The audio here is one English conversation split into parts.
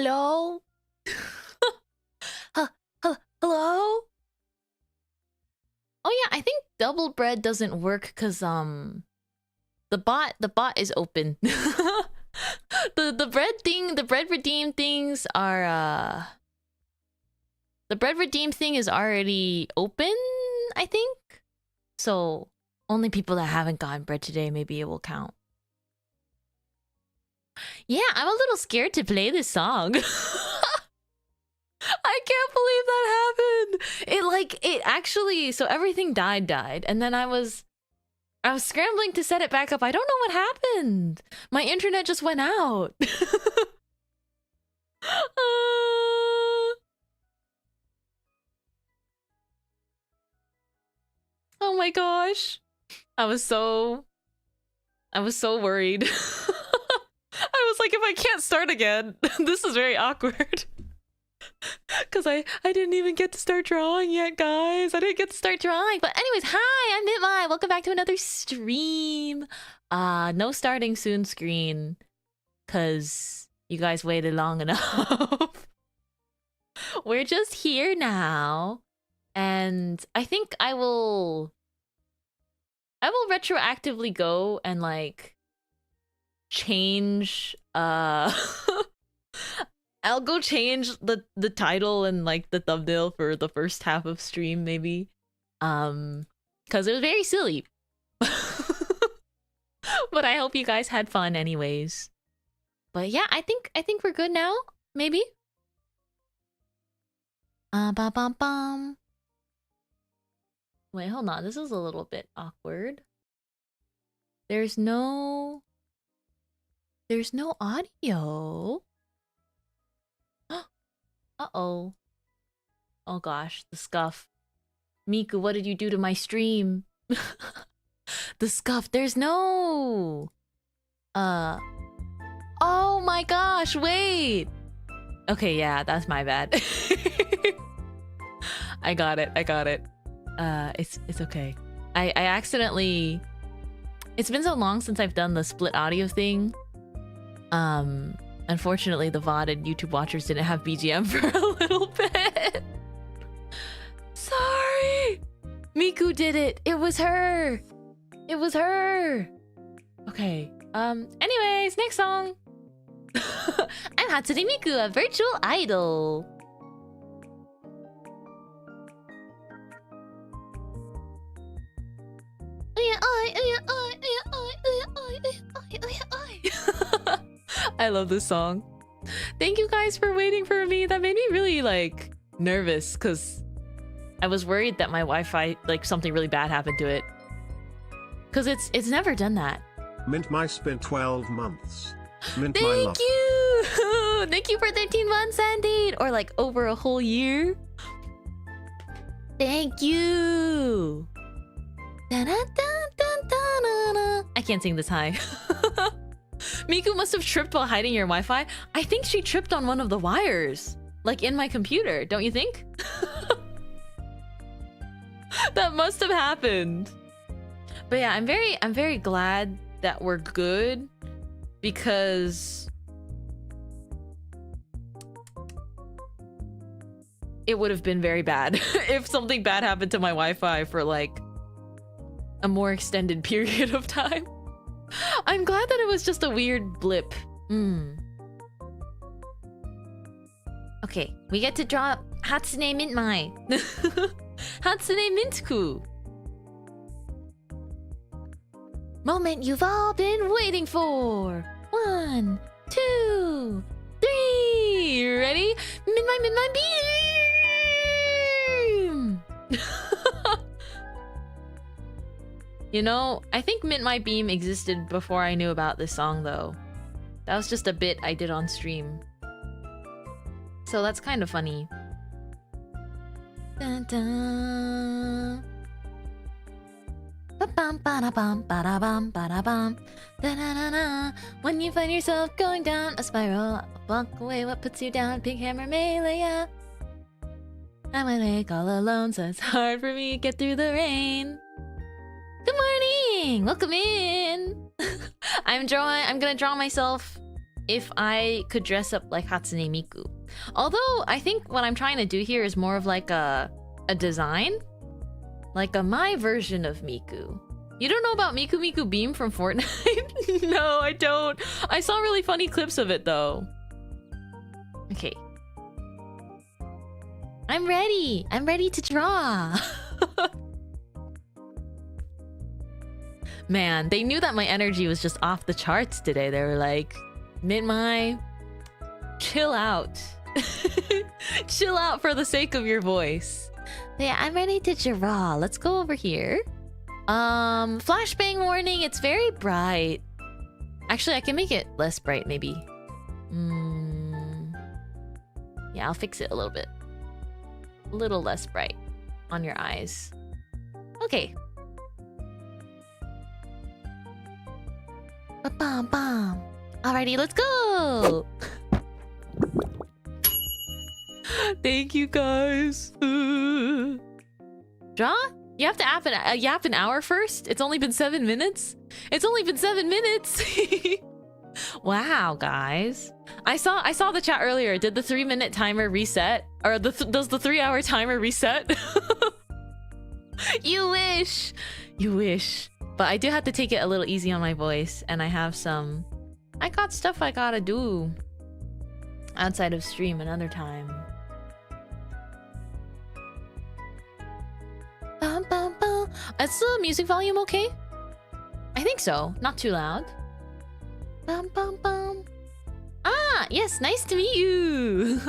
Hello? Hello? Oh yeah, I think double bread doesn't work because the bot is open. the bread redeem things are the bread redeem thing is already open, I think. So only people that haven't gotten bread today, maybe it will count. Yeah, I'm a little scared to play this song. I can't believe that happened. It actually, so everything died, and then I was scrambling to set it back up. I don't know what happened. My internet just went out. Oh my gosh. I was so worried. I was like, if I can't start again, this is very awkward. Because I didn't even get to start drawing yet, guys. I didn't get to start drawing. But anyways, hi, I'm Mintmai. Welcome back to another stream. No starting soon screen. Because you guys waited long enough. We're just here now. And I think I will retroactively go and like change I'll go change the title and like the thumbnail for the first half of stream maybe. Cuz it was very silly. But I hope you guys had fun anyways. But yeah, I think we're good now, maybe. Bum bum bum. Wait, hold on. This is a little bit awkward. There's no audio. Uh-oh. Oh gosh, the scuff. Miku, what did you do to my stream? The scuff. There's no... Oh my gosh, wait! Okay, yeah, that's my bad. I got it. It's okay. I accidentally... It's been so long since I've done the split audio thing. Unfortunately, the VOD and YouTube watchers didn't have BGM for a little bit. Sorry! Miku did it! It was her! It was her! Okay, anyways, next song! I'm Hatsune Miku, a virtual idol! I love this song. Thank you guys for waiting for me. That made me really like nervous because I was worried that my Wi-Fi, like something really bad happened to it. Because it's never done that. Mintmai spent 12 months. Mintmai Thank you! Thank you for 13 months, Andy! Or like over a whole year. Thank you! I can't sing this high. Miku must have tripped while hiding your Wi-Fi. I think she tripped on one of the wires. Like in my computer, don't you think? That must have happened. But yeah, I'm very glad that we're good. Because... it would have been very bad if something bad happened to my Wi-Fi for like a more extended period of time. I'm glad that it was just a weird blip. Okay, we get to draw Hatsune Mintmai. Hatsune Miku. Moment you've all been waiting for. 1, 2, 3. Ready? Mintmai beam! You know, I think Mintmai Beam existed before I knew about this song, though. That was just a bit I did on stream. So that's kind of funny. Dun dun. Ba-bum, ba-da-bum, ba-da-bum, ba-da-bum. Da-da-da-da. When you find yourself going down a spiral, walk away, what puts you down? Pink hammer melee, yeah. I'm awake all alone, so it's hard for me to get through the rain. Good morning! Welcome in! I'm gonna draw myself if I could dress up like Hatsune Miku. Although I think what I'm trying to do here is more of like a design, like a my version of Miku. You don't know about Miku Miku Beam from Fortnite? No, I don't. I saw really funny clips of it though. Okay. I'm ready. I'm ready to draw. Man, they knew that my energy was just off the charts today. They were like, Mintmai, chill out. Chill out for the sake of your voice. Yeah, I'm ready to draw. Let's go over here. Flashbang warning, it's very bright. Actually, I can make it less bright, maybe. Yeah, I'll fix it a little bit. A little less bright on your eyes. Okay. Ba-bam-bam. Alrighty, let's go! Thank you, guys. Draw? You have to yap an hour first? It's only been 7 minutes? It's only been 7 minutes! Wow, guys. I saw the chat earlier. Did the 3-minute timer reset? Or does the 3-hour timer reset? You wish! You wish. But I do have to take it a little easy on my voice. And I got stuff I gotta do outside of stream another time. Bum, bum, bum. Is the music volume okay? I think so. Not too loud. Bum, bum, bum. Ah, yes, nice to meet you.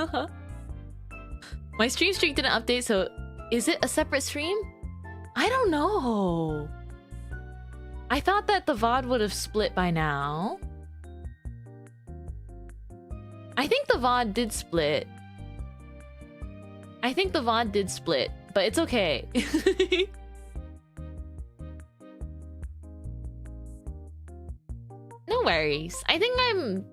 My stream streak didn't update, so is it a separate stream? I don't know. I thought that the VOD would have split by now. I think the VOD did split. But it's okay. No worries. I think I'm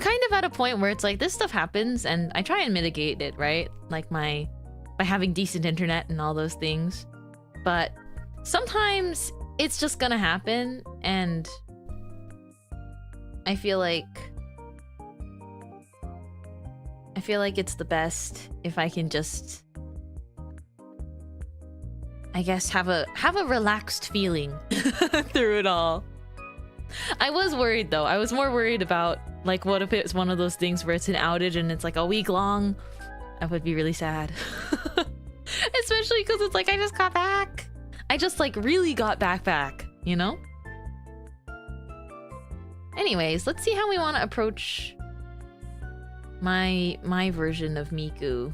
kind of at a point where it's like this stuff happens and I try and mitigate it, right? Like by having decent internet and all those things. But sometimes it's just gonna happen and I feel like it's the best if I can just, I guess, have a relaxed feeling through it all. I was worried though. I was more worried about like what if it's one of those things where it's an outage and it's like a week long. I would be really sad. Especially because it's like I just got back. I just like really got back, you know? Anyways, let's see how we want to approach my version of Miku.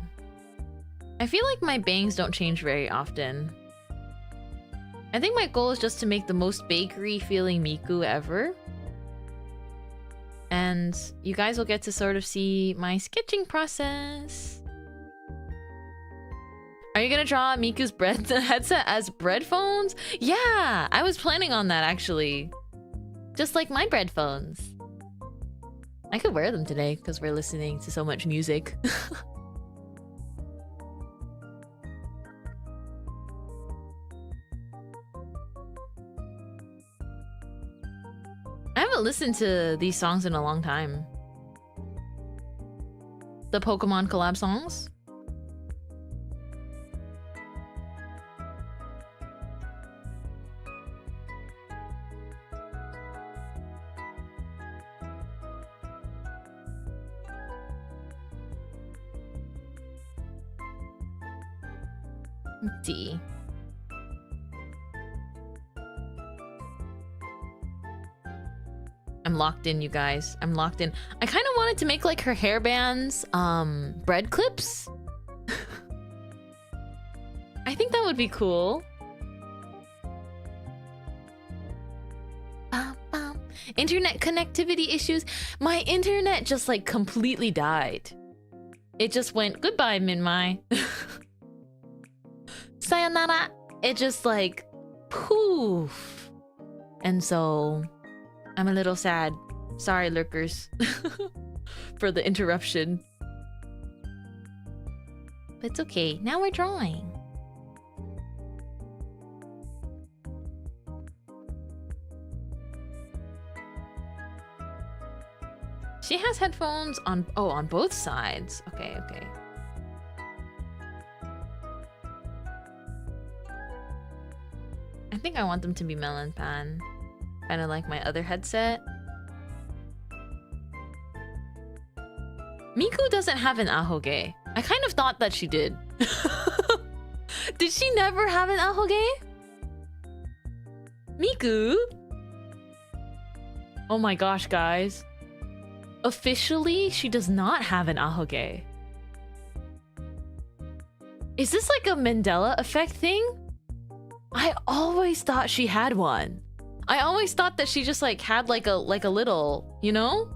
I feel like my bangs don't change very often. I think my goal is just to make the most bakery feeling Miku ever. And you guys will get to sort of see my sketching process. Are you gonna draw Miku's headset as breadphones? Yeah, I was planning on that actually. Just like my breadphones. I could wear them today because we're listening to so much music. I haven't listened to these songs in a long time. The Pokemon collab songs. Let's see. I'm locked in, you guys. I'm locked in. I kind of wanted to make like her hairbands, bread clips. I think that would be cool. Internet connectivity issues. My internet just like completely died. It just went goodbye, Mintmai. Sayonara. It just like poof. And so I'm a little sad. Sorry, lurkers, for the interruption. But it's okay. Now we're drawing. She has headphones on, oh, on both sides. Okay, okay. I think I want them to be melon pan. Kind of like my other headset. Miku doesn't have an ahoge. I kind of thought that she did. Did she never have an ahoge? Miku? Oh my gosh, guys. Officially, she does not have an ahoge. Is this like a Mandela effect thing? I always thought she had one. I always thought that she just like had like a little, you know?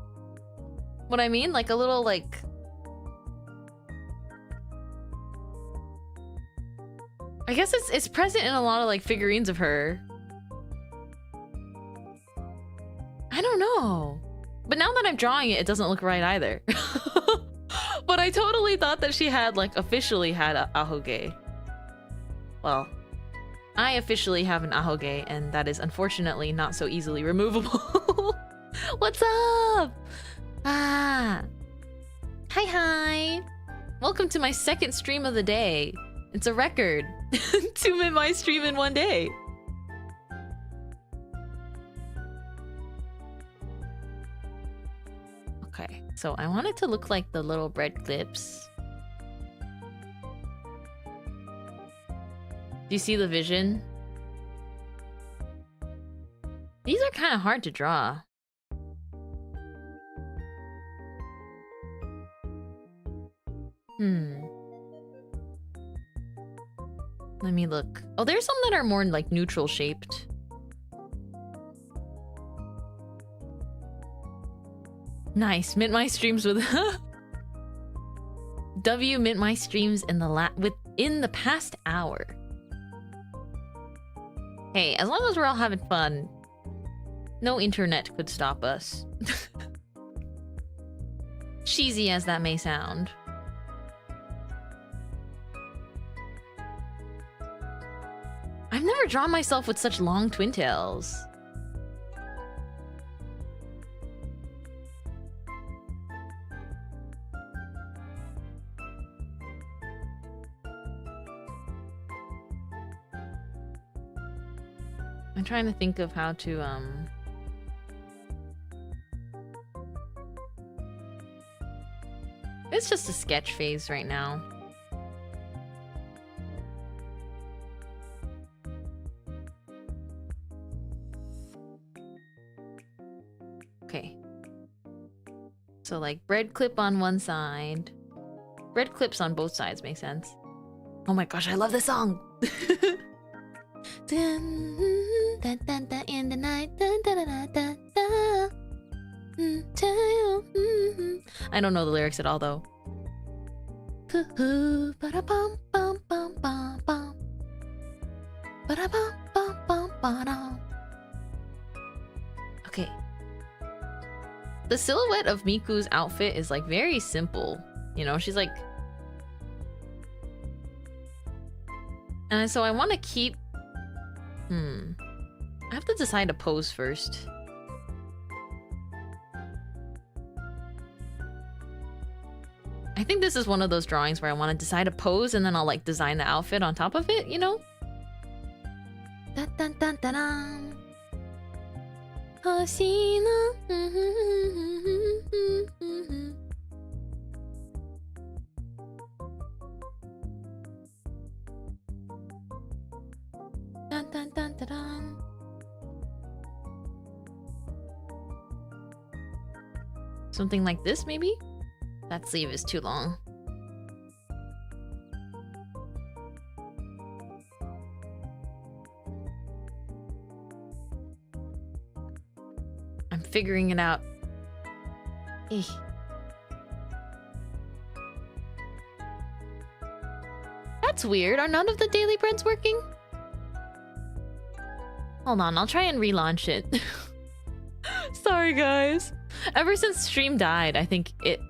What I mean? Like a little like... I guess it's present in a lot of like figurines of her. I don't know. But now that I'm drawing it, it doesn't look right either. But I totally thought that she had like officially had a ahoge. Well, I officially have an ahoge, and that is unfortunately not so easily removable. What's up? Ah. Hi. Welcome to my second stream of the day. It's a record. 2 Mintmai stream in one day. Okay, so I want it to look like the little bread clips. Do you see the vision? These are kind of hard to draw. Let me look. Oh, there's some that are more like neutral shaped. Nice. Mintmai streams with W Mintmai streams in within the past hour. Hey, as long as we're all having fun, no internet could stop us. Cheesy as that may sound. I've never drawn myself with such long twin tails. I'm trying to think of how to, It's just a sketch phase right now. Okay. So like bread clip on one side. Bread clips on both sides make sense. Oh my gosh, I love this song! In the night. I don't know the lyrics at all though. Okay. The silhouette of Miku's outfit is like very simple. You know, she's like... And so I want to keep... I have to decide a pose first. I think this is one of those drawings where I want to decide a pose and then I'll like design the outfit on top of it, you know? Dun, dun, dun, dun, dun. Hoshino. Dun, dun, dun, dun, dun. Something like this, maybe? That sleeve is too long. I'm figuring it out. Eh. That's weird. Are none of the daily breads working? Hold on, I'll try and relaunch it. Sorry, guys. Ever since stream died, I think it...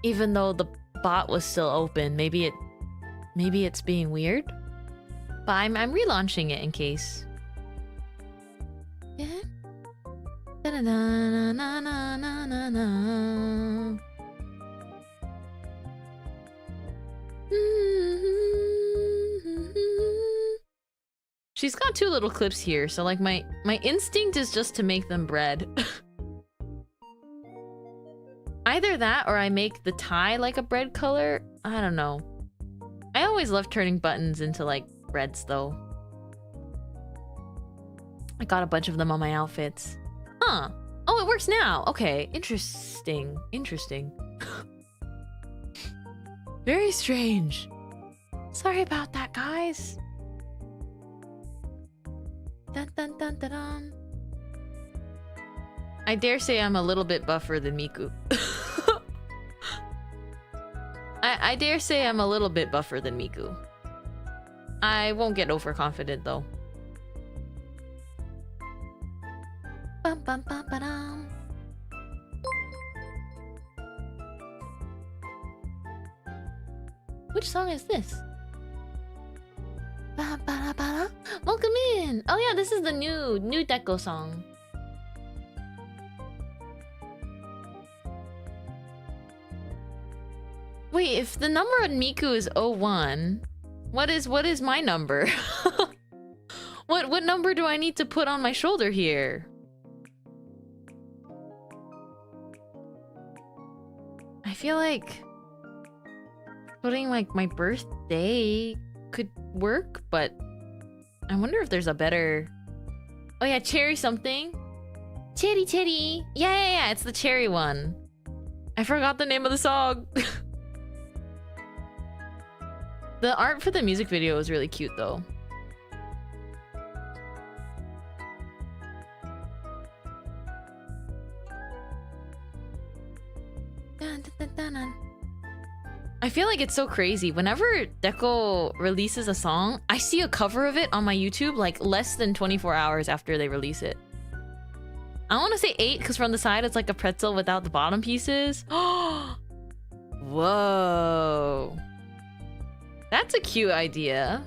Even though the bot was still open, maybe it's being weird. But I'm relaunching it in case. Yeah. Na, na, na, na, na, na. She's got two little clips here, so like my instinct is just to make them bread. Either that or I make the tie like a bread color. I don't know. I always love turning buttons into like breads though. I got a bunch of them on my outfits. Huh. Oh, it works now. Okay. Interesting. Interesting. Very strange. Sorry about that, guys. Dun, dun, dun, dun, dun. I dare say I'm a little bit buffer than Miku. I dare say I'm a little bit buffer than Miku. I won't get overconfident though. Bum, bum, bum, ba-dum. Which song is this? Ba, ba, ba, ba. Welcome in! Oh yeah, this is the new Deco song. Wait, if the number on Miku is 01, what is my number? What number do I need to put on my shoulder here? I feel like putting like my birthday could work, but I wonder if there's a better... Oh yeah, cherry something. Cherry. Yeah, it's the cherry one. I forgot the name of the song. The art for the music video was really cute though. I feel like it's so crazy. Whenever Deco releases a song, I see a cover of it on my YouTube like less than 24 hours after they release it. I want to say 8 because from the side it's like a pretzel without the bottom pieces. Whoa. That's a cute idea.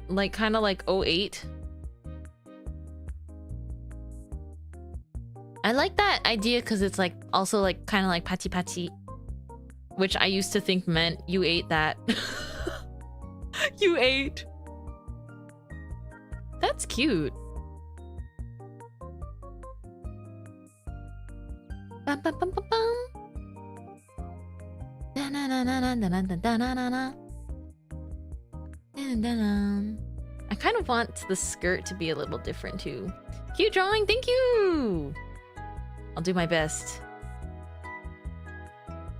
Like kind of like 08. I like that idea because it's like also like kind of like pachi pachi, which I used to think meant you ate that. You ate. That's cute. Bum, bum, bum, bum, bum. I kind of want the skirt to be a little different too. Cute drawing, thank you! I'll do my best.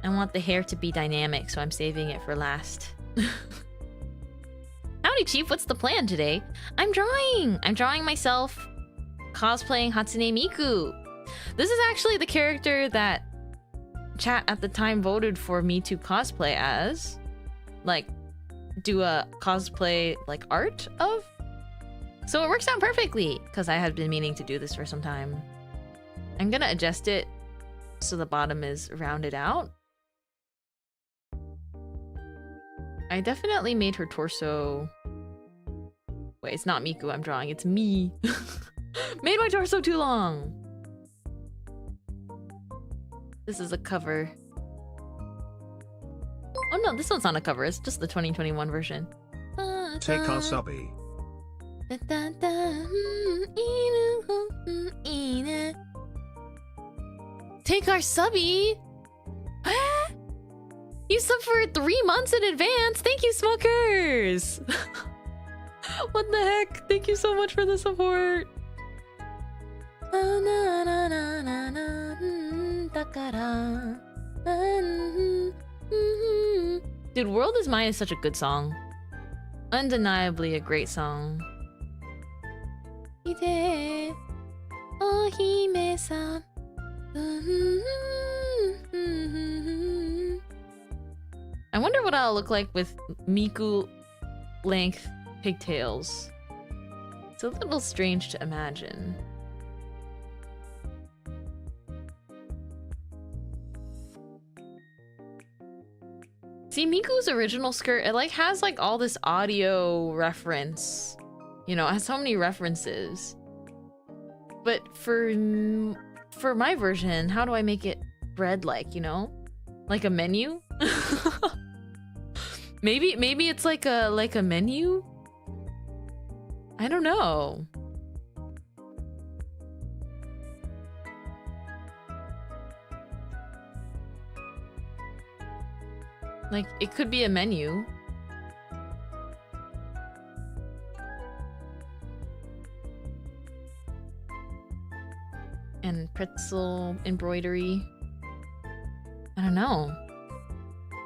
I want the hair to be dynamic, so I'm saving it for last. Howdy, Chief, what's the plan today? I'm drawing myself cosplaying Hatsune Miku. This is actually the character that chat at the time voted for me to cosplay as. Like, do a cosplay, like, art of? So it works out perfectly, because I had been meaning to do this for some time. I'm gonna adjust it so the bottom is rounded out. I definitely made her torso... Wait, it's not Miku I'm drawing, it's me. Made my torso too long! This is a cover. Oh no, this one's not a cover, it's just the 2021 version. Take our subby. Take our subby? You sub for 3 months in advance! Thank you, smokers! What the heck? Thank you so much for the support! Dude, World Is Mine is such a good song. Undeniably a great song. I wonder what I'll look like with Miku length pigtails. It's a little strange to imagine. See, Miku's original skirt, it like has like all this audio reference. You know, it has so many references. But for my version, how do I make it bread-like, you know? Like a menu? maybe it's like a menu? I don't know. Like, it could be a menu. And pretzel embroidery. I don't know.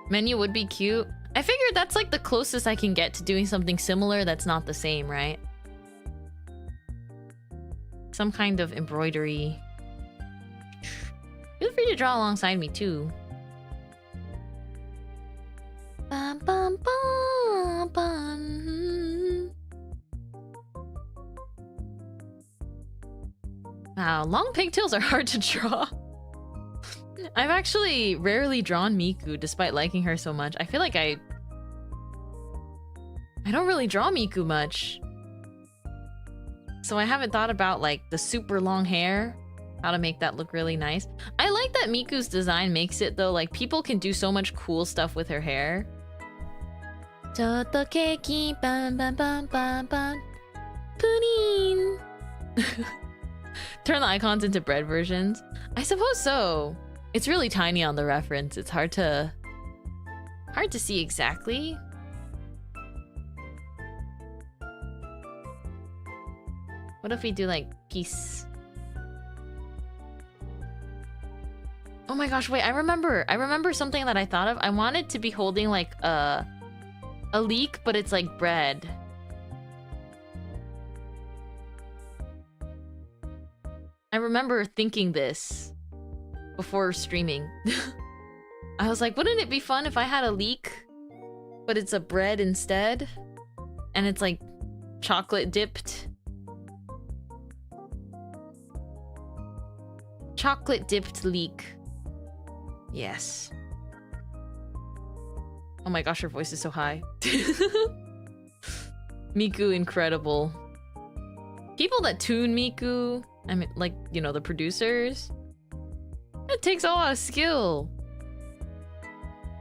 Menu would be cute. I figured that's like the closest I can get to doing something similar that's not the same, right? Some kind of embroidery. Feel free to draw alongside me too. Bum, bum, bum, bum. Wow, long pigtails are hard to draw. I've actually rarely drawn Miku despite liking her so much. I feel like I don't really draw Miku much. So I haven't thought about like the super long hair, how to make that look really nice. I like that Miku's design makes it though, like people can do so much cool stuff with her hair. Turn the icons into bread versions. I suppose so. It's really tiny on the reference. It's hard to see exactly. What if we do like peace? Oh my gosh, wait, I remember something that I thought of. I wanted to be holding like a leek, but it's like bread. I remember thinking this before streaming. I was like, wouldn't it be fun if I had a leek, but it's a bread instead? And it's like chocolate dipped. Chocolate dipped leek. Yes. Oh my gosh, her voice is so high. Miku, incredible. People that tune Miku, I mean, like, you know, the producers, it takes a lot of skill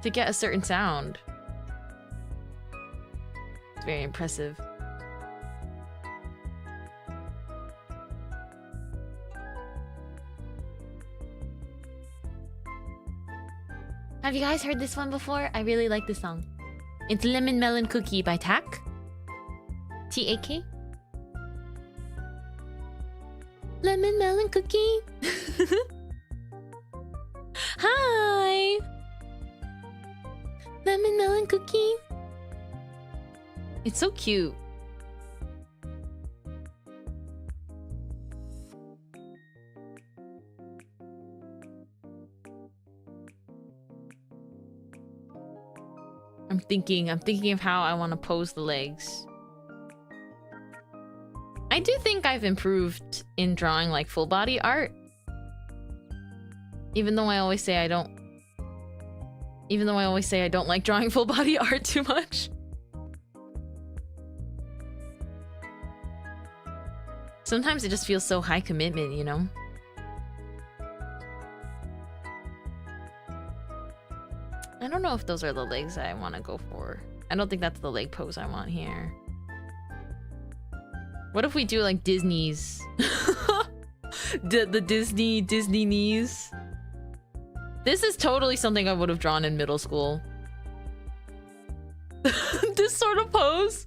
to get a certain sound. It's very impressive. Have you guys heard this one before? I really like this song. It's Lemon Melon Cookie by Tak. T-A-K. Lemon Melon Cookie. Hi. Lemon Melon Cookie. It's so cute. I'm thinking of how I want to pose the legs. I do think I've improved in drawing like full body art. Even though I always say I don't like drawing full body art too much. Sometimes it just feels so high commitment, you know? I don't know if those are the legs I want to go for. I don't think that's the leg pose I want here. What if we do like Disney's? the Disney knees? This is totally something I would have drawn in middle school. This sort of pose?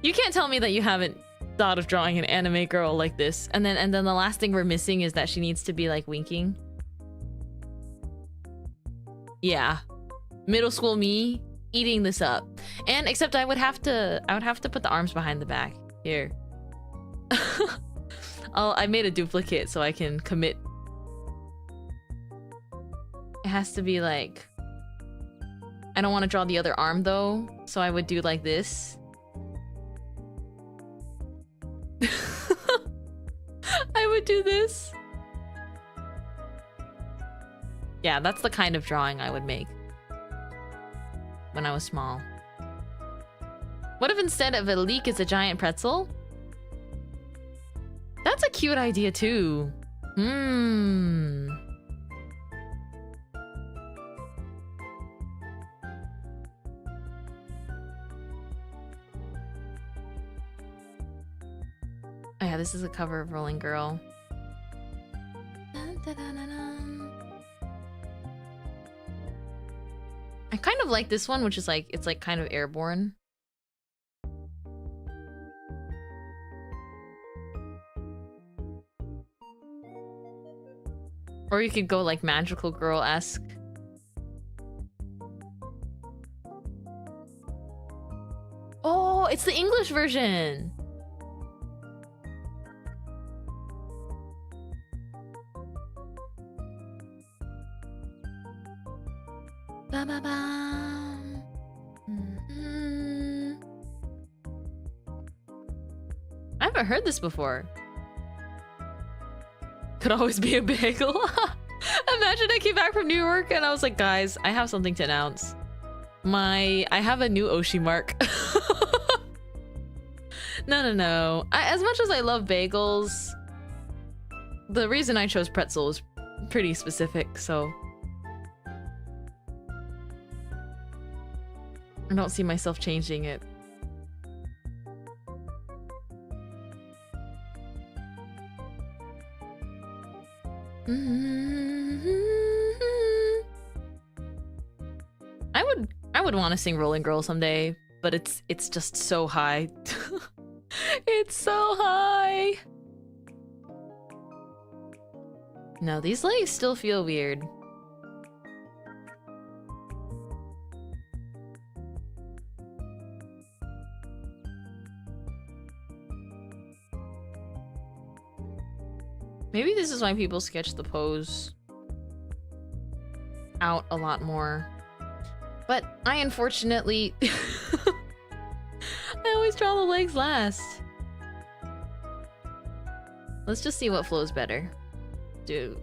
You can't tell me that you haven't thought of drawing an anime girl like this. And then the last thing we're missing is that she needs to be like winking. Yeah. Middle school me eating this up. And except I would have to put the arms behind the back. Here. I made a duplicate so I can commit. It has to be like, I don't want to draw the other arm though, so I would do like this. I would do this. Yeah, that's the kind of drawing I would make when I was small. What if instead of a leek is a giant pretzel? That's a cute idea too. Hmm. Oh yeah, this is a cover of Rolling Girl. Dun, dun, dun, dun, dun. I kind of like this one, which is like, it's like kind of airborne. Or you could go like Magical Girl-esque. Oh, it's the English version! Ba ba ba. I haven't heard this before. Could always be a bagel. Imagine I came back from New York and I was like, guys, I have something to announce. I have a new Oshi mark. No. As much as I love bagels, the reason I chose pretzel was pretty specific, so I don't see myself changing it. I would want to sing Rolling Girl someday, but it's just so high. It's so high. No, these legs still feel weird. Maybe this is why people sketch the pose out a lot more. But I unfortunately... I always draw the legs last. Let's just see what flows better. Dude.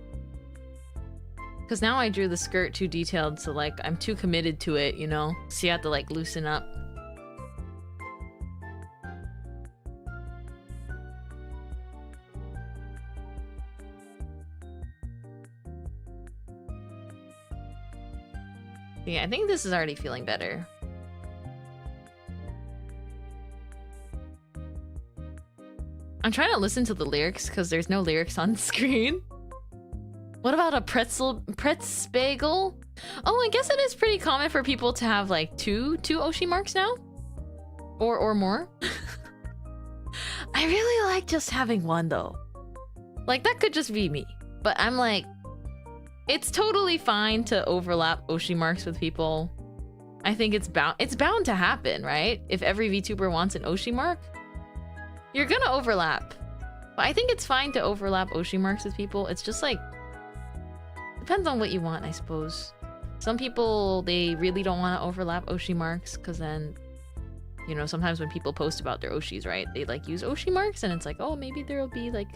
Because now I drew the skirt too detailed, so like I'm too committed to it, you know? So you have to like loosen up. Yeah, I think this is already feeling better. I'm trying to listen to the lyrics because there's no lyrics on screen. What about a pretz bagel? Oh, I guess it is pretty common for people to have like two Oshi marks now? Or more? I really like just having one though. Like that could just be me. But I'm like, it's totally fine to overlap Oshi marks with people. I think it's bound to happen, right? If every VTuber wants an Oshi mark, you're gonna overlap. But I think it's fine to overlap Oshi marks with people. It's just like, depends on what you want, I suppose. Some people, they really don't want to overlap Oshi marks because then, you know, sometimes when people post about their Oshis, right? They like use Oshi marks and it's like, oh, maybe there'll be like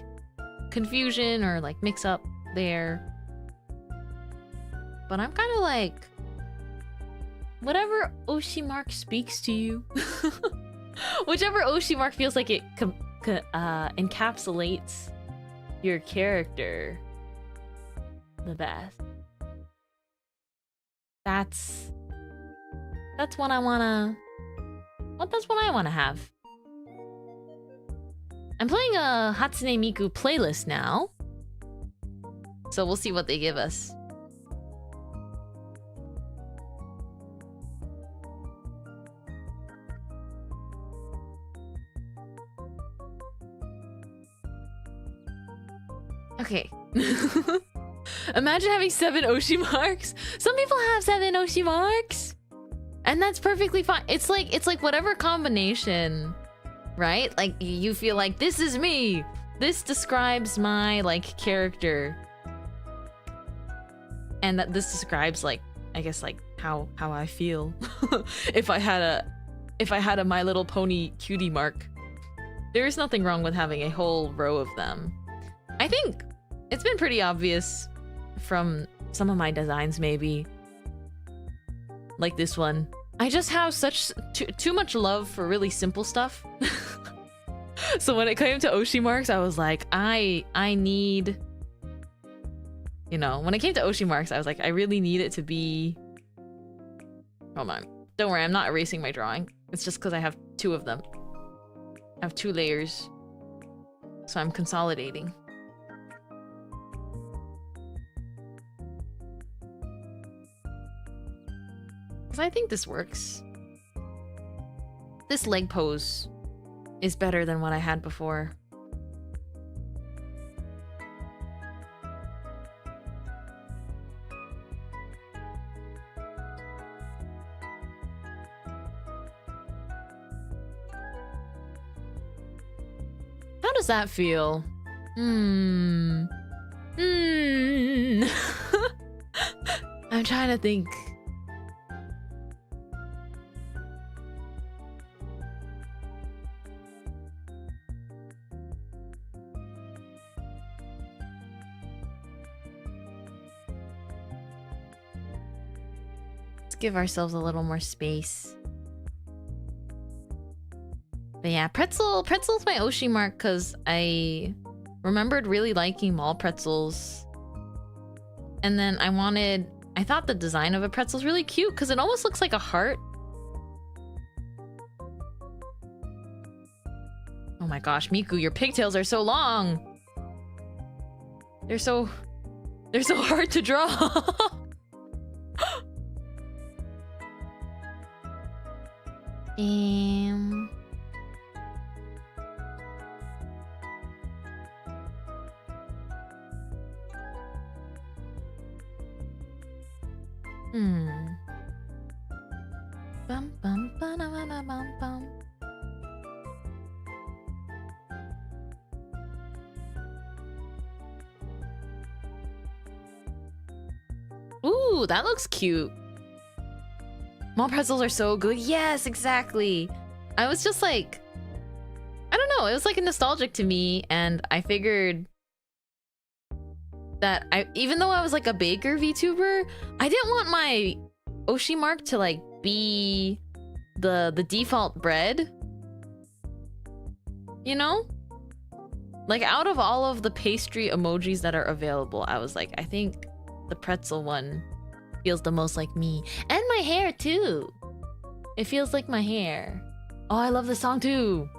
confusion or like mix up there. But I'm kind of like, whatever Oshi mark speaks to you. Whichever Oshi mark feels like it encapsulates your character the best. That's what I wanna... that's what I wanna have. I'm playing a Hatsune Miku playlist now. So we'll see what they give us. Okay. Imagine having 7 Oshi marks. Some people have 7 Oshi marks. And that's perfectly fine. It's like whatever combination, right? Like you feel like this is me. This describes my like character. And that this describes like, I guess like how I feel. If I had a My Little Pony cutie mark. There is nothing wrong with having a whole row of them. I think it's been pretty obvious from some of my designs, maybe. Like this one. I just have too much love for really simple stuff. So when it came to Oshi marks, I was like, I need, you know, when it came to Oshi marks, I was like, I really need it to be. Hold on. Don't worry, I'm not erasing my drawing. It's just because I have 2 of them. I have 2 layers. So I'm consolidating. Because I think this works. This leg pose is better than what I had before. How does that feel? I'm trying to think. Let's give ourselves a little more space. But yeah, pretzel's my Oshi mark because I remembered really liking mall pretzels. And then I thought the design of a pretzel's really cute because it almost looks like a heart. Oh my gosh, Miku, your pigtails are so long. They're so hard to draw. Bum bum ba na ba na bum bum. Ooh, that looks cute. Mall pretzels are so good. Yes, exactly. I was just like, I don't know. It was like nostalgic to me, and I figured that even though I was like a baker VTuber, I didn't want my Oshi mark to like be the default bread. You know? Like out of all of the pastry emojis that are available, I was like, I think the pretzel one feels the most like me. And my hair too. It feels like my hair. Oh, I love this song too.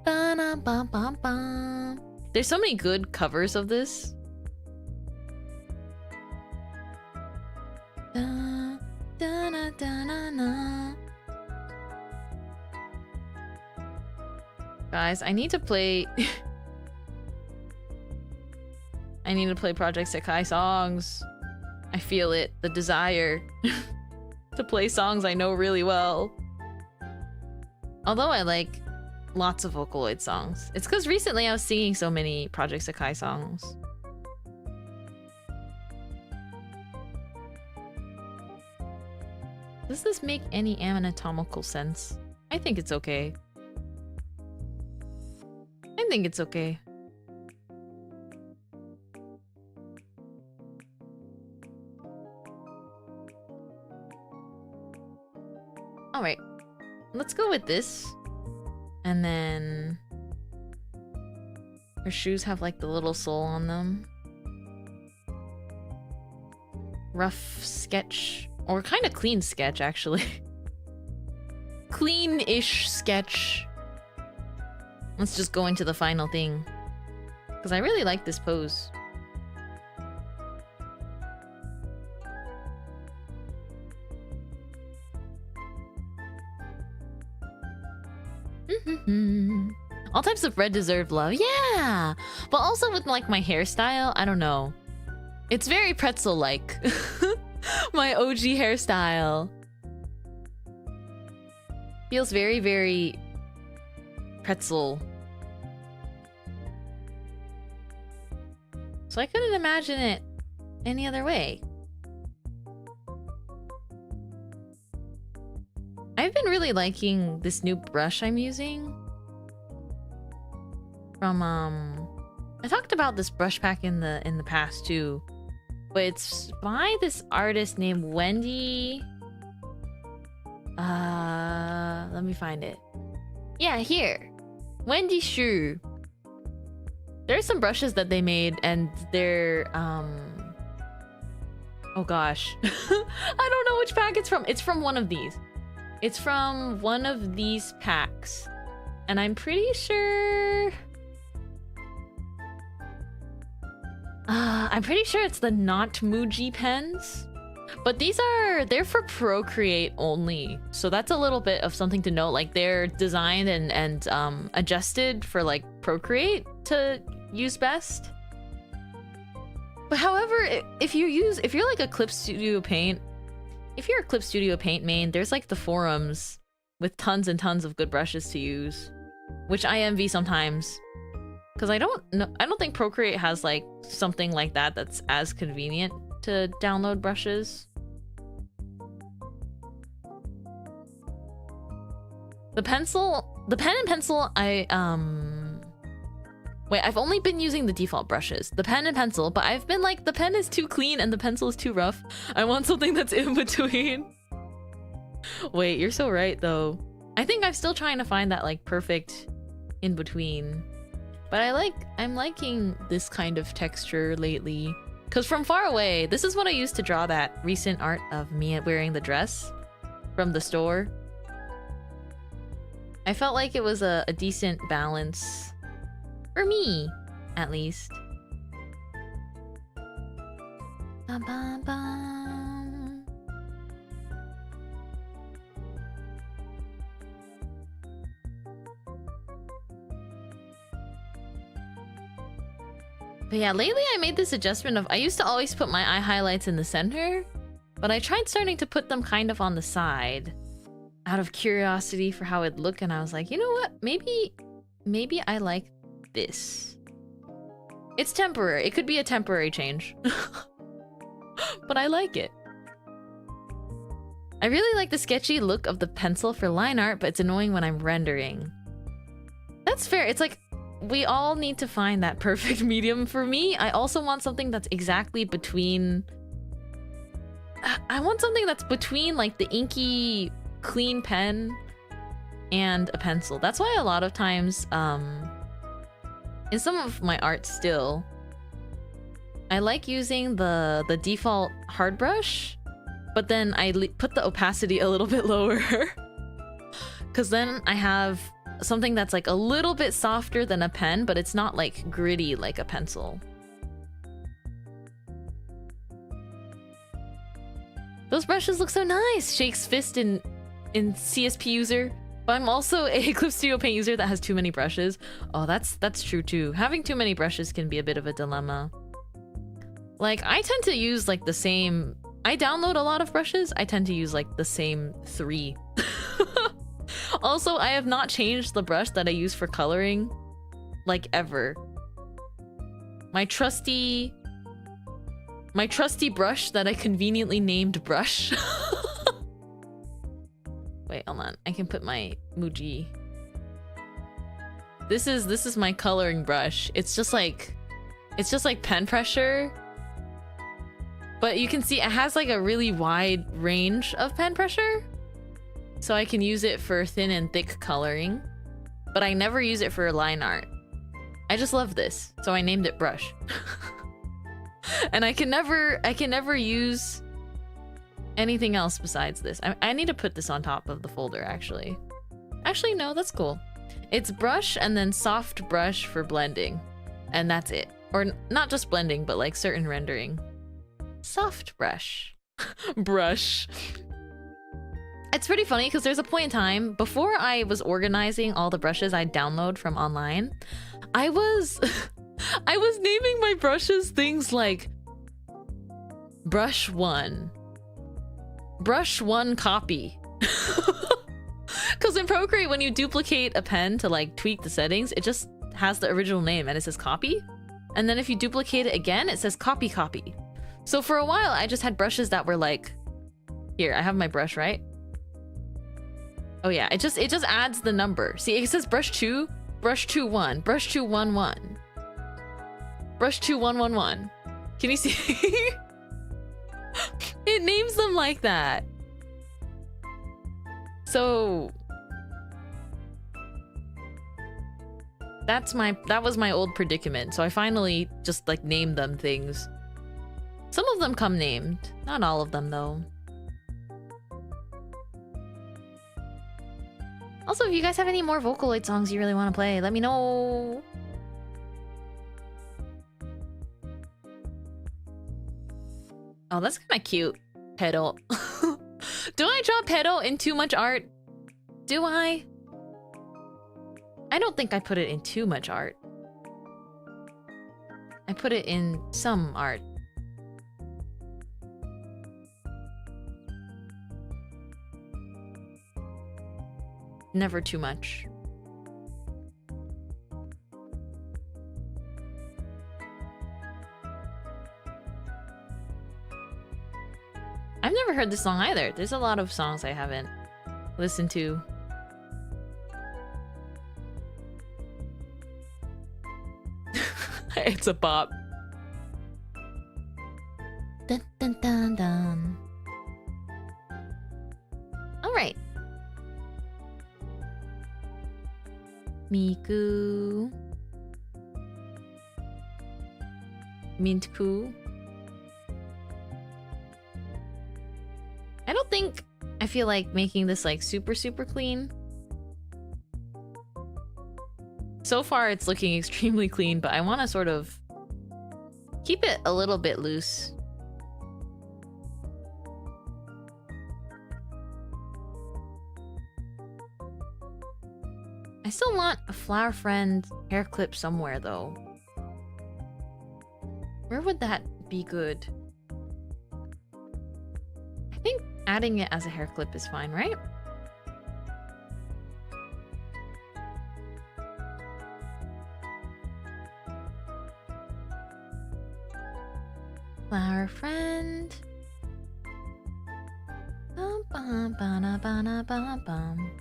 Ba-na-bum-bum-bum. There's so many good covers of this. Da, da, na, da, na, na. Guys, I need to play... I need to play Project Sekai songs. I feel it, the desire to play songs I know really well. Although I like lots of Vocaloid songs. It's because recently I was singing so many Project Sekai songs. Does this make any anatomical sense? I think it's okay. I think it's okay. Alright. Let's go with this. And then her shoes have like the little sole on them. Rough sketch. Or kind of clean sketch, actually. Clean-ish sketch. Let's just go into the final thing. Because I really like this pose. All types of red deserve love. Yeah! But also with like my hairstyle, I don't know. It's very pretzel-like. My OG hairstyle. Feels very, very pretzel. So I couldn't imagine it any other way. I've been really liking this new brush I'm using. From I talked about this brush pack in the past too. But it's by this artist named Wendy. Let me find it. Yeah, here. Wendy Shu. There's some brushes that they made and they're oh gosh. I don't know which pack it's from. It's from one of these. It's from one of these packs. And I'm pretty sure it's the Not Muji pens. But they're for Procreate only. So that's a little bit of something to note. Like they're designed and adjusted for like Procreate to use best. But however, if you're like a Clip Studio Paint, if you're a Clip Studio Paint main, there's like the forums with tons and tons of good brushes to use, which I envy sometimes. Because I don't think Procreate has like something like that that's as convenient to download brushes. The pen and pencil, wait, I've only been using the default brushes, the pen and pencil, but I've been like, the pen is too clean and the pencil is too rough. I want something that's in between. Wait, you're so right though. I think I'm still trying to find that like perfect in between. But I'm liking this kind of texture lately. Cause from far away, this is what I used to draw that recent art of me wearing the dress from the store. I felt like it was a decent balance. For me, at least. Ba -ba -ba. But yeah, lately I made this adjustment of I used to always put my eye highlights in the center, but I tried starting to put them kind of on the side out of curiosity for how it'd look, and I was like, you know what? Maybe I like this. It's temporary. It could be a temporary change. But I like it. I really like the sketchy look of the pencil for line art, but it's annoying when I'm rendering. That's fair. It's like, we all need to find that perfect medium. For me, I also want something that's exactly between... I want something that's between like the inky, clean pen and a pencil. That's why a lot of times, in some of my art still, I like using the default hard brush, but then I put the opacity a little bit lower. Because then I have something that's like a little bit softer than a pen, but it's not like gritty like a pencil. Those brushes look so nice! Shakes fist in CSP user. But I'm also a Clip Studio Paint user that has too many brushes. Oh, that's true too. Having too many brushes can be a bit of a dilemma. Like, I tend to use like the same... I download a lot of brushes. I tend to use like the same 3. Also, I have not changed the brush that I use for coloring, like, ever. My trusty brush that I conveniently named Brush. Wait, hold on. I can put my Muji. This is my coloring brush. It's just like pen pressure. But you can see it has like a really wide range of pen pressure. So I can use it for thin and thick coloring, but I never use it for line art. I just love this, so I named it Brush. And I can never use anything else besides this. I need to put this on top of the folder, actually. Actually, no, that's cool. It's Brush and then Soft Brush for blending, and that's it. Or not just blending, but like certain rendering. Soft Brush. Brush. It's pretty funny because there's a point in time before I was organizing all the brushes I download from online, I was naming my brushes things like Brush 1, Brush 1 copy. Because in Procreate, when you duplicate a pen to like tweak the settings, it just has the original name and it says copy. And then if you duplicate it again, it says copy copy. So for a while, I just had brushes that were like, here, I have my brush, right? Oh yeah, it just adds the number. See, it says brush 2, brush 2 1, brush 2 1 1, brush 2 1 1 1. Can you see? It names them like that. So that was my old predicament. So I finally just like named them things. Some of them come named, not all of them though. Also, if you guys have any more Vocaloid songs you really want to play, let me know. Oh, that's kind of cute. Pedal. Do I draw pedal in too much art? Do I? I don't think I put it in too much art. I put it in some art. Never too much. I've never heard this song either. There's a lot of songs I haven't listened to. It's a bop. Dun, dun, dun, dun. All right. Miku. Mintku. I don't think I feel like making this like super clean. So far it's looking extremely clean, but I want to sort of keep it a little bit loose. I still want a Flower Friend hair clip somewhere though. Where would that be good? I think adding it as a hair clip is fine, right? Flower Friend. Bum, bum, ba, ba, ba, bum.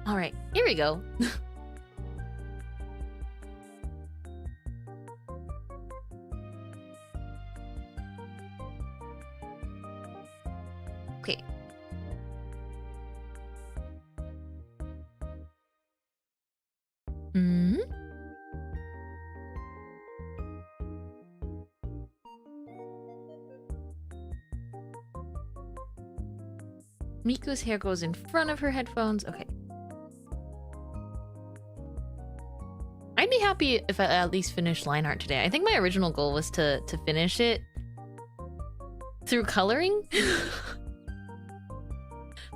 All right, here we go. Okay. Hmm. Miku's hair goes in front of her headphones. Okay. I'd be happy if I at least finished line art today. I think my original goal was to finish it through coloring.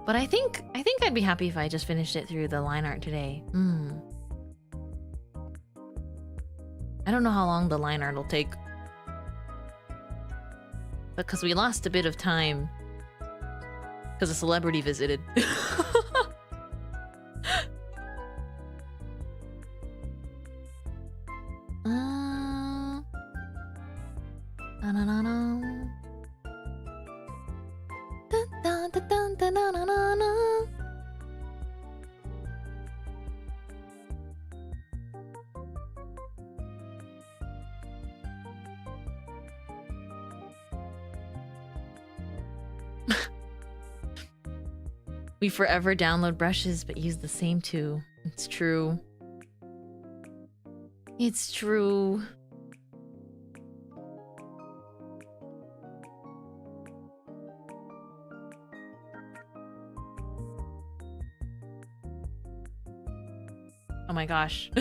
But I think I'd be happy if I just finished it through the line art today. I don't know how long the line art will take. Because we lost a bit of time because a celebrity visited. We forever download brushes but use the same two. It's true. It's true. Oh my gosh.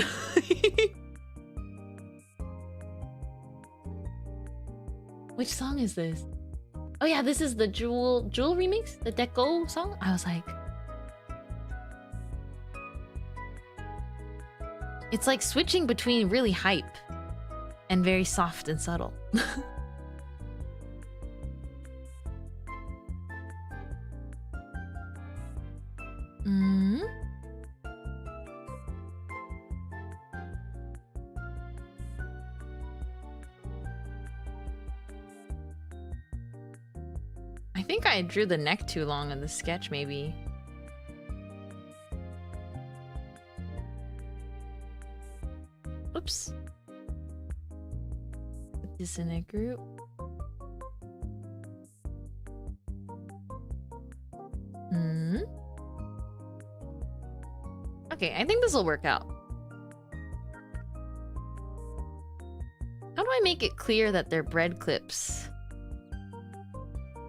Which song is this? Oh yeah, this is the Jewel remix? The Deco song? I was like... It's like switching between really hype and very soft and subtle. I think I drew the neck too long in the sketch, maybe. Oops. Put this in a group. Okay, I think this will work out. How do I make it clear that they're bread clips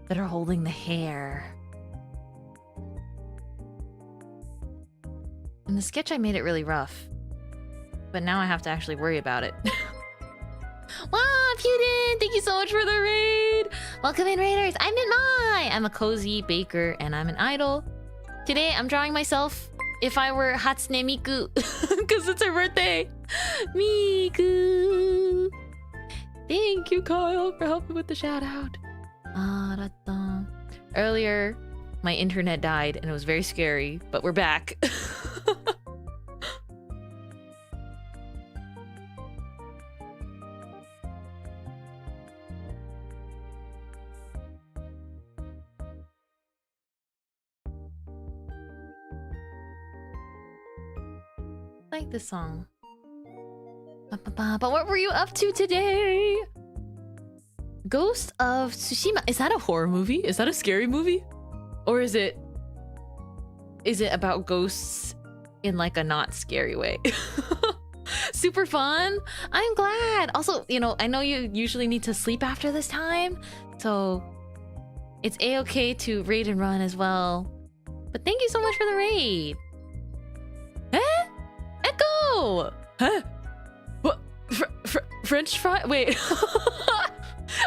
that are holding the hair? In the sketch, I made it really rough. But now I have to actually worry about it. Wow, Pewdin! Thank you so much for the raid! Welcome in, Raiders! I'm Mintmai! I'm a cozy baker and I'm an idol. Today, I'm drawing myself if I were Hatsune Miku. Because it's her birthday! Miku! Thank you, Kyle, for helping with the shout-out. Earlier, my internet died and it was very scary, but we're back. I like this song. But what were you up to today? Ghost of Tsushima. Is that a horror movie? Is that a scary movie? Or is it about ghosts in like a not scary way? Super fun. I'm glad. Also, you know, I know you usually need to sleep after this time, so it's a-okay to raid and run as well. But thank you so much for the raid. Huh? Echo! Huh? What? French fry? Wait.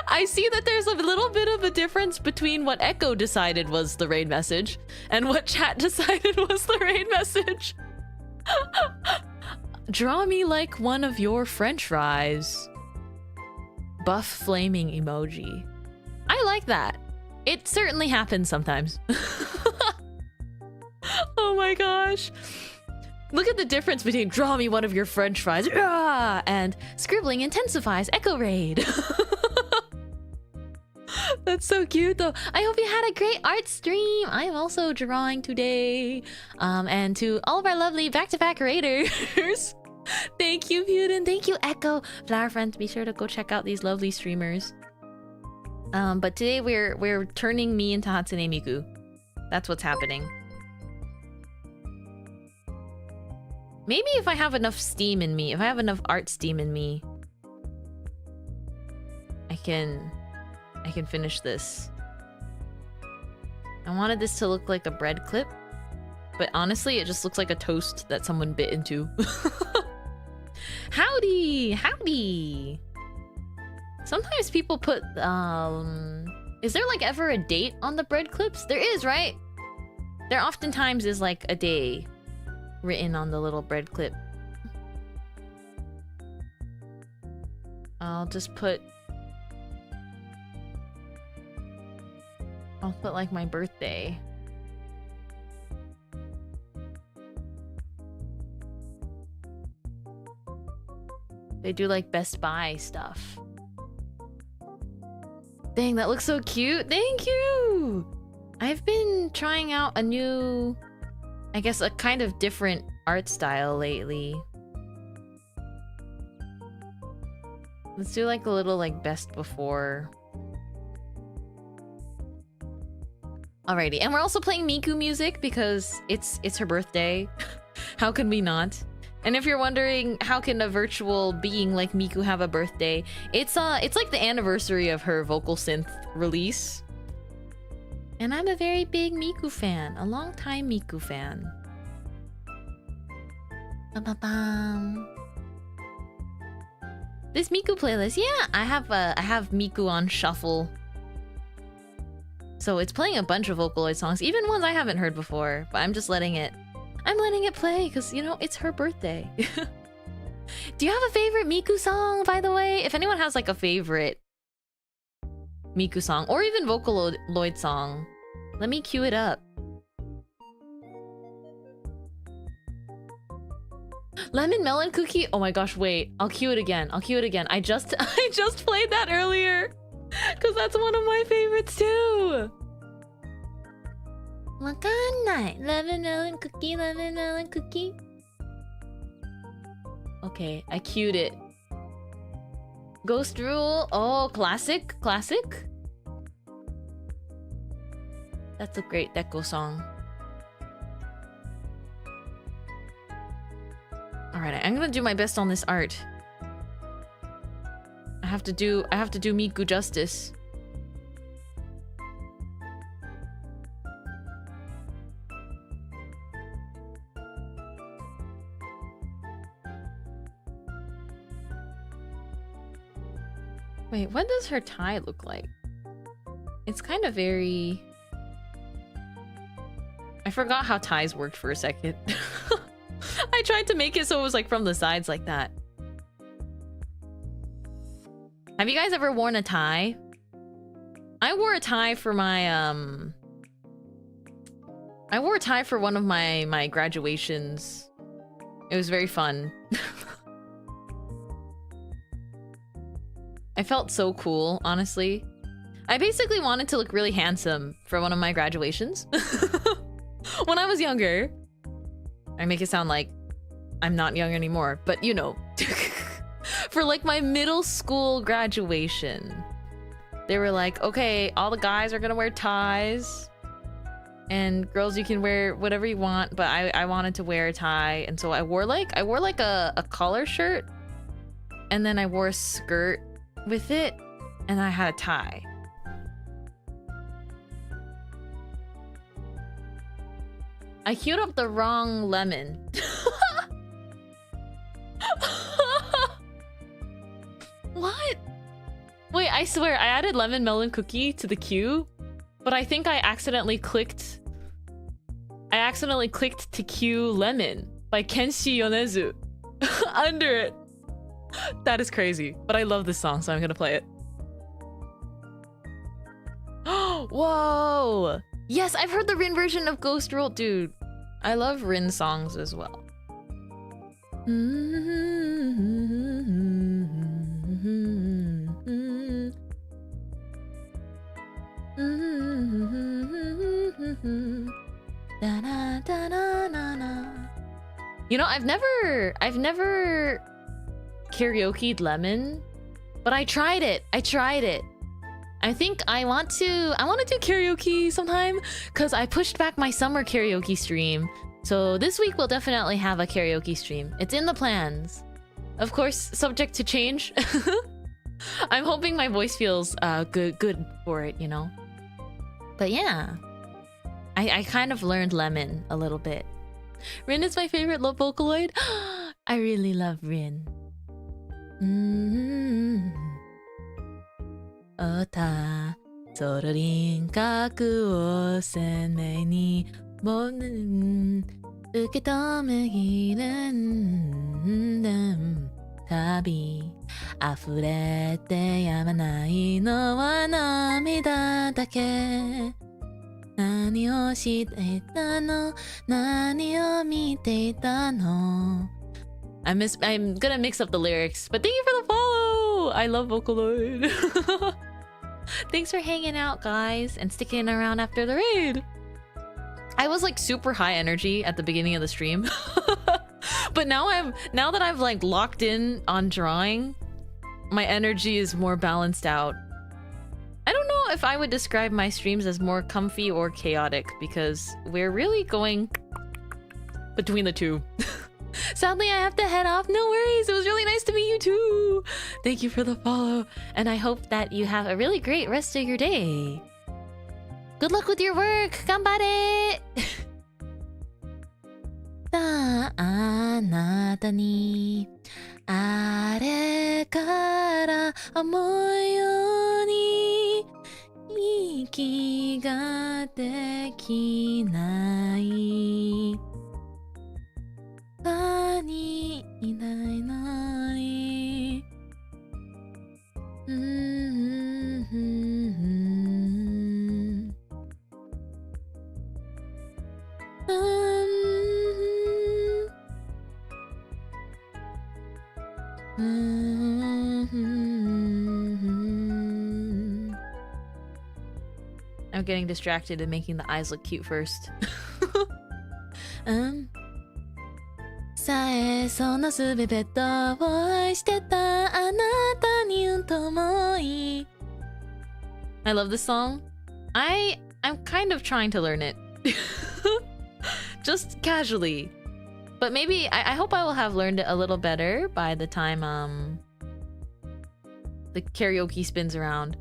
I see that there's a little bit of a difference between what Echo decided was the raid message and what chat decided was the raid message. Draw me like one of your French fries. Buff flaming emoji. I like that. It certainly happens sometimes. Oh my gosh. Look at the difference between draw me one of your French fries and scribbling intensifies Echo Raid. That's so cute though. I hope you had a great art stream. I'm also drawing today. And to all of our lovely back-to-back raiders, thank you, Pewdin. Thank you, Echo. Flower friends, be sure to go check out these lovely streamers. But today we're turning me into Hatsune Miku. That's what's happening. Maybe if I have enough steam in me, if I have enough art steam in me, I can finish this. I wanted this to look like a bread clip, but honestly, it just looks like a toast that someone bit into. Howdy! Howdy! Sometimes people put, is there like ever a date on the bread clips? There is, right? There oftentimes is like a day written on the little bread clip. I'll put like my birthday. They do like Best Buy stuff. Dang, that looks so cute. Thank you! I've been trying out a new, I guess a kind of different art style lately. Let's do like a little like best before. Alrighty, and we're also playing Miku music because it's her birthday. How can we not? And if you're wondering how can a virtual being like Miku have a birthday, it's like the anniversary of her vocal synth release. And I'm a very big Miku fan, a long time Miku fan. This Miku playlist, yeah, I have Miku on shuffle. So it's playing a bunch of Vocaloid songs, even ones I haven't heard before, but I'm letting it play because, you know, it's her birthday. Do you have a favorite Miku song, by the way? If anyone has like a favorite Miku song or even Vocaloid song, let me cue it up. Lemon melon cookie? Oh my gosh, wait. I'll cue it again. I just played that earlier. Cause that's one of my favorites too. Wakannai. Lemon melon cookie. Okay, I cued it. Ghost Rule. Oh, classic. That's a great Deco song. Alright, I'm gonna do my best on this art. I have to do Miku justice. Wait, what does her tie look like? It's kind of very... I forgot how ties worked for a second. I tried to make it so it was like from the sides like that. Have you guys ever worn a tie? I wore a tie for my I wore a tie for one of my graduations. It was very fun. I felt so cool, honestly. I basically wanted to look really handsome for one of my graduations. When I was younger. I make it sound like I'm not young anymore, but you know. For like my middle school graduation, they were like, okay, all the guys are gonna wear ties. And girls, you can wear whatever you want, but I wanted to wear a tie. And so I wore like a collar shirt. And then I wore a skirt with it, and I had a tie. I queued up the wrong lemon. What? Wait, I swear I added lemon melon cookie to the queue, but I think I accidentally clicked to queue Lemon by Kenshi Yonezu under it. That is crazy, but I love this song, so I'm gonna play it. Whoa! Yes, I've heard the Rin version of Ghost Roll, dude. I love Rin songs as well. You know, I've never karaoke'd Lemon, but I tried it. I think I want to do karaoke sometime, because I pushed back my summer karaoke stream. So this week we'll definitely have a karaoke stream. It's in the plans. Of course, subject to change. I'm hoping my voice feels good for it, you know? But yeah. I kind of learned Lemon a little bit. Rin is my favorite love Vocaloid. I really love Rin. Ota Sororin kaku o senmei ni uketome hiren den tabi afurete yamanai no wa namida dake nani o shite ita no nani o mite ita no. I'm gonna mix up the lyrics, but thank you for the follow! I love Vocaloid. Thanks for hanging out, guys, and sticking around after the raid. I was like super high energy at the beginning of the stream. But now that I've like locked in on drawing, my energy is more balanced out. I don't know if I would describe my streams as more comfy or chaotic, because we're really going between the two. Sadly, I have to head off. No worries. It was really nice to meet you too. Thank you for the follow. And I hope that you have a really great rest of your day. Good luck with your work. Ganbare! さあ、あなたにあれから思うように息ができない他にいないのにI'm getting distracted and making the eyes look cute first. さえそのすべてを愛してたあなたにともい I love this song. I'm kind of trying to learn it. Just casually. But maybe I hope I will have learned it a little better by the time the karaoke spins around.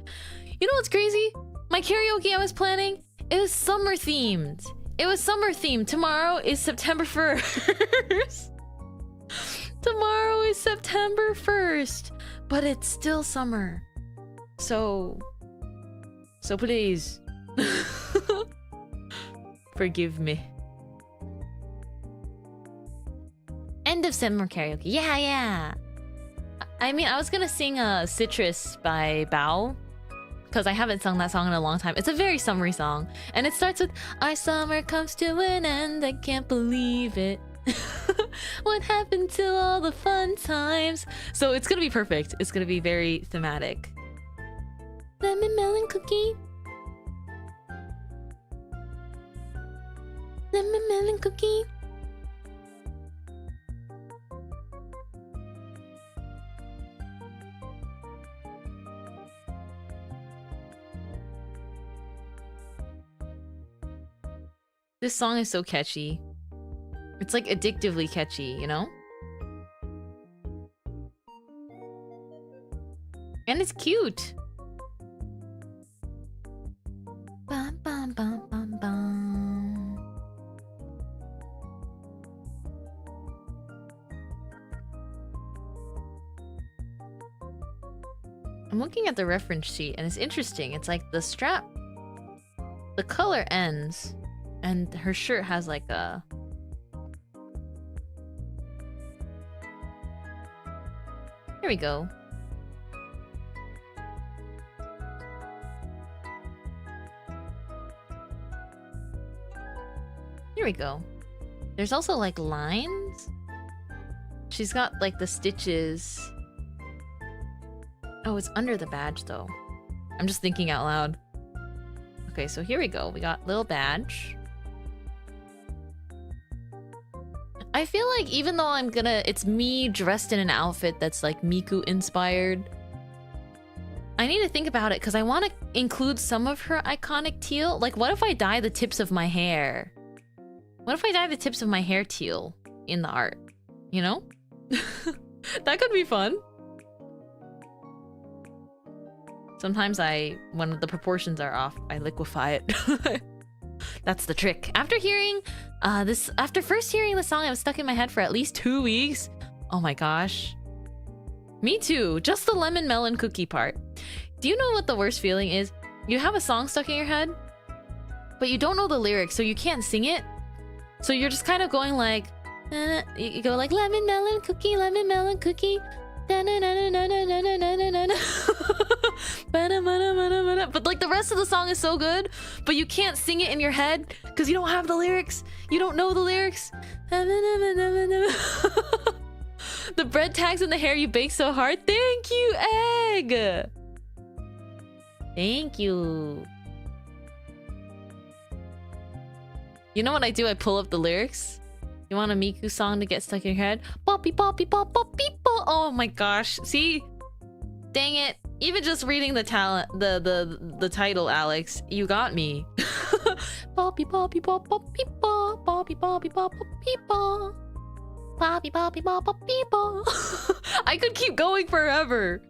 You know what's crazy? My karaoke I was planning, it was summer themed. It was summer themed. Tomorrow is September 1st. Tomorrow is September 1st, but it's still summer. So please forgive me. End of summer karaoke. Yeah. I mean, I was gonna sing Citrus by Bao, because I haven't sung that song in a long time. It's a very summery song. And it starts with, our summer comes to an end, I can't believe it. What happened to all the fun times? So it's gonna be perfect. It's gonna be very thematic. Lemon melon cookie. Lemon melon cookie. This song is so catchy. It's like addictively catchy, you know? And it's cute. Bum, bum, bum, bum, bum. I'm looking at the reference sheet and it's interesting. It's like the strap, the color ends, and her shirt has like a... Here we go. Here we go. There's also like lines. She's got like the stitches. Oh, it's under the badge though. I'm just thinking out loud. Okay, so here we go. We got little badge. I feel like even though it's me dressed in an outfit that's like Miku inspired, I need to think about it because I want to include some of her iconic teal. Like, what if I dye the tips of my hair? What if I dye the tips of my hair teal in the art? You know? That could be fun. Sometimes when the proportions are off, I liquefy it. That's the trick. After first hearing the song, I was stuck in my head for at least 2 weeks. Oh my gosh. Me too. Just the lemon melon cookie part. Do you know what the worst feeling is? You have a song stuck in your head, but you don't know the lyrics, so you can't sing it. So you're just kind of going like, you go like lemon melon cookie, lemon melon cookie. But like the rest of the song is so good, but you can't sing it in your head because you don't have the lyrics. You don't know the lyrics. The bread tags in the hair you bake so hard. Thank you, egg. Thank you. You know what I do? I pull up the lyrics. You want a Miku song to get stuck in your head? Poppy poppy pop pop people. Oh my gosh. See? Dang it. Even just reading the title, Alex, you got me. Poppy poppy pop pop people. Poppy poppy pop pop people. Poppy poppy pop pop people. I could keep going forever.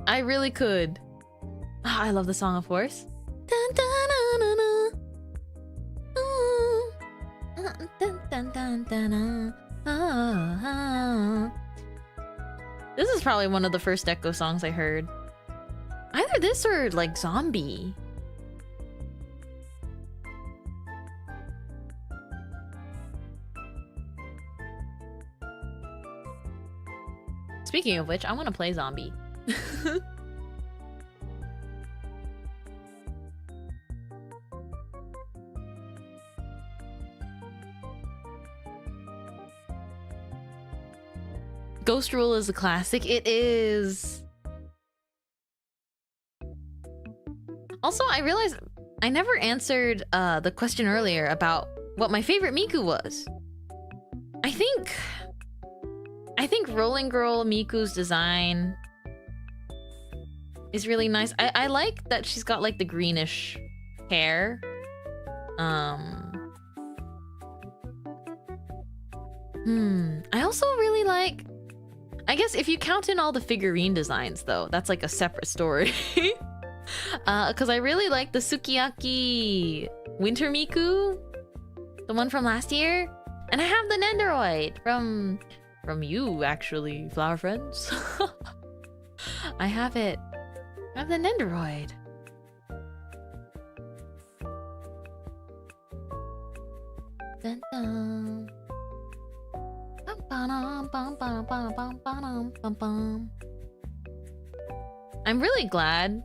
I really could. Oh, I love the song, of course. Dun, dun, dun, dun, dun. Dun, dun, dun, dun, dun. This is probably one of the first Echo songs I heard. Either this or like Zombie. Speaking of which, I want to play Zombie. Ghost Rule is a classic. It is. Also, I realized I never answered the question earlier about what my favorite Miku was. I think Rolling Girl Miku's design is really nice. I like that she's got like the greenish hair. I also really like... I guess if you count in all the figurine designs, though, that's like a separate story. Because I really like the Sukiyaki Winter Miku, the one from last year. And I have the Nendoroid from you, actually, Flower Friends. I have it. I have the Nendoroid. Dun -dun. I'm really glad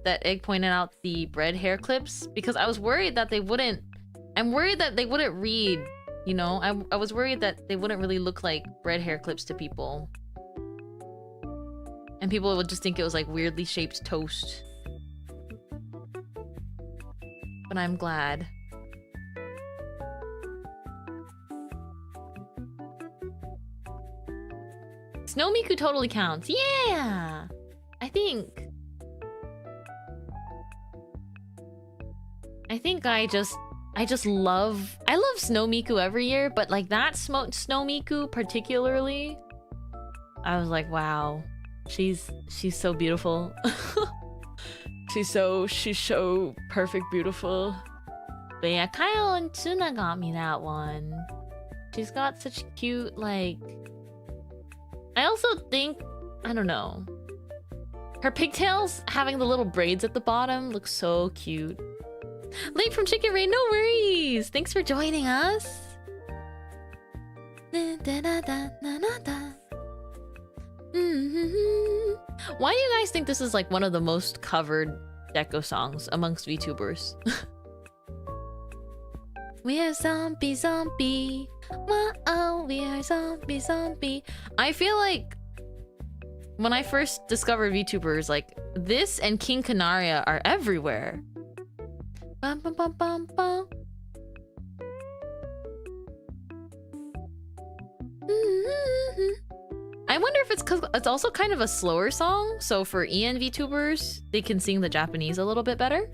that Egg pointed out the bread hair clips because I was worried that they wouldn't... I'm worried that they wouldn't read, you know? I was worried that they wouldn't really look like bread hair clips to people. And people would just think it was like weirdly shaped toast. But I'm glad. Snow Miku totally counts. Yeah! I think I just love... I love Snow Miku every year, but like that Snow Miku particularly, I was like, wow. She's so beautiful. she's so perfect beautiful. But yeah, Kyle and Tsuna got me that one. She's got such cute, like... I also think, I don't know. Her pigtails having the little braids at the bottom look so cute. Late from Chicken Raid, no worries! Thanks for joining us! Why do you guys think this is like one of the most covered Deco songs amongst VTubers? We are zombie. Wow, we are zombie. I feel like when I first discovered VTubers, like this and King Canaria are everywhere. Bum, bum, bum, bum, bum. I wonder if it's because it's also kind of a slower song, so for EN VTubers, they can sing the Japanese a little bit better.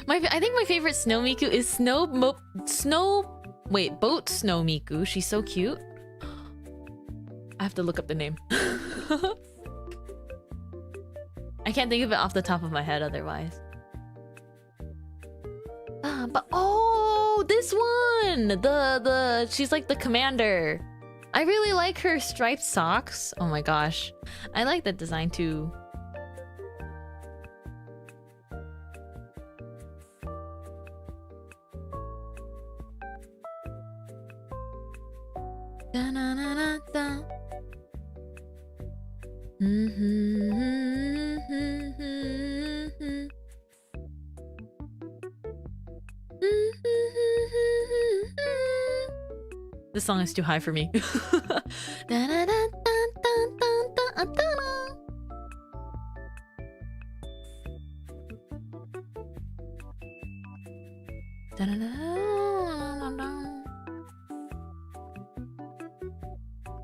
I think my favorite Snow Miku is Boat Snow Miku. She's so cute. I have to look up the name. I can't think of it off the top of my head otherwise. But oh, this one! She's like the commander. I really like her striped socks. Oh my gosh. I like that design too. Da-na-na-na-da. This song is too high for me.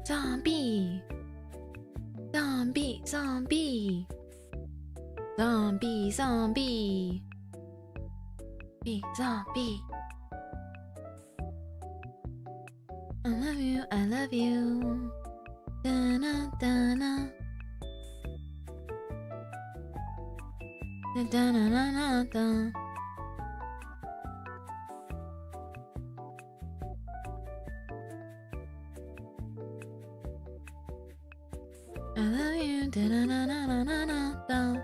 Zombie. Zombie. Zombie. Zombie. Zombie. Zombie. I love you, I love you. Da-na, da-na. Da-na-na-na-da. I love you, da-na-na-na-na-na-da.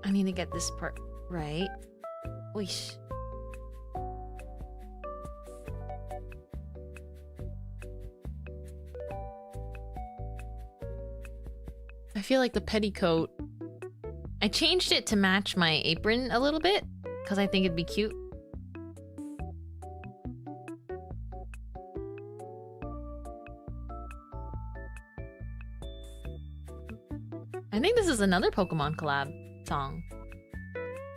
I need to get this part right. Oish. I feel like the petticoat... I changed it to match my apron a little bit, because I think it'd be cute. I think this is another Pokemon collab song.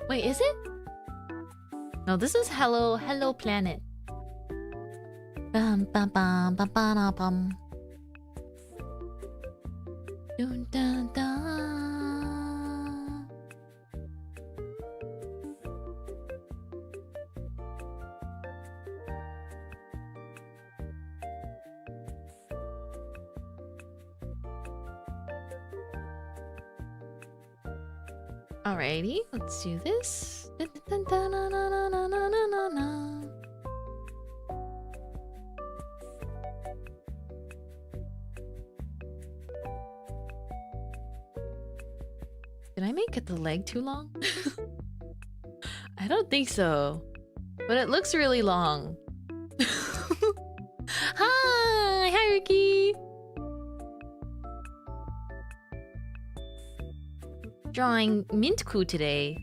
Wait, is it? No, this is Hello Planet. Bum bum bum bum bum bum. Dun dun dun. Alrighty, let's do this. Dun, dun, dun, dun, dun, dun, dun, dun, dun, dun. Did I make the leg too long? I don't think so. But it looks really long. Hi, Ricky. Drawing Mintku today.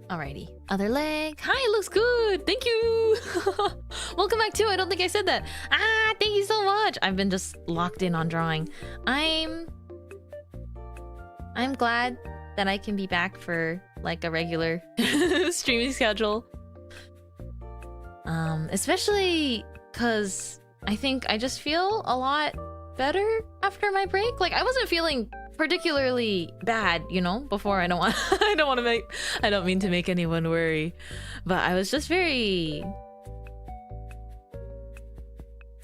Alrighty, other leg. Hi, it looks good. Thank you. Welcome back too. I don't think I said that. Thank you so much. I've been just locked in on drawing. I'm glad that I can be back for like a regular streaming schedule. Especially because I think I just feel a lot better after my break. Like I wasn't feeling particularly bad, you know, before. I don't mean to make anyone worry, but I was just very,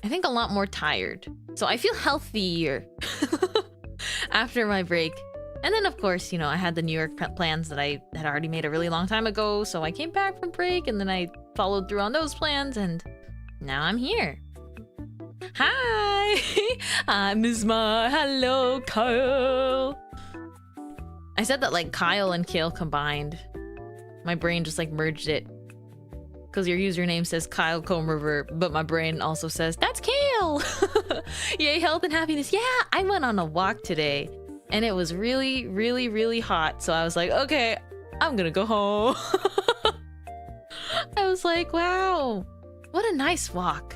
I think, a lot more tired. So I feel healthier after my break. And then of course, you know, I had the New York plans that I had already made a really long time ago, so I came back from break and then I followed through on those plans and now I'm here. Hi! I'm Mintmai. Hello, Kyle. I said that like Kyle and Kale combined. My brain just like merged it. Because your username says Kyle Comb River, but my brain also says, that's Kale! Yay, health and happiness. Yeah, I went on a walk today. And it was really, really, really hot. So I was like, okay, I'm gonna go home. I was like, wow, what a nice walk.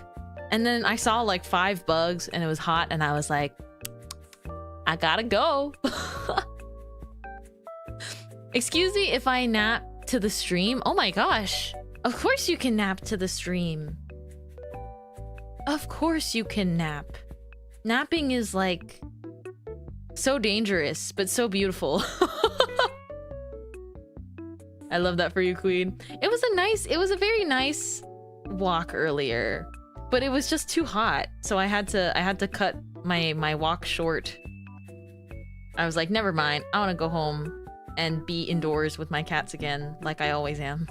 And then I saw like 5 bugs and it was hot and I was like, I gotta go. Excuse me if I nap to the stream. Oh my gosh. Of course you can nap to the stream. Of course you can nap. Napping is like so dangerous, but so beautiful. I love that for you, Queen. It was a very nice walk earlier. But it was just too hot, so I had to cut my walk short. I was like, never mind. I want to go home and be indoors with my cats again, like I always am.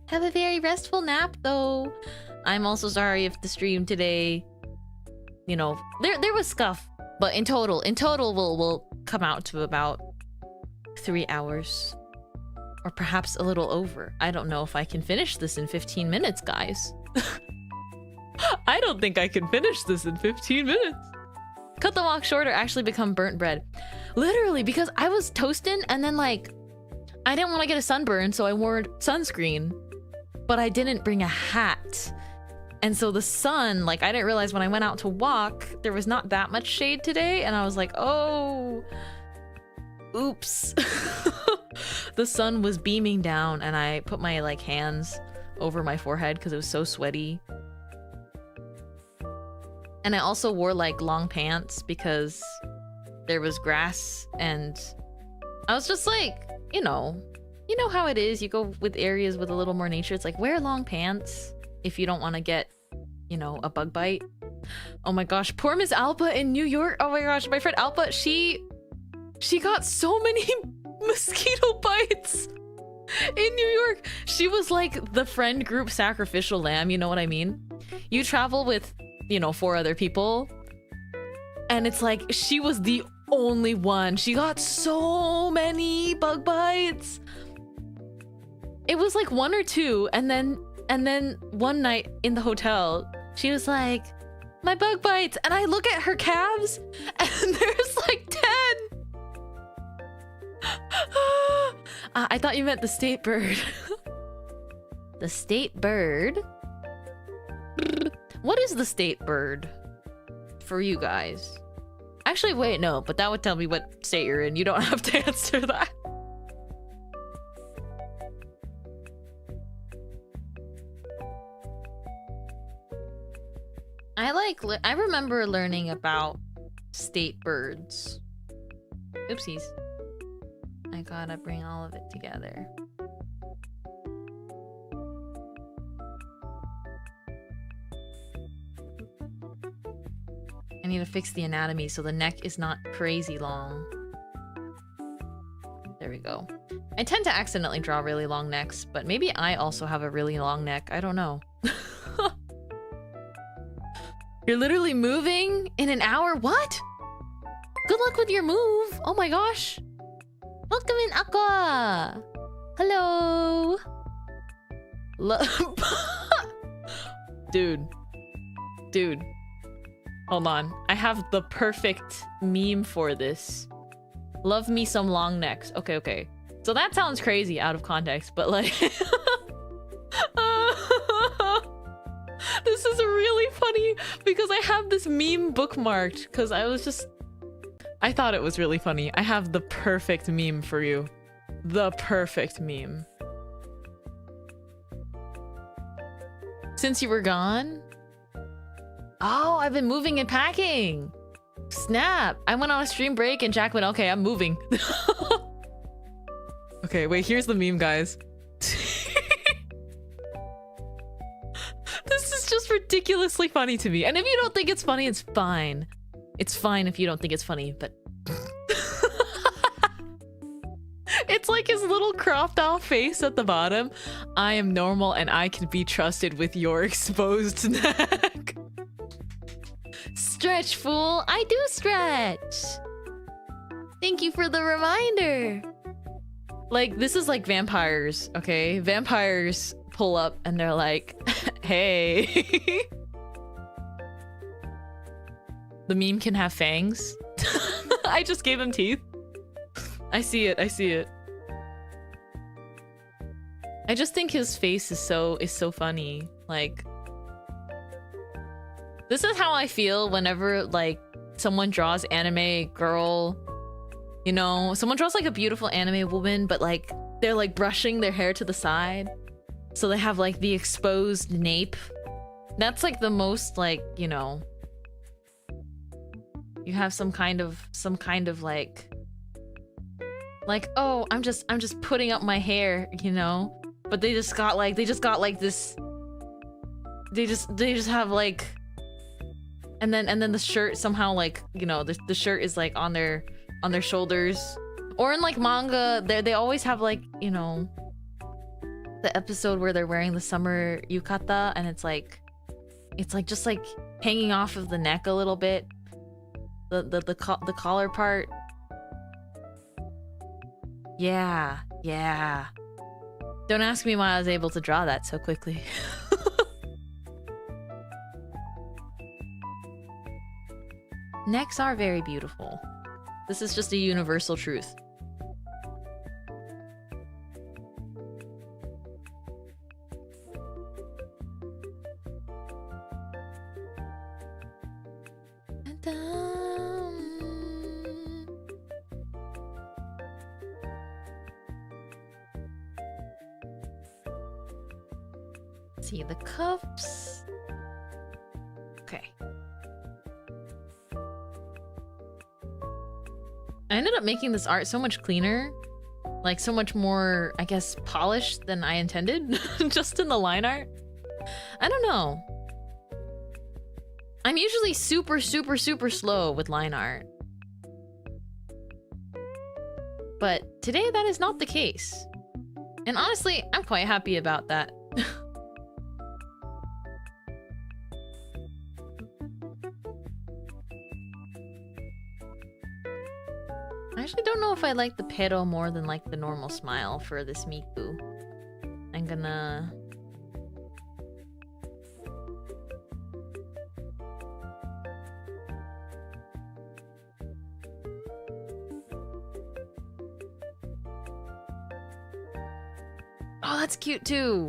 Have a very restful nap, though. I'm also sorry if the stream today, you know, there was scuff, but in total, we'll come out to about 3 hours. Or perhaps a little over. I don't know if I can finish this in 15 minutes, guys. I don't think I can finish this in 15 minutes. Cut the walk short or actually become burnt bread. Literally, because I was toasting and then like, I didn't want to get a sunburn, so I wore sunscreen. But I didn't bring a hat. And so the sun, like I didn't realize when I went out to walk, there was not that much shade today. And I was like, oh, oops. The sun was beaming down and I put my like hands over my forehead because it was so sweaty. And I also wore like long pants because there was grass and I was just like, you know how it is. You go with areas with a little more nature. It's like, wear long pants if you don't want to get, you know, a bug bite. Oh my gosh, poor Miss Alpa in New York. Oh my gosh, my friend Alpa, she got so many mosquito bites in New York. She was like the friend group sacrificial lamb, you know what I mean? You travel with, you know, 4 other people And it's like, she was the only one. She got so many bug bites. It was like 1 or 2, and then one night in the hotel, she was like, my bug bites, and I look at her calves, and there's like 10. I thought you meant the state bird. The state bird? What is the state bird for you guys? Actually, wait, no, but that would tell me what state you're in. You don't have to answer that. I remember learning about state birds. Oopsies. I gotta bring all of it together. I need to fix the anatomy so the neck is not crazy long. There we go. I tend to accidentally draw really long necks, but maybe I also have a really long neck. I don't know. You're literally moving in an hour? What? Good luck with your move. Oh my gosh. Welcome in, Aqua. Hello. Dude. Hold on. I have the perfect meme for this. Love me some long necks. Okay. So that sounds crazy out of context, but like... This is really funny because I have this meme bookmarked because I thought it was really funny. I have the perfect meme for you. The perfect meme. Since you were gone? Oh, I've been moving and packing. Snap. I went on a stream break and Jack went, okay, I'm moving. Okay, wait, here's the meme, guys. This is just ridiculously funny to me. And if you don't think it's funny, it's fine. It's fine if you don't think it's funny, but... It's like his little cropped off face at the bottom. I am normal and I can be trusted with your exposed neck. Stretch, fool. I do stretch. Thank you for the reminder. Like, this is like vampires, okay? Vampires pull up and they're like, hey. The meme can have fangs. I just gave him teeth. I see it. I just think his face is so funny. Like, this is how I feel whenever like someone draws anime girl, you know, someone draws like a beautiful anime woman, but like they're like brushing their hair to the side, so they have like the exposed nape. That's like the most, like, you know, you have some kind of like, oh, I'm just putting up my hair, you know, but they just got like this, they just have like, and then the shirt somehow, like, you know, the shirt is like on their shoulders. Or in like manga, they always have like, you know, the episode where they're wearing the summer yukata and it's like just like hanging off of the neck a little bit, the collar part. Yeah. Don't ask me why I was able to draw that so quickly. Necks are very beautiful. This is just a universal truth. See the cuffs. Okay. I ended up making this art so much cleaner, like so much more, I guess, polished than I intended, just in the line art. I don't know. I'm usually super slow with line art. But today that is not the case. And honestly, I'm quite happy about that. I actually don't know if I like the pero more than like the normal smile for this Miku. I'm gonna... Oh, that's cute too!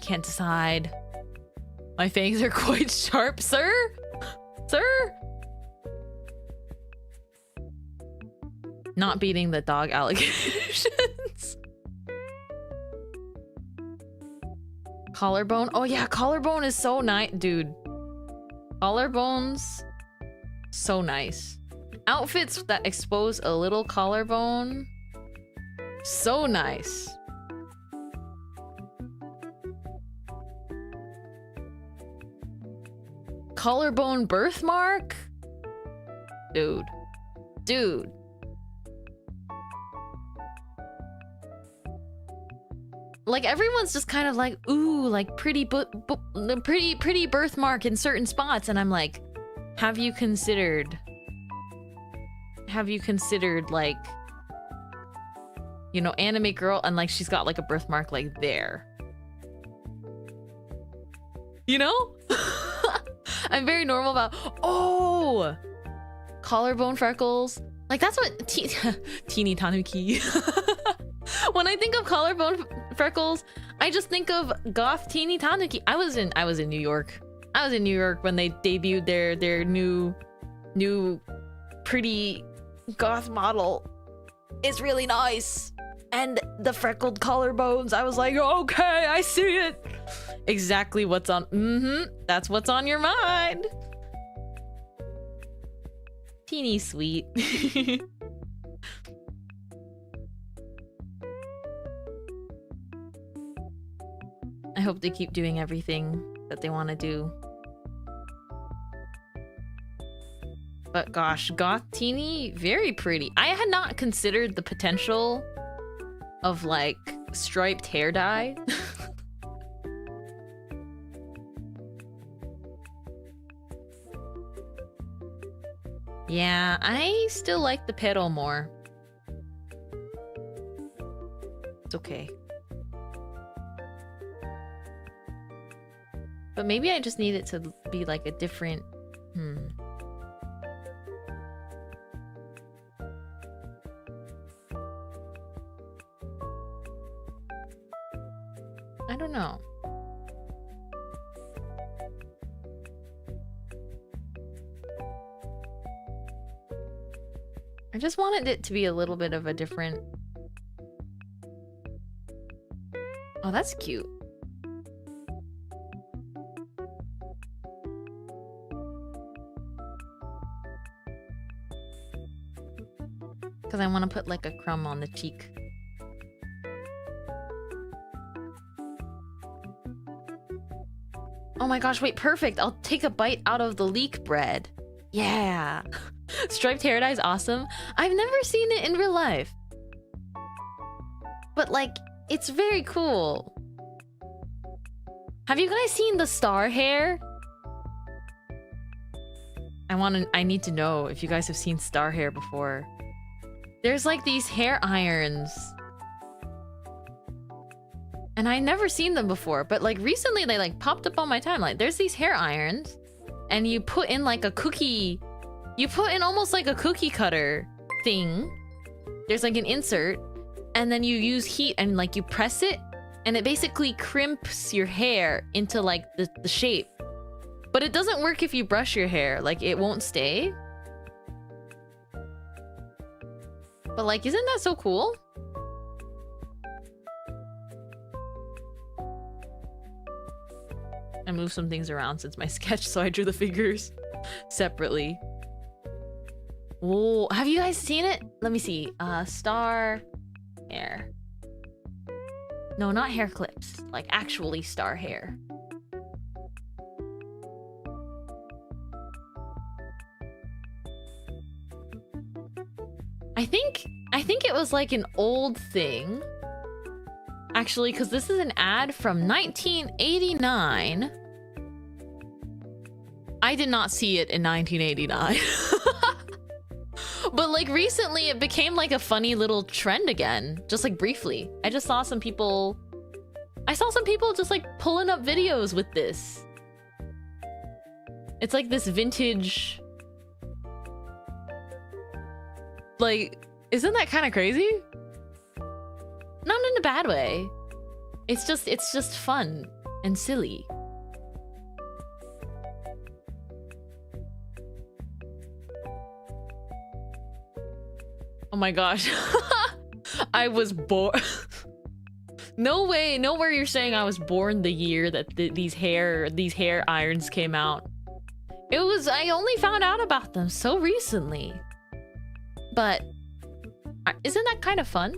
Can't decide. My fangs are quite sharp, sir? Sir? Not beating the dog allegations. Collarbone? Oh yeah, collarbone is so nice. Dude. Collarbones, so nice. Outfits that expose a little collarbone, so nice. Collarbone birthmark? Dude. Dude. Like everyone's just kind of like, ooh, like pretty pretty birthmark in certain spots, and I'm like, have you considered like, you know, anime girl, and like she's got like a birthmark like there. You know? I'm very normal about, oh, collarbone freckles. Like that's what teeny tanuki. When I think of collarbone freckles, I just think of goth teeny tanuki. I was in New York. I was in New York when they debuted their new pretty goth model. It's really nice. And the freckled collarbones, I was like, okay, I see it. Exactly what's on, that's what's on your mind. Teeny sweet. I hope they keep doing everything that they want to do. But gosh, goth teeny, very pretty. I had not considered the potential of like striped hair dye. Yeah, I still like the petal more. It's okay. But maybe I just need it to be like a different... I don't know. I just wanted it to be a little bit of a different... Oh, that's cute. Because I want to put like a crumb on the cheek. Oh my gosh, wait, perfect. I'll take a bite out of the leek bread. Yeah. Striped hair dye is awesome. I've never seen it in real life. But like, it's very cool. Have you guys seen the star hair? I need to know if you guys have seen star hair before. There's like these hair irons. And I never seen them before, but like recently they like popped up on my timeline. There's these hair irons and you put in like a cookie. You put in almost like a cookie cutter thing. There's like an insert and then you use heat and like you press it and it basically crimps your hair into like the shape. But it doesn't work if you brush your hair. Like it won't stay. But like, isn't that so cool? I moved some things around since my sketch, so I drew the figures separately. Whoa, have you guys seen it? Let me see. Star hair. No, not hair clips. Like actually star hair. I think it was like an old thing. Actually, because this is an ad from 1989. I did not see it in 1989. But like recently it became like a funny little trend again, just like briefly. I saw some people just like pulling up videos with this. It's like this vintage, like, isn't that kind of crazy? Not in a bad way. It's just fun and silly. Oh my gosh. I was born. No way, nowhere you're saying I was born the year that these hair irons came out. I only found out about them so recently. But isn't that kind of fun?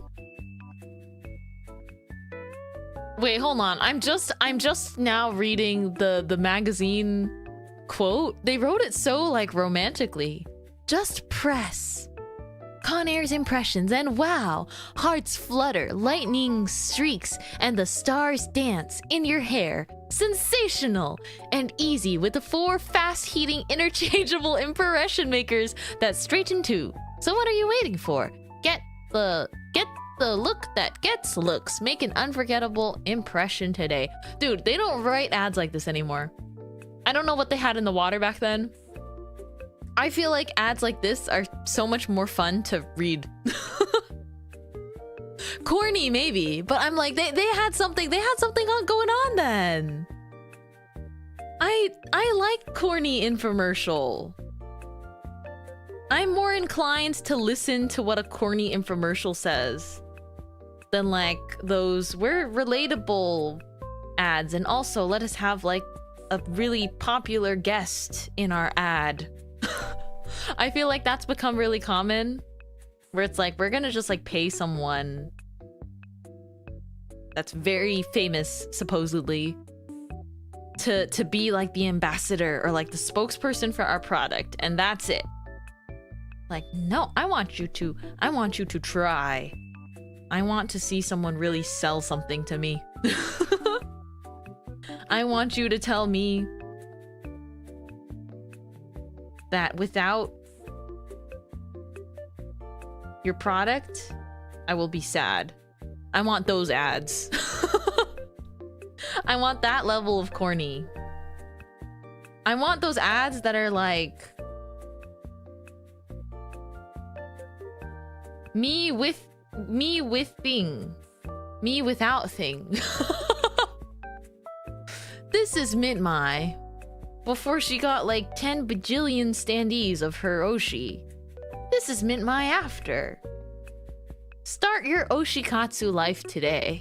Wait, hold on. I'm just now reading the magazine quote. They wrote it so like romantically. Just press. Conair's impressions, and wow, hearts flutter, lightning streaks, and the stars dance in your hair. Sensational and easy with the 4 fast-heating interchangeable impression makers that straighten too. So what are you waiting for? Get the look that gets looks. Make an unforgettable impression today. Dude, they don't write ads like this anymore. I don't know what they had in the water back then. I feel like ads like this are so much more fun to read. Corny maybe, but I'm like they had something going on then. I like corny infomercial. I'm more inclined to listen to what a corny infomercial says than like those we're relatable ads, and also let us have like a really popular guest in our ad. I feel like that's become really common, where it's like we're gonna just like pay someone that's very famous supposedly to be like the ambassador or like the spokesperson for our product, and that's it. Like, no, I want you to try. I want to see someone really sell something to me. I want you to tell me that without your product, I will be sad. I want those ads. I want that level of corny. I want those ads that are like me without thing. This is Mintmai before she got like 10 bajillion standees of her Oshi. This is Mintmai after. Start your Oshikatsu life today.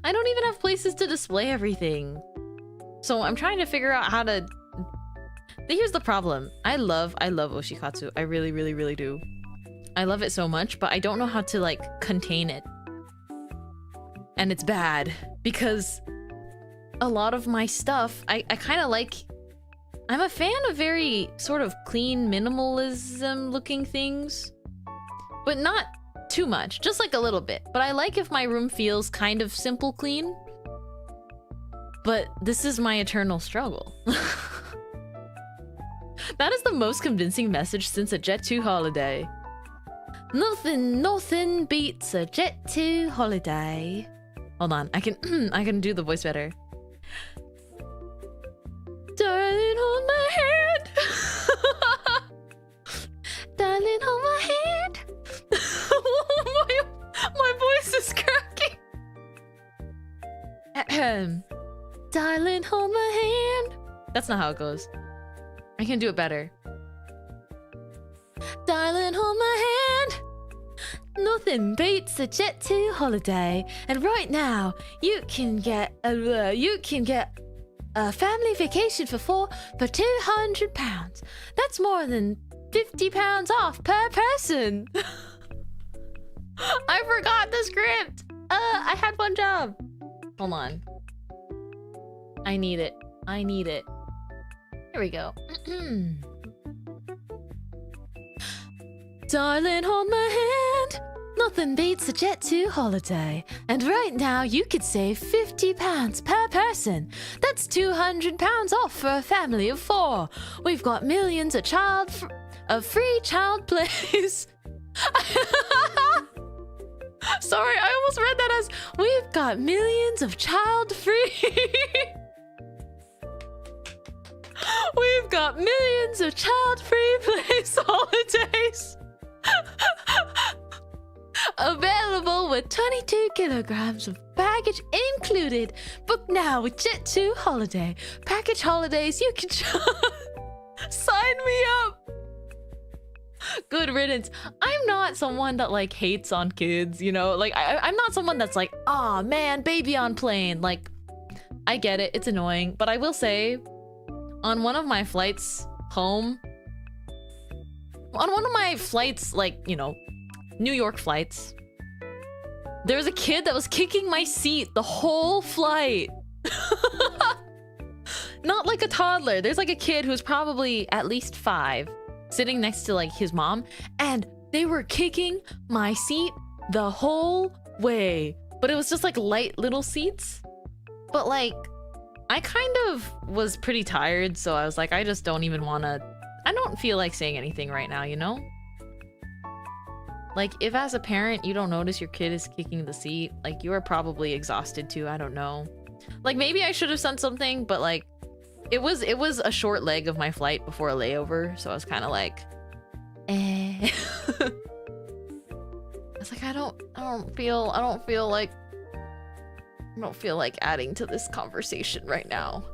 I don't even have places to display everything. So I'm trying to figure out how to... Here's the problem. I love Oshikatsu. I really, really, really do. I love it so much, but I don't know how to like contain it. And it's bad because a lot of my stuff, I kind of like... I'm a fan of very sort of clean minimalism looking things, but not too much, just like a little bit. But I like if my room feels kind of simple clean. But this is my eternal struggle. That is the most convincing message since a Jet 2 holiday. Nothing beats a Jet 2 holiday. Hold on, I can do the voice better. Darling, hold my hand. Darling, hold my hand. my voice is cracking. Darling, hold my hand. That's not how it goes. I can do it better. Darling, hold my hand. Nothing beats a Jet 2 holiday, and right now you can get a family vacation for £200. That's more than £50 off per person. I forgot the script. I had one job. Hold on. I need it. Here we go. darling, hold my hand. Nothing beats a Jet2 holiday. And right now you could save £50 per person. That's £200 off for a family of 4. We've got millions of free child plays. Sorry, I almost read that as we've got millions of child-free. We've got millions of child-free place holidays. Available with 22 kilograms of baggage included. Book now with Jet2 Holiday. Package holidays you can sign me up. Good riddance. I'm not someone that like hates on kids, you know? Like I'm not someone that's like, "Aw, man, baby on plane." Like, I get it, it's annoying. But I will say, on one of my flights home, on one of my flights, like, you know, New York flights, there was a kid that was kicking my seat the whole flight. Not like a toddler. There's like a kid who's probably at least 5, sitting next to like his mom, and they were kicking my seat the whole way. But it was just like light little seats. But like, I kind of was pretty tired, so I was like, I just don't even wanna... I don't feel like saying anything right now, you know? Like, if as a parent you don't notice your kid is kicking the seat, like, you are probably exhausted too, I don't know. Like, maybe I should have said something, but like, it was a short leg of my flight before a layover, so I was kind of like, eh. I was like, I don't feel like adding to this conversation right now.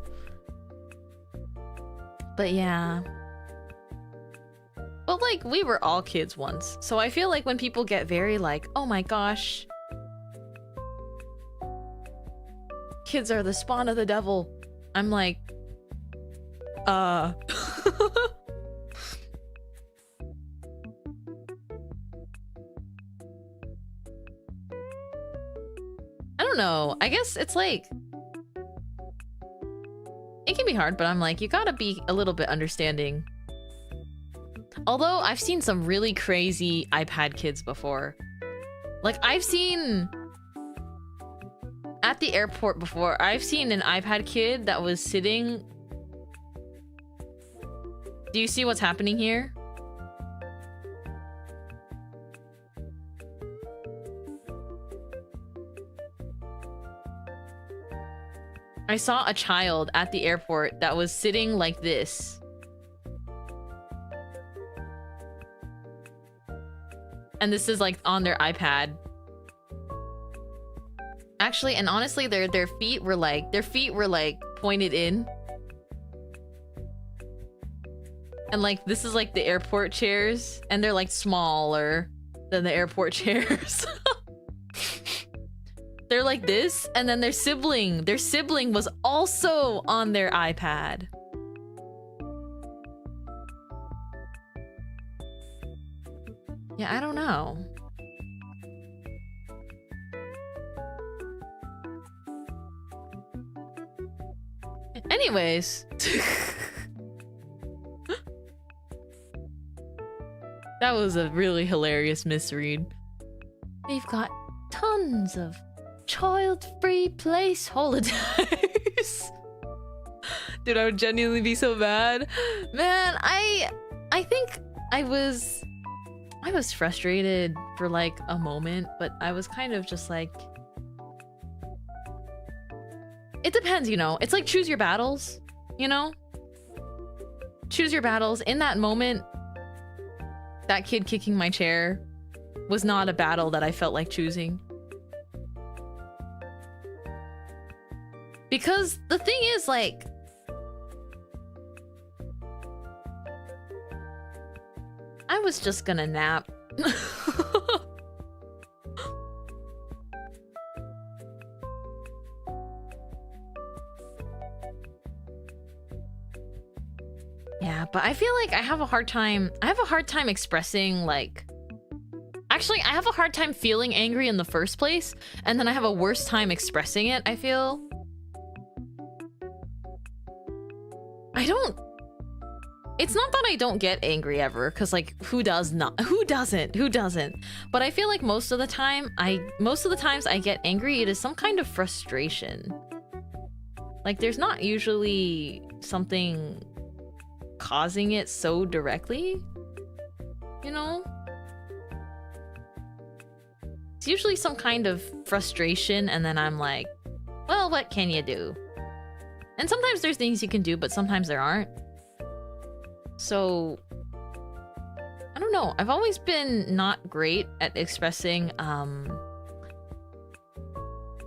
But yeah. But like, we were all kids once, so I feel like when people get very like, oh my gosh, kids are the spawn of the devil, I'm like, I don't know. I guess it's like, it can be hard, but I'm like, you gotta be a little bit understanding. Although I've seen some really crazy iPad kids before. Like, I've seen at the airport before, I've seen an iPad kid that was sitting. Do you see what's happening here? I saw a child at the airport that was sitting like this. And this is like on their iPad. Actually, and honestly, their feet were like pointed in. And like, this is like the airport chairs, and they're like smaller than the airport chairs. They're like this, and then their sibling was also on their iPad. Yeah, I don't know. Anyways. That was a really hilarious misread. We've got tons of child-free place holidays. Dude, I would genuinely be so bad. Man, I think I was frustrated for like a moment, but I was kind of just like, it depends, you know? It's like choose your battles, you know? Choose your battles. In that moment, that kid kicking my chair was not a battle that I felt like choosing. Because the thing is, like, I was just gonna nap. Yeah, but I feel like I have a hard time expressing, like, actually, I have a hard time feeling angry in the first place, and then I have a worse time expressing it, I feel. it's not that I don't get angry ever, because like who doesn't? But I feel like most of the times I get angry, it is some kind of frustration. Like there's not usually something causing it so directly, you know? It's usually some kind of frustration, and then I'm like, well, what can you do? And sometimes there's things you can do, but sometimes there aren't. So, I don't know. I've always been not great at expressing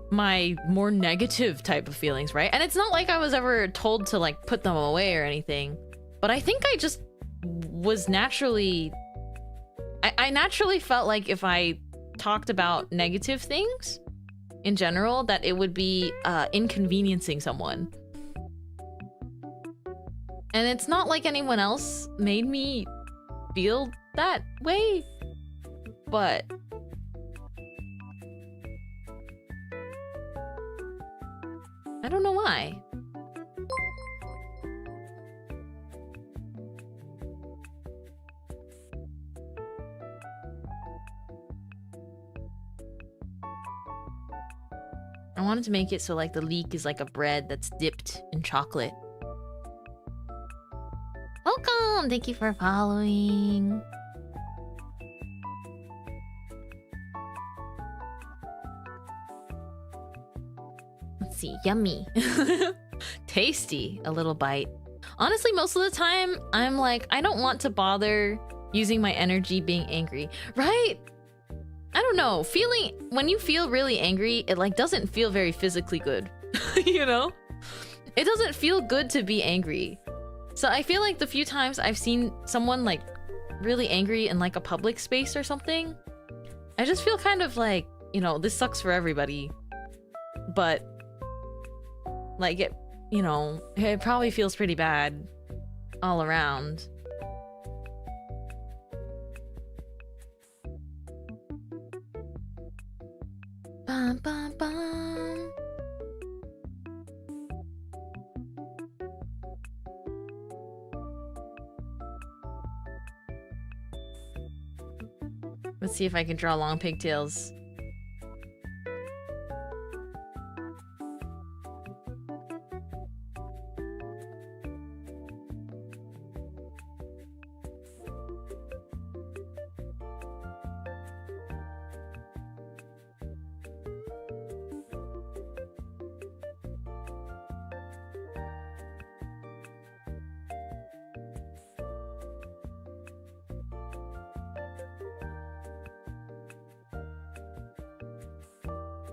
my more negative type of feelings, right? And it's not like I was ever told to like put them away or anything, but I think I just was naturally... I naturally felt like if I talked about negative things in general, that it would be inconveniencing someone. And it's not like anyone else made me feel that way, but I don't know why. I wanted to make it so like the leek is like a bread that's dipped in chocolate. Welcome! Thank you for following. Let's see. Yummy. Tasty. A little bite. Honestly, most of the time, I'm like, I don't want to bother using my energy being angry. Right? I don't know. When you feel really angry, it like doesn't feel very physically good. You know? It doesn't feel good to be angry. So I feel like the few times I've seen someone like really angry in like a public space or something, I just feel kind of like, you know, this sucks for everybody. But like it, you know, it probably feels pretty bad all around. Bum, bum, bum. Let's see if I can draw long pigtails.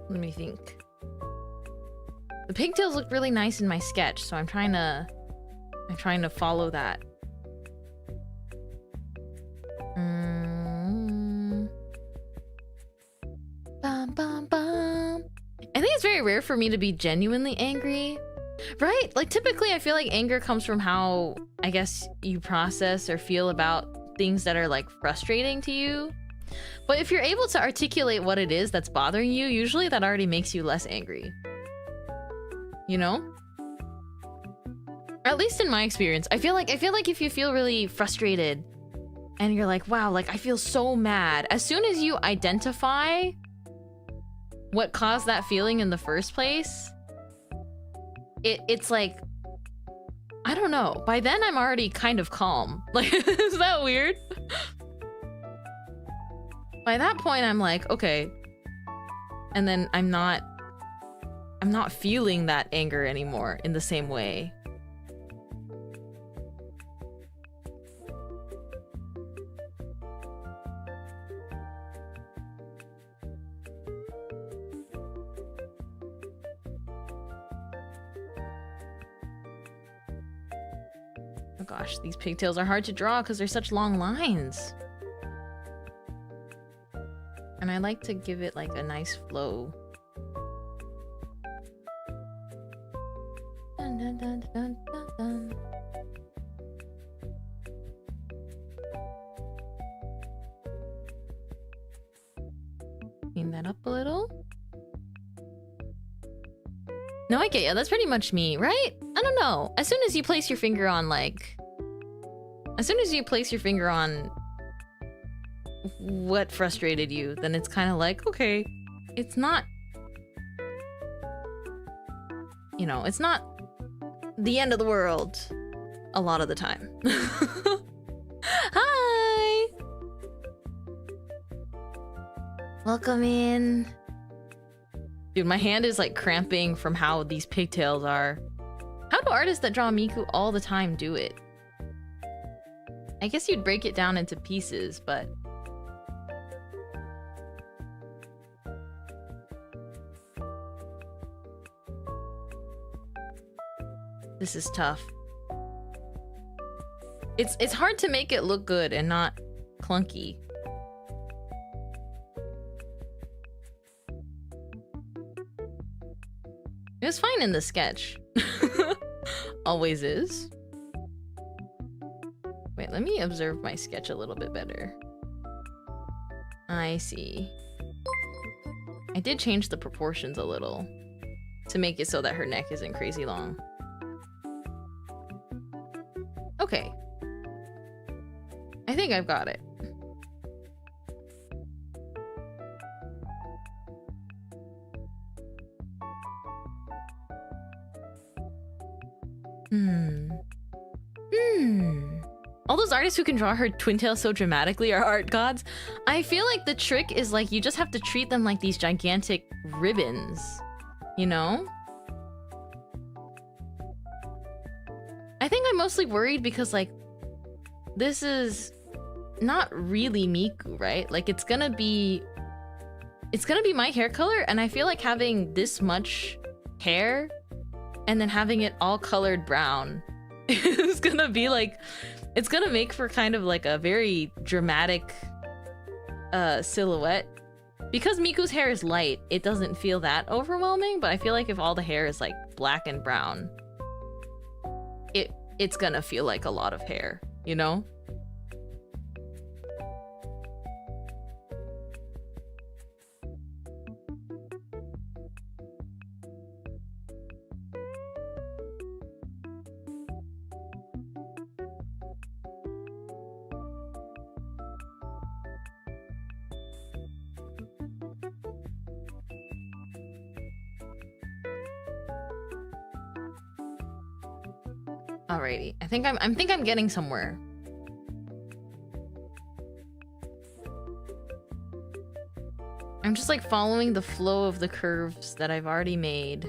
Let me think. The pigtails look really nice in my sketch, so I'm trying to follow that. Bum, bum, bum. I think it's very rare for me to be genuinely angry, right? Like typically I feel like anger comes from how, I guess, you process or feel about things that are like frustrating to you. But if you're able to articulate what it is that's bothering you, usually that already makes you less angry. You know? Or at least in my experience, I feel like if you feel really frustrated and you're like, wow, like I feel so mad, as soon as you identify what caused that feeling in the first place, it's like, I don't know. By then I'm already kind of calm. Like, is that weird? By that point, I'm like, okay. And then I'm not feeling that anger anymore in the same way. Oh gosh, these pigtails are hard to draw because they're such long lines. And I like to give it like a nice flow. Dun, dun, dun, dun, dun, dun. Clean that up a little. No, I get you. That's pretty much me, right? I don't know. As soon as you place your finger on like As soon as you place your finger on what frustrated you, then it's kind of like, okay, it's not, you know, it's not the end of the world a lot of the time. Hi! Welcome in. Dude, my hand is like cramping from how these pigtails are. How do artists that draw Miku all the time do it? I guess you'd break it down into pieces, but... This is tough. It's hard to make it look good and not clunky. It was fine in the sketch. Always is. Wait, let me observe my sketch a little bit better. I see. I did change the proportions a little to make it so that her neck isn't crazy long. Okay. I think I've got it. All those artists who can draw her twin tails so dramatically are art gods. I feel like the trick is like you just have to treat them like these gigantic ribbons, you know? I think I'm mostly worried because like this is not really Miku, right? Like it's gonna be my hair color, and I feel like having this much hair and then having it all colored brown is gonna be like, it's gonna make for kind of like a very dramatic silhouette. Because Miku's hair is light, it doesn't feel that overwhelming, but I feel like if all the hair is like black and brown, it's gonna feel like a lot of hair, you know? Alrighty, I think I'm getting somewhere. I'm just like following the flow of the curves that I've already made.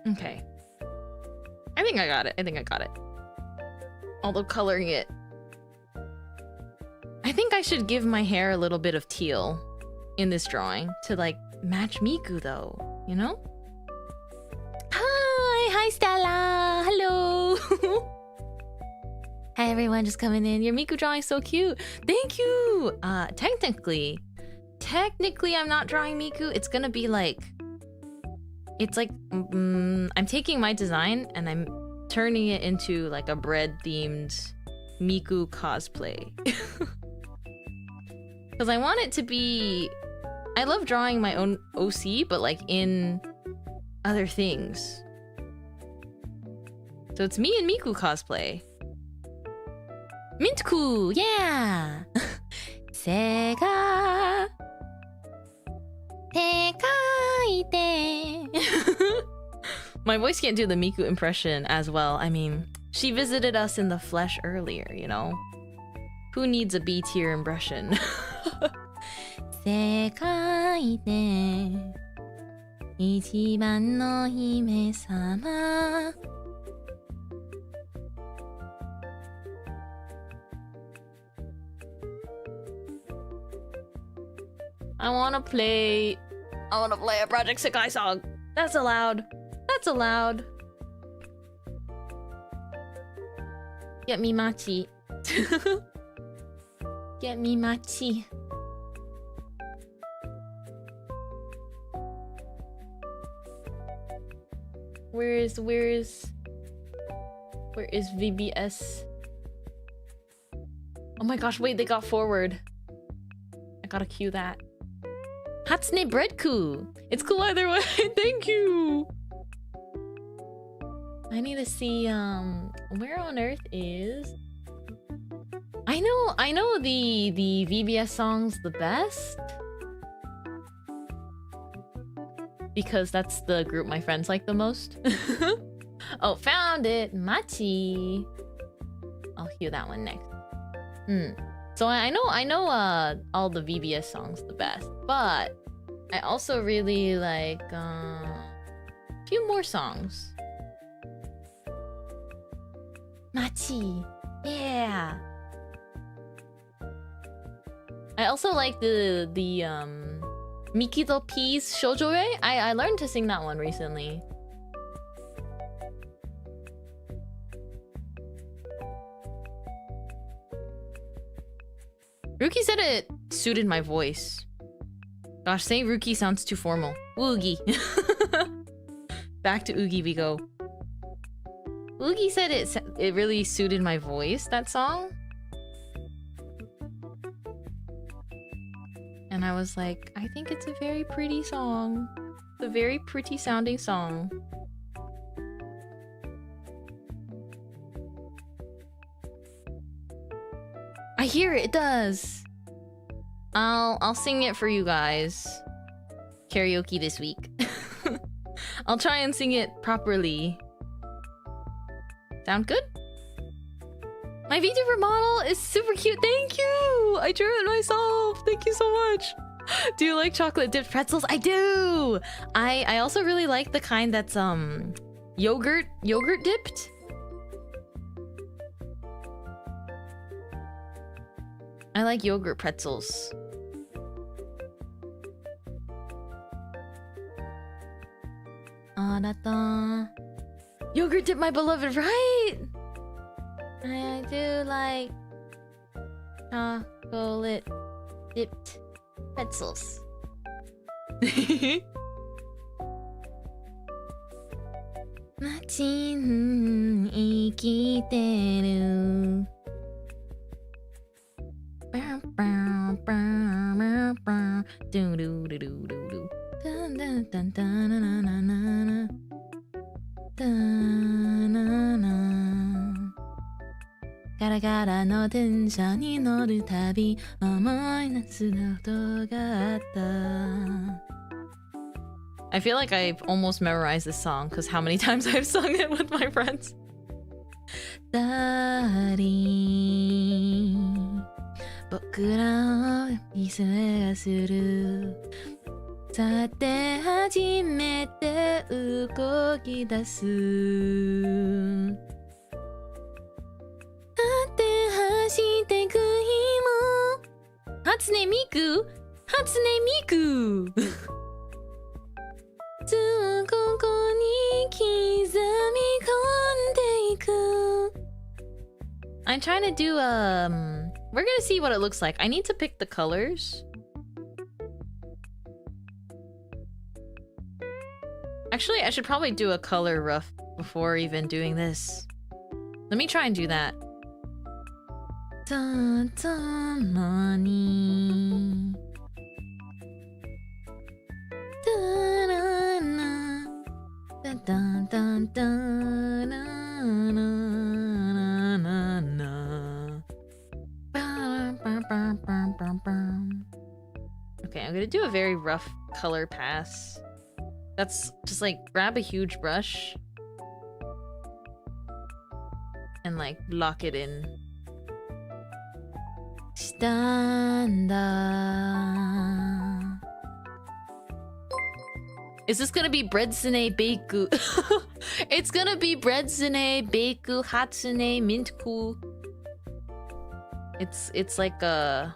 Okay. I think I got it. Although coloring it, I think I should give my hair a little bit of teal in this drawing to like match Miku though, you know? Hi Stella, hello. Hi everyone, just coming in. Your Miku drawing's so cute. Thank you. Technically I'm not drawing Miku. It's gonna be like, it's like I'm taking my design and I'm turning it into like a bread themed Miku cosplay. Because I want it to be, I love drawing my own OC, but like in other things. So it's me and Miku cosplay. Mintku, yeah! Sega Tekaite. My voice can't do the Miku impression as well. I mean, she visited us in the flesh earlier, you know? Who needs a B tier impression? 世界で一番の姫様 I wanna play a Project Sekai song. That's allowed. That's allowed. Get me machi. Get me machi. Where is VBS? Oh my gosh, wait, they got forward. I gotta cue that. Hatsune Breadku. It's cool either way. Thank you. I need to see where on earth is. I know the VBS songs the best. Because that's the group my friends like the most. Oh, found it. Machi. I'll hear that one next. So I know all the VBS songs the best, but I also really like a few more songs. Machi. Yeah. I also like the Mikido P's Shoujoe. I learned to sing that one recently. Ruki said it suited my voice. Gosh, saying Ruki sounds too formal. Oogie. Back to Oogie we go. Oogie said it really suited my voice, that song. And I was like, I think it's a very pretty song. It's a very pretty sounding song. I hear it does. I'll sing it for you guys. Karaoke this week. I'll try and sing it properly. Sound good? My VTuber model is super cute. Thank you. I drew it myself. Thank you so much. Do you like chocolate dipped pretzels? I do. I also really like the kind that's yogurt dipped. I like yogurt pretzels. Yogurt dip, my beloved, right? I do like chocolate dipped pretzels. 街に生きてる ガラガラの電車に乗るたび思い出すことがあった I feel like I've almost memorized this song because how many times I've sung it with my friends. 僕らを見せがするさて初めて動き出すだって走ってく日も初音ミク初音ミクずっとここに刻み込んでいく I'm trying to do we're gonna see what it looks like. I need to pick the colors. Actually, I should probably do a color rough before even doing this. Let me try and do that. Okay, I'm gonna do a very rough color pass. That's just like grab a huge brush and like block it in. Standa. Is this gonna be Breadsune Beiku? It's gonna be Breadsune Beiku Hatsune Miku. It's like a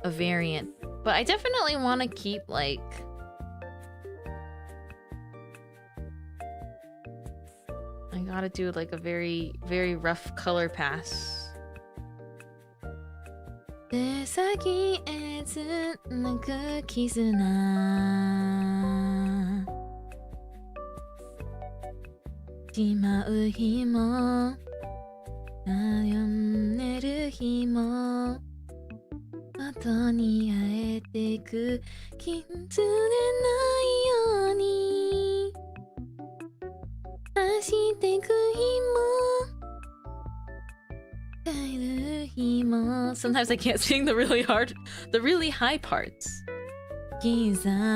variant, but I definitely want to keep like I gotta do like a very rough color pass. 手先へつなぐ絆しまう日も悩んでる日も後に会えてく傷でないように走ってく日も帰る日も Sometimes I can't sing the really high parts 刻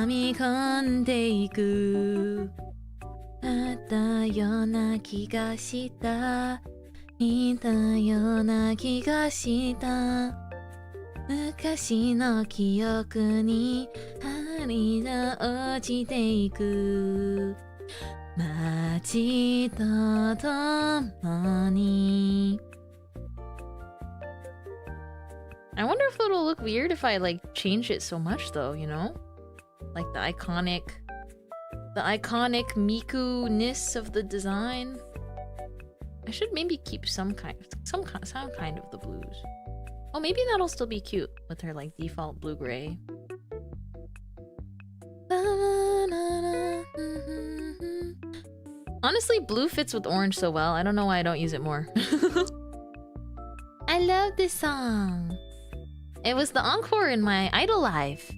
み込んでいくあったような気がしたいたような気がした昔の記憶に針が落ちていく街と共に I wonder if it'll look weird if I like change it so much though, you know? Like the iconic Miku-ness of the design. I should maybe keep some kind of the blues. Oh, maybe that'll still be cute with her like default blue-gray. Honestly, blue fits with orange so well. I don't know why I don't use it more. I love this song. It was the encore in my Idol Live.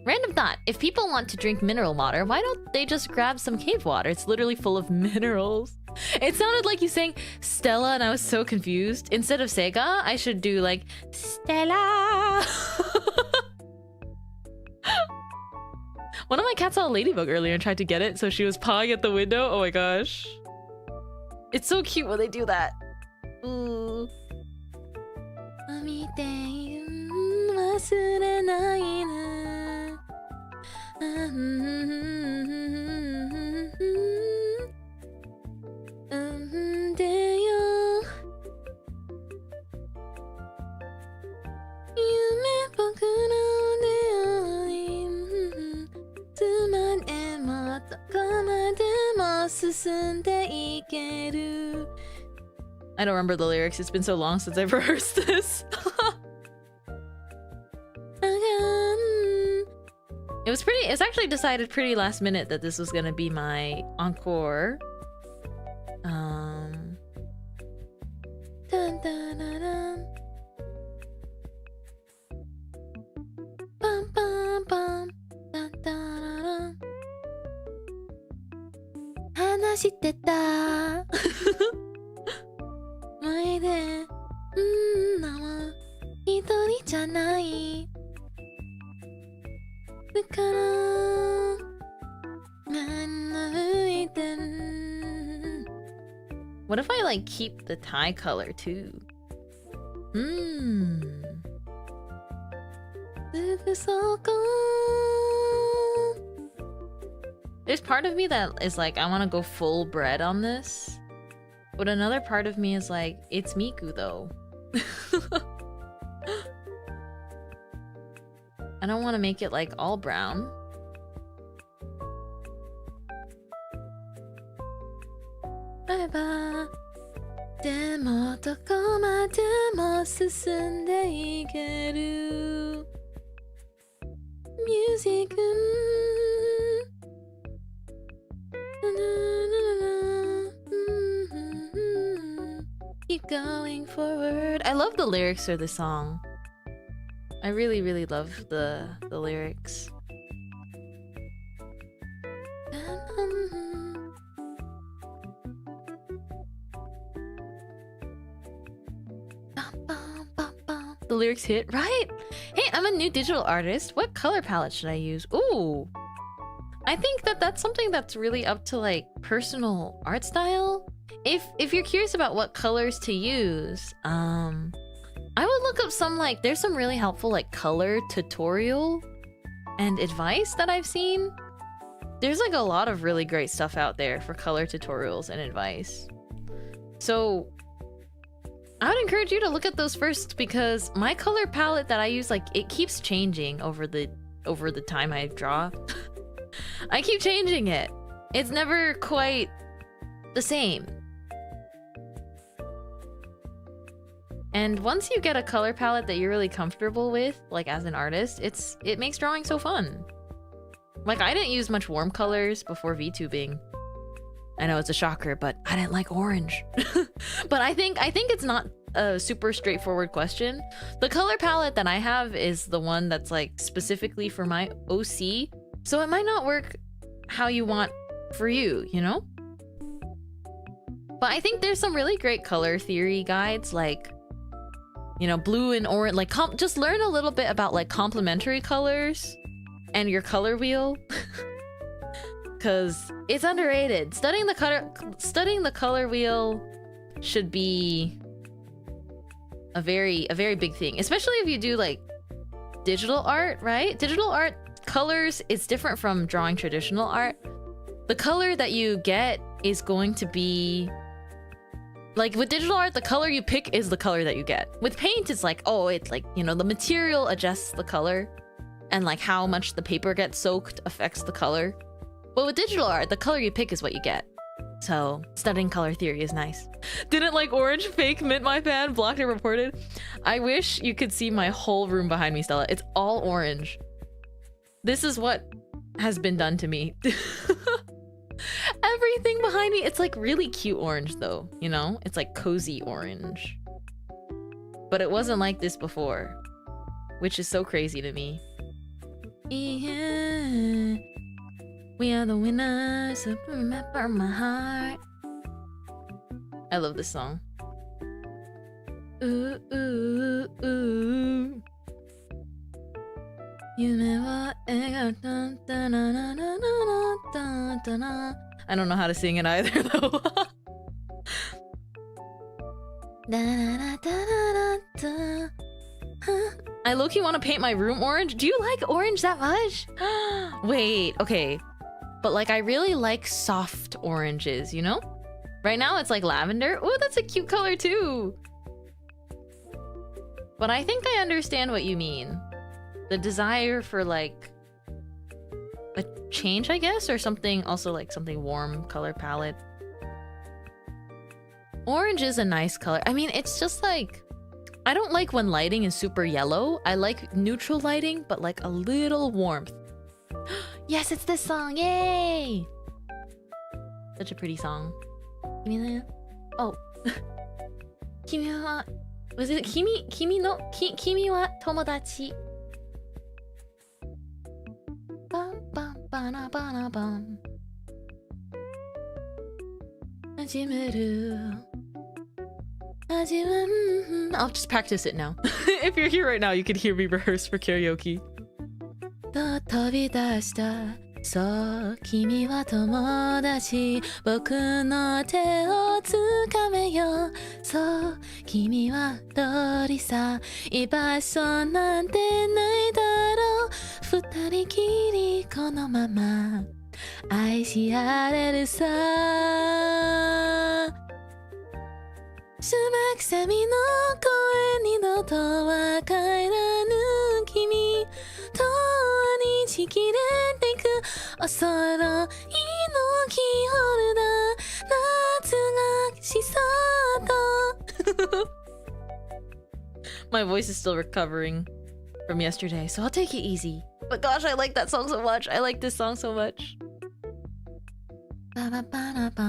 Random thought, if people want to drink mineral water, why don't they just grab some cave water? It's literally full of minerals. It sounded like you sang Stella and I was so confused. Instead of Sega, I should do like Stella. One of my cats saw a ladybug earlier and tried to get it, so she was pawing at the window. Oh my gosh. It's so cute when they do that. Ooh. 忘れないなでよ夢僕の出会いつまでもどこまでも進んでいける I don't remember the lyrics. It's been so long since I've rehearsed this. It's actually decided pretty last minute that this was gonna be my encore. Dun, dun, dun, dun. Bum, bum, bum. Dun, dun, dun, dun. 話してた前でも一人じゃないだから歩いて What if I like keep the tie color too? There's part of me that is like, I want to go full bread on this. But another part of me is like, it's Miku though. I don't want to make it like all brown. Bye bye. でもどこまでも進んでいける Music Keep going forward. I love the lyrics of the song. I really, really love the lyrics. The lyrics hit, right? Hey, I'm a new digital artist. What color palette should I use? Ooh. I think that's something that's really up to like personal art style. If you're curious about what colors to use, I would look up some like there's some really helpful like color tutorial and advice that I've seen. There's like a lot of really great stuff out there for color tutorials and advice. So I would encourage you to look at those first because my color palette that I use, like it keeps changing over the time I draw. I keep changing it. It's never quite the same. And once you get a color palette that you're really comfortable with, like as an artist, it makes drawing so fun. Like I didn't use much warm colors before VTubing. I know it's a shocker, but I didn't like orange. But I think it's not a super straightforward question. The color palette that I have is the one that's like specifically for my OC, so it might not work how you want for you, you know? But I think there's some really great color theory guides, like, you know, blue and orange, like just learn a little bit about like complementary colors and your color wheel. Cause it's underrated. Studying the color wheel should be a very big thing, especially if you do like digital art, right? Digital art colors is different from drawing traditional art. The color that you get is going to be like, with digital art, the color you pick is the color that you get. With paint, it's like, oh, it's like, you know, the material adjusts the color, and like how much the paper gets soaked affects the color. But with digital art, the color you pick is what you get. So studying color theory is nice. Didn't like orange, fake Mintmai fan, blocked and reported. I wish you could see my whole room behind me, Stella. It's all orange. This is what has been done to me. Everything behind me, it's like really cute orange though, you know? It's like cozy orange. But it wasn't like this before, which is so crazy to me. Yeah. We are the winners, so remember my heart. I love this song. Ooh, ooh, ooh. I don't know how to sing it either though. I low-key want to paint my room orange. Do you like orange that much? Wait, okay. But like, I really like soft oranges, you know? Right now it's like lavender. Oh, that's a cute color too. But I think I understand what you mean. The desire for like a change, I guess, or something, also like something warm color palette. Orange is a nice color. I mean, it's just like, I don't like when lighting is super yellow. I like neutral lighting, but like a little warmth. Yes, it's this song. Yay! Such a pretty song. Oh. Kimi wa... Was it Kimi? Kimi wa tomodachi. Bum bum bana bana bum. Hajimeru. I'll just practice it now. If you're here right now, you can hear me rehearse for karaoke. 飛び出したそう君は友達僕の手を掴めよそう君は鳥さ居場所なんてないだろう二人きりこのまま愛し合えるさしばくセミの声二度とは帰らぬ君とにちぎれていくおそろいのキーホルダー夏がしそうと My voice is still recovering from yesterday, so I'll take it easy. But gosh, I like that song so much. I like this song so much. Ba ba ba ba ba.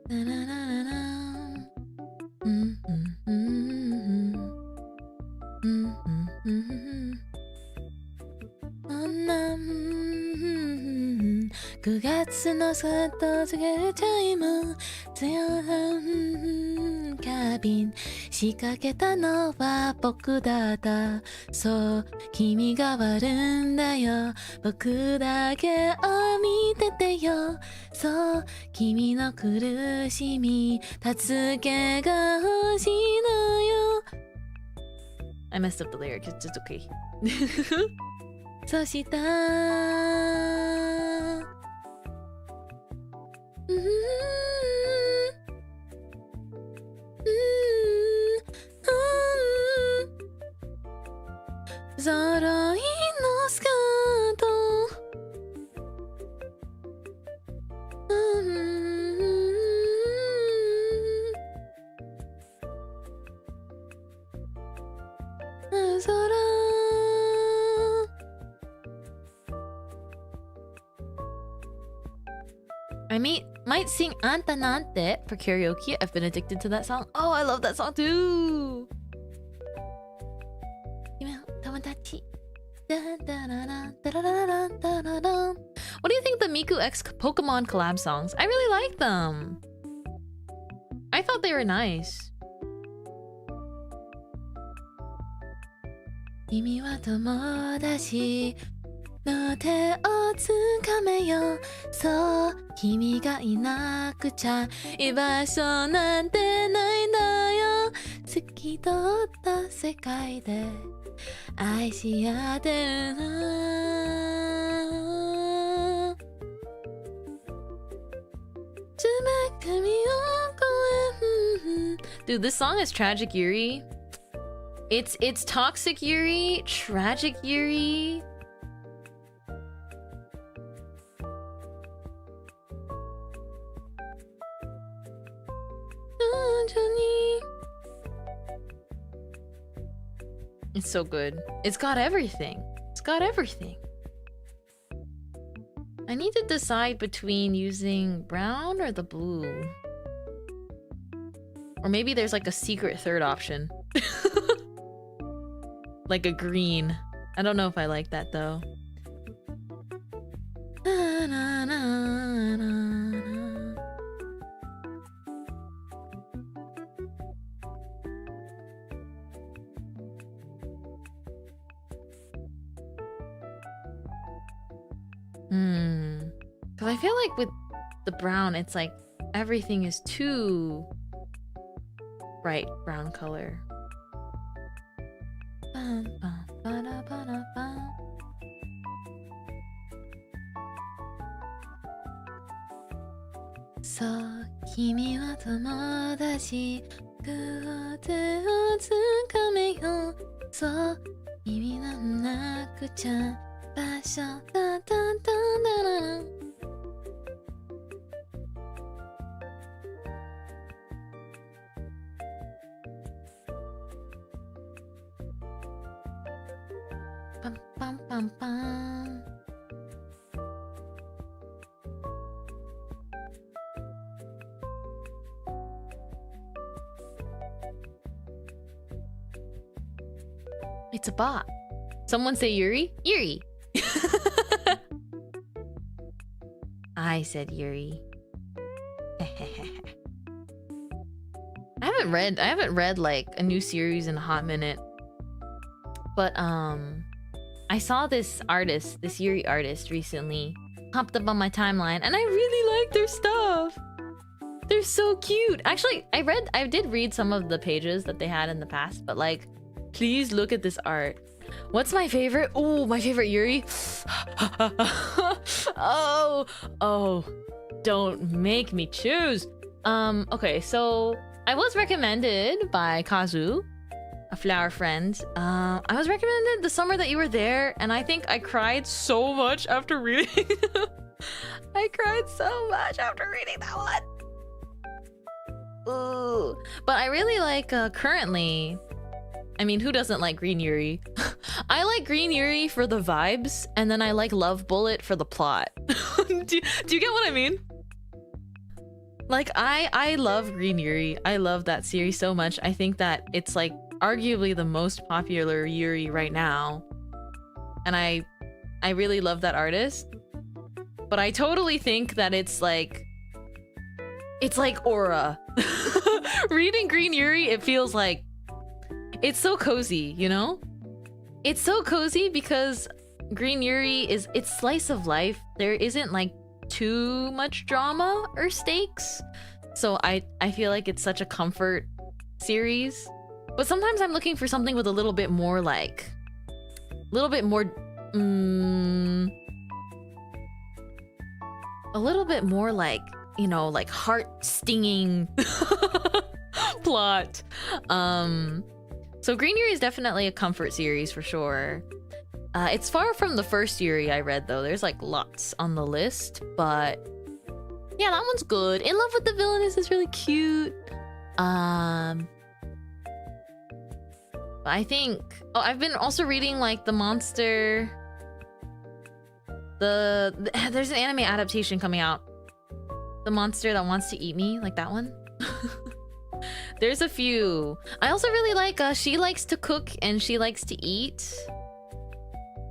Na na na na na.9月の外付けチャイム強いキャビン仕掛けたのは僕だったそう君が悪いんだよ僕だけを見ててよそう君の苦しみ助けが欲しいのよ I messed up the lyric, it's just okay そした揃いのスカート might sing Anta Nante for karaoke. I've been addicted to that song. Oh, I love that song too. What do you think of the Miku X Pokemon collab songs? I really like them. I thought they were nice. 君は友達の手をつかめよそう君がいなくちゃ居場所なんてないんだよ透き通った世界で愛し合ってるのつまくみをDude, this song is Tragic Yuri. It's Toxic Yuri, Tragic Yuri. It's so good. It's got everything. It's got everything. I need to decide between using brown or the blue. Or maybe there's like a secret third option. Like a green. I don't know if I like that though. Because I feel like with the brown, it's like everything is too bright brown color. So, 君は友達手をつかめよそう君のなくちゃ場所だだだだらパンパンパンパンIt's a bot. Someone say Yuri? Yuri! I said Yuri. I haven't read like a new series in a hot minute. But I saw this artist, this Yuri artist recently popped up on my timeline and I really like their stuff. They're so cute. Actually, I did read some of the pages that they had in the past, but like please look at this art. What's my favorite? Oh, my favorite Yuri. oh, don't make me choose. Okay, so I was recommended by Kazu, a flower friend. I was recommended The Summer That You Were There, and I think I cried so much after reading. I cried so much after reading that one. Ooh, but I really like currently. I mean, who doesn't like Green Yuri? I like Green Yuri for the vibes, and then I like Love Bullet for the plot. do you get what I mean? Like, I love Green Yuri. I love that series so much. I think that it's like arguably the most popular Yuri right now. And I really love that artist. But I totally think that it's like aura. Reading Green Yuri, it feels like it's so cozy, you know? It's so cozy because Green Yuri it's slice of life. There isn't like too much drama or stakes. So I feel like it's such a comfort series. But sometimes I'm looking for something with a little bit more like a little bit more like, you know, like heart stinging plot. So Green Yuri is definitely a comfort series for sure. It's far from the first Yuri I read though. There's like lots on the list, but yeah, that one's good. In Love with the Villainess is really cute. I think I've been also reading like the monster. There's an anime adaptation coming out. The monster that wants to eat me, like that one. There's a few. I also really like she likes to cook and she likes to eat.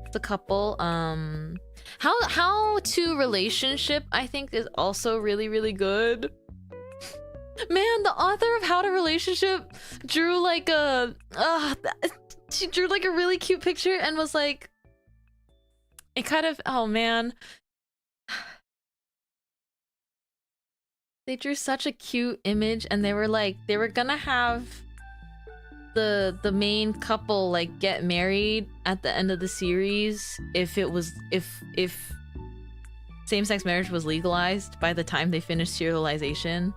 It's a couple. How to relationship I think is also really, really good. Man, the author of How to Relationship drew like she drew like a really cute picture and was like, it kind of, oh man. They drew such a cute image and they were like, they were gonna have the main couple like get married at the end of the series if it was, if same-sex marriage was legalized by the time they finished serialization.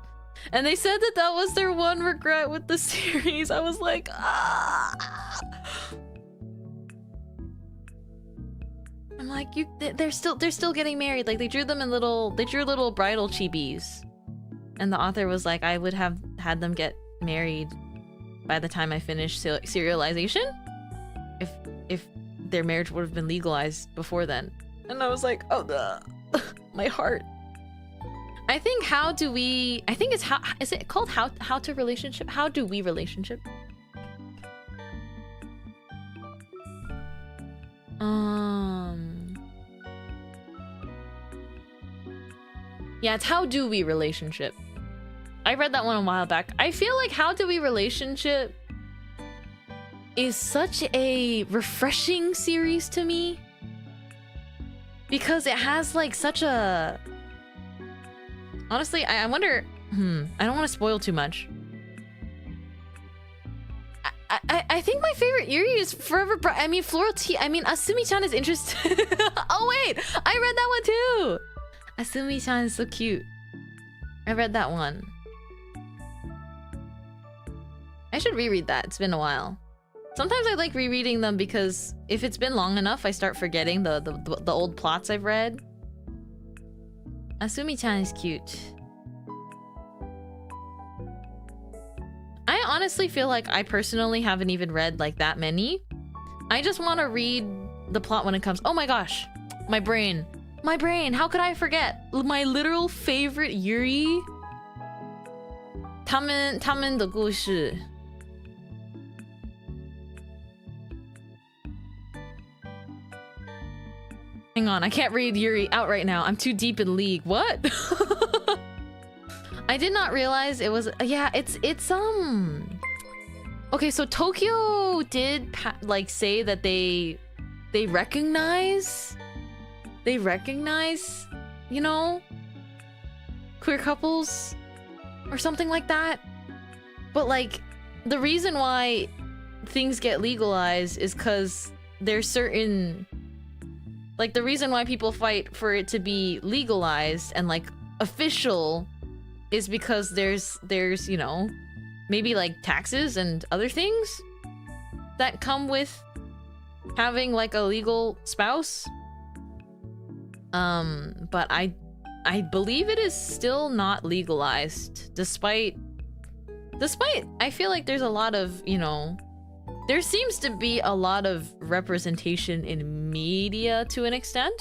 And they said that that was their one regret with the series. I was like, ah. I'm like, they're still getting married. Like they drew them in they drew little bridal chibis. And the author was like, I would have had them get married by the time I finished serialization if their marriage would have been legalized before then. And I was like, oh, my heart. I think is it called how to relationship? How do we relationship? Yeah, it's how do we relationship. I read that one a while back. I feel like How Do We Relationship is such a refreshing series to me because it has like such a... Honestly, I wonder... I don't want to spoil too much. I think my favorite Yuri is Forever Bright. I mean, Floral Tea. I mean, Asumi-chan is interesting. Oh wait, I read that one too. Asumi-chan is so cute. I read that one. I should reread that. It's been a while. Sometimes I like rereading them because if it's been long enough, I start forgetting the old plots I've read. Asumi-chan is cute. I honestly feel like I personally haven't even read like that many. I just want to read the plot when it comes. Oh my gosh, my brain. My brain, how could I forget? My literal favorite Yuri. 他们的故事. Hang on, I can't read Yuri out right now. I'm too deep in League. What? I did not realize it was... Yeah, it's okay, so Tokyo did like say that they recognize... They recognize, you know, queer couples or something like that. But like, the reason why things get legalized is because there's certain... Like, the reason why people fight for it to be legalized and like official is because there's, you know, maybe like taxes and other things that come with having like a legal spouse. But I believe it is still not legalized, despite I feel like there's a lot of, you know, there seems to be a lot of representation in media to an extent.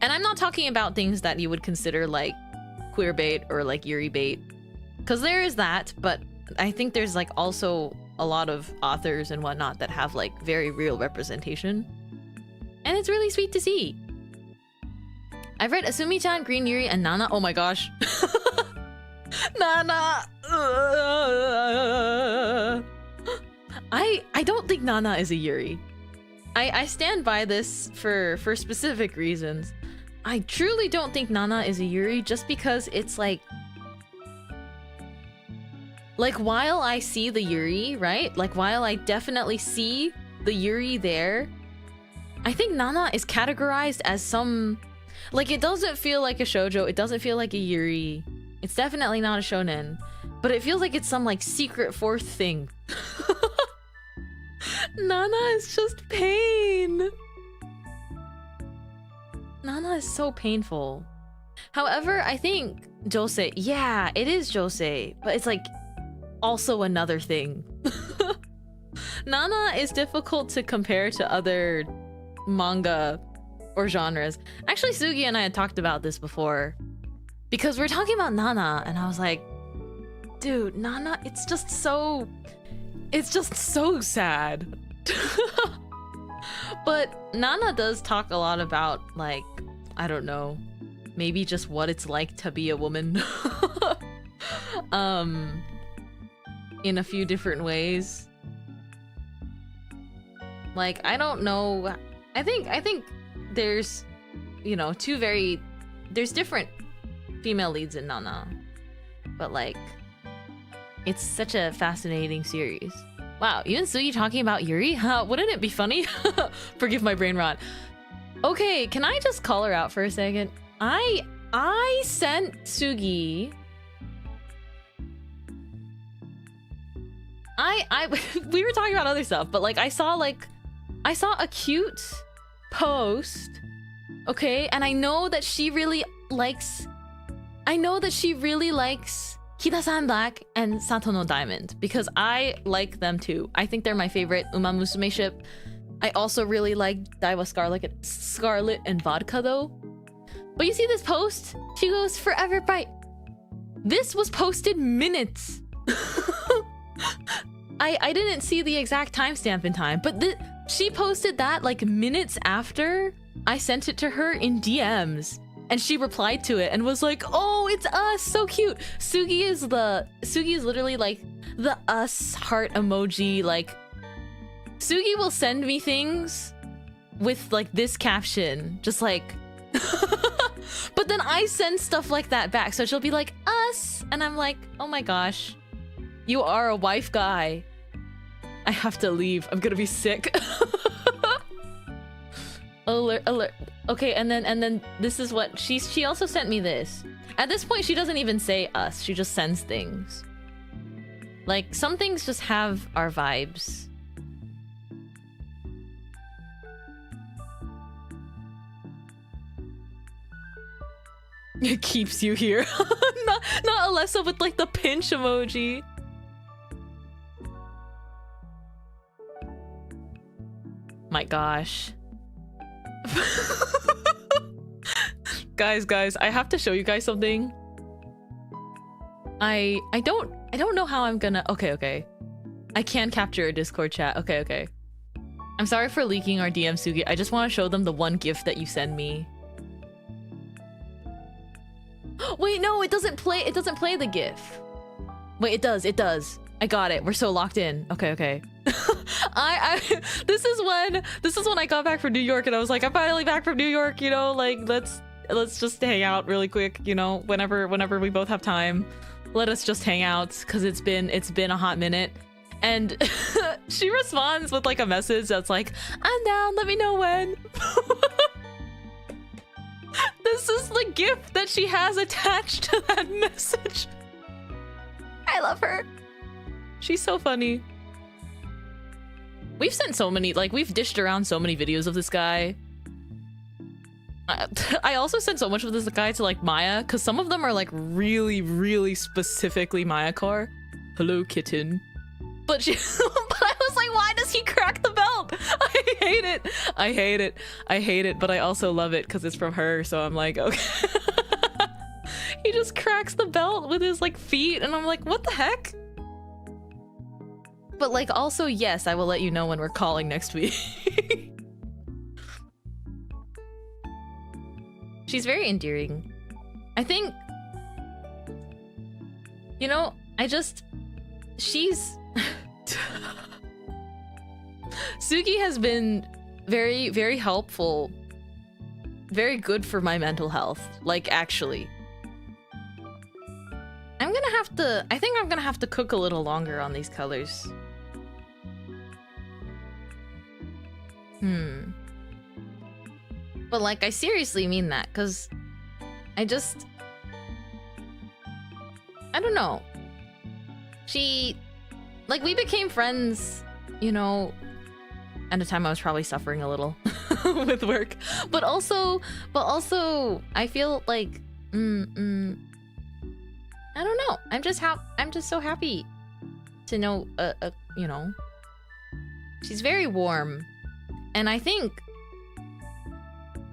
And I'm not talking about things that you would consider like queer bait or like Yuri bait, because there is that, but I think there's like also a lot of authors and whatnot that have like very real representation. And it's really sweet to see. I've read Asumi-chan, Green Yuri, and Nana. Oh my gosh. Nana! I don't think Nana is a Yuri. I stand by this for specific reasons. I truly don't think Nana is a Yuri just because it's like while I see the Yuri, right? Like while I definitely see the Yuri there, I think Nana is categorized as some... Like, it doesn't feel like a shoujo, it doesn't feel like a Yuri. It's definitely not a shonen. But it feels like it's some, like, secret fourth thing. Nana is just pain. Nana is so painful. However, I think Josei... Yeah, it is Josei. But it's, like, also another thing. Nana is difficult to compare to other manga or genres. Actually, Sugi and I had talked about this before. because we're talking about Nana, and I was like, dude, Nana, it's just so sad. But Nana does talk a lot about, like, I don't know, maybe just what it's like to be a woman. In a few different ways. Like, I don't know. I think there's, you know, there's different female leads in Nana. But like, it's such a fascinating series. Wow, even Sugi talking about Yuri? Huh, wouldn't it be funny? Forgive my brain rot. Okay, can I just call her out for a second? I sent Sugi... we were talking about other stuff, but like I saw a cute post, okay, and I know that she really likes Hida-san Black and Sato no Diamond because I like them too. I think they're my favorite Uma Musume ship. I also really like Daiwa Scarlet and Vodka though. But you see this post? She goes, "Forever bright." This was posted minutes. I didn't see the exact timestamp in time, but she posted that like minutes after I sent it to her in DMs, and she replied to it and was like, "Oh, it's us, so cute." Sugi is literally like the us heart emoji. Like, Sugi will send me things with like this caption, just like, but then I send stuff like that back, so she'll be like, "Us," and I'm like, "Oh my gosh. You are a wife guy." I have to leave. I'm gonna be sick. Alert, alert. Okay, and then this is what she also sent me this. At this point, she doesn't even say us. She just sends things. Like, some things just have our vibes. It keeps you here. not Alessa with like the pinch emoji. My gosh. guys, I have to show you guys something. I don't know how I'm gonna... Okay. I can capture a Discord chat. Okay. I'm sorry for leaking our DM, Sugi. I just want to show them the one gift that you send me. Wait, no, it doesn't play the GIF. Wait, it does. I got it. We're so locked in. Okay. This is when I got back from New York and I was like, I'm finally back from New York, you know, like let's just hang out really quick, you know, whenever we both have time. Let us just hang out because it's been a hot minute. And she responds with like a message that's like, "I'm down, let me know when." This is the gift that she has attached to that message. I love her. She's so funny. We've sent so many, like, we've dished around so many videos of this guy. I also sent so much of this guy to, like, Maya, because some of them are, like, really, really specifically Maya car. Hello, kitten. But I was like, why does he crack the belt? I hate it, but I also love it because it's from her, so I'm like, okay. He just cracks the belt with his, like, feet, and I'm like, what the heck? But, like, also, yes, I will let you know when we're calling next week. She's very endearing. I think... You know, she's... Sugi has been very, very helpful. Very good for my mental health. Like, actually. I think I'm gonna have to cook a little longer on these colors. But like, I seriously mean that, because I don't know. Like, we became friends, you know, at a time I was probably suffering a little with work. But also, I feel like, I don't know. I'm just so happy to know, you know, she's very warm. And I think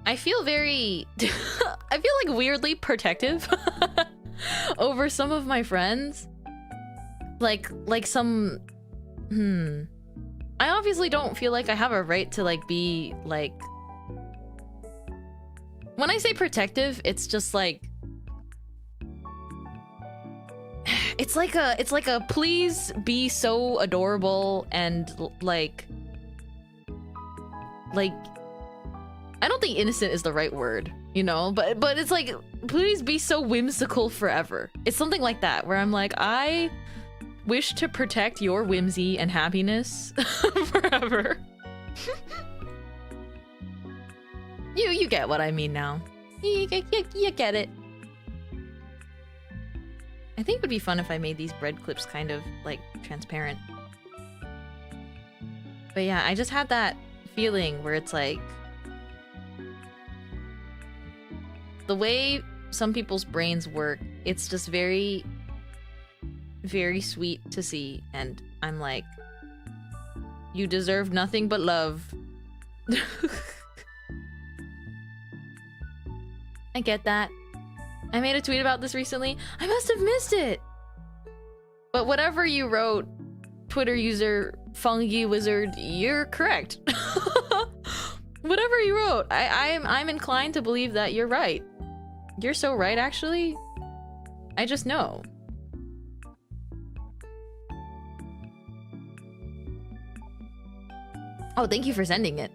I feel very I feel like weirdly protective over some of my friends. Like some I obviously don't feel like I have a right to like be like, when I say protective, it's just like it's like a please be so adorable and like I don't think innocent is the right word, you know, but it's like please be so whimsical forever. It's something like that where I'm like, I wish to protect your whimsy and happiness forever. You get what I mean now. You get it. I think it would be fun if I made these bread clips kind of like transparent. But yeah, I just had that feeling where it's like the way some people's brains work, it's just very, very sweet to see. And I'm like, you deserve nothing but love. I get that. I made a tweet about this recently. I must have missed it. But whatever you wrote, Twitter user Fungi Wizard, you're correct. Whatever you wrote, I'm inclined to believe that you're right. You're so right, actually. I just know. Oh, thank you for sending it.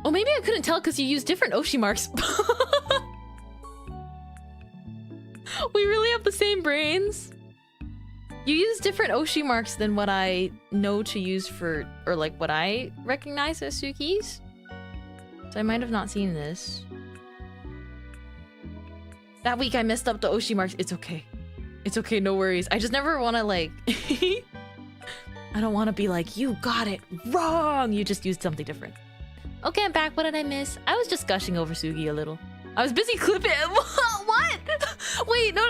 Oh, maybe I couldn't tell because you used different Oshi marks. We really have the same brains. You use different Oshi marks than what I know to use for, or like what I recognize as Sukis. So I might have not seen this. That week I messed up the Oshi marks. It's okay. It's okay, no worries. I just never want to like... I don't want to be like, you got it wrong. You just used something different. Okay, I'm back. What did I miss? I was just gushing over Sugi a little. I was busy clipping. What? Wait, no.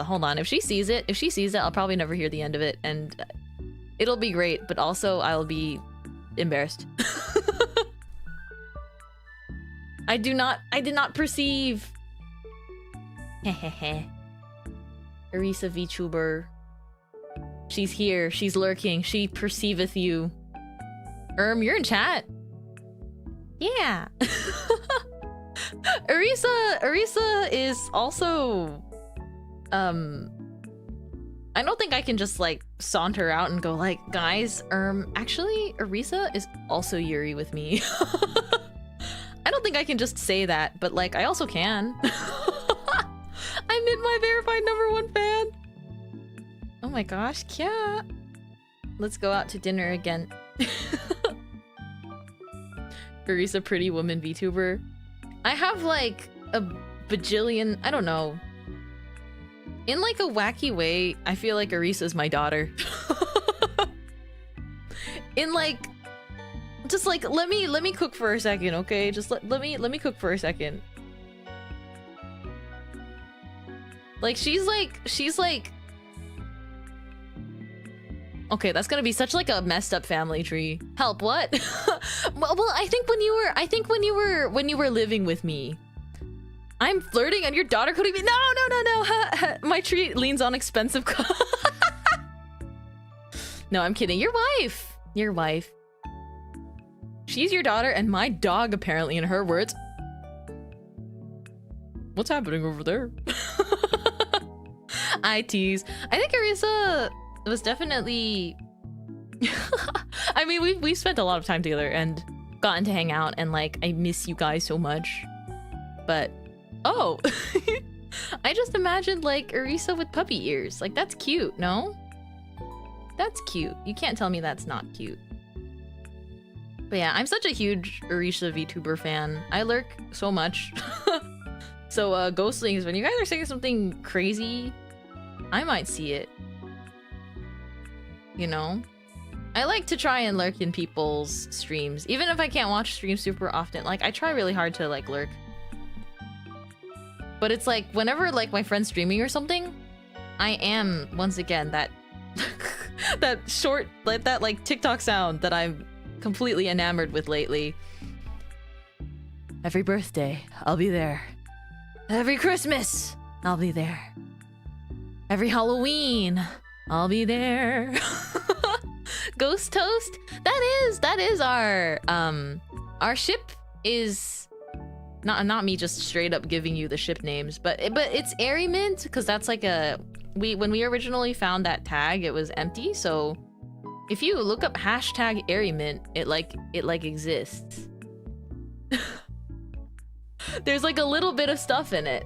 Hold on. If she sees it, I'll probably never hear the end of it, and it'll be great. But also, I'll be embarrassed. I did not perceive. Hehehe. Arisa VTuber. She's here. She's lurking. She perceiveth you. You're in chat. Yeah. Arisa is also I don't think I can just like saunter out and go like, guys, actually Arisa is also Yuri with me. I don't think I can just say that, but like I also can. I'm Mintmai verified #1 fan. Oh my gosh, yeah. Let's go out to dinner again. Arisa pretty woman VTuber. I have like a bajillion, I don't know. In like a wacky way, I feel like Arisa's my daughter. In like, just like let me cook for a second, okay? Just let me cook for a second. Like she's like okay, that's gonna be such like a messed up family tree. Help, what? well, I think when you were living with me, I'm flirting and your daughter couldn't be. No. My tree leans on expensive. No, I'm kidding. Your wife. She's your daughter and my dog, apparently, in her words. What's happening over there? I tease. I think Arisa was definitely I mean we've spent a lot of time together and gotten to hang out, and like I miss you guys so much, but oh. I just imagined like Arisa with puppy ears. Like that's cute, no? That's cute. You can't tell me that's not cute. But yeah, I'm such a huge Arisa VTuber fan. I lurk so much. So Ghostlings, when you guys are saying something crazy, I might see it. You know? I like to try and lurk in people's streams. Even if I can't watch streams super often. Like, I try really hard to, like, lurk. But it's like, whenever, like, my friend's streaming or something, I am, once again, that... that short, like, that, like, TikTok sound that I'm completely enamored with lately. Every birthday, I'll be there. Every Christmas, I'll be there. Every Halloween, I'll be there. Ghost Toast? That is our ship is not me just straight up giving you the ship names, but it's Airy Mint, because that's like when we originally found that tag, it was empty, so if you look up hashtag Airy Mint, it exists. There's like a little bit of stuff in it.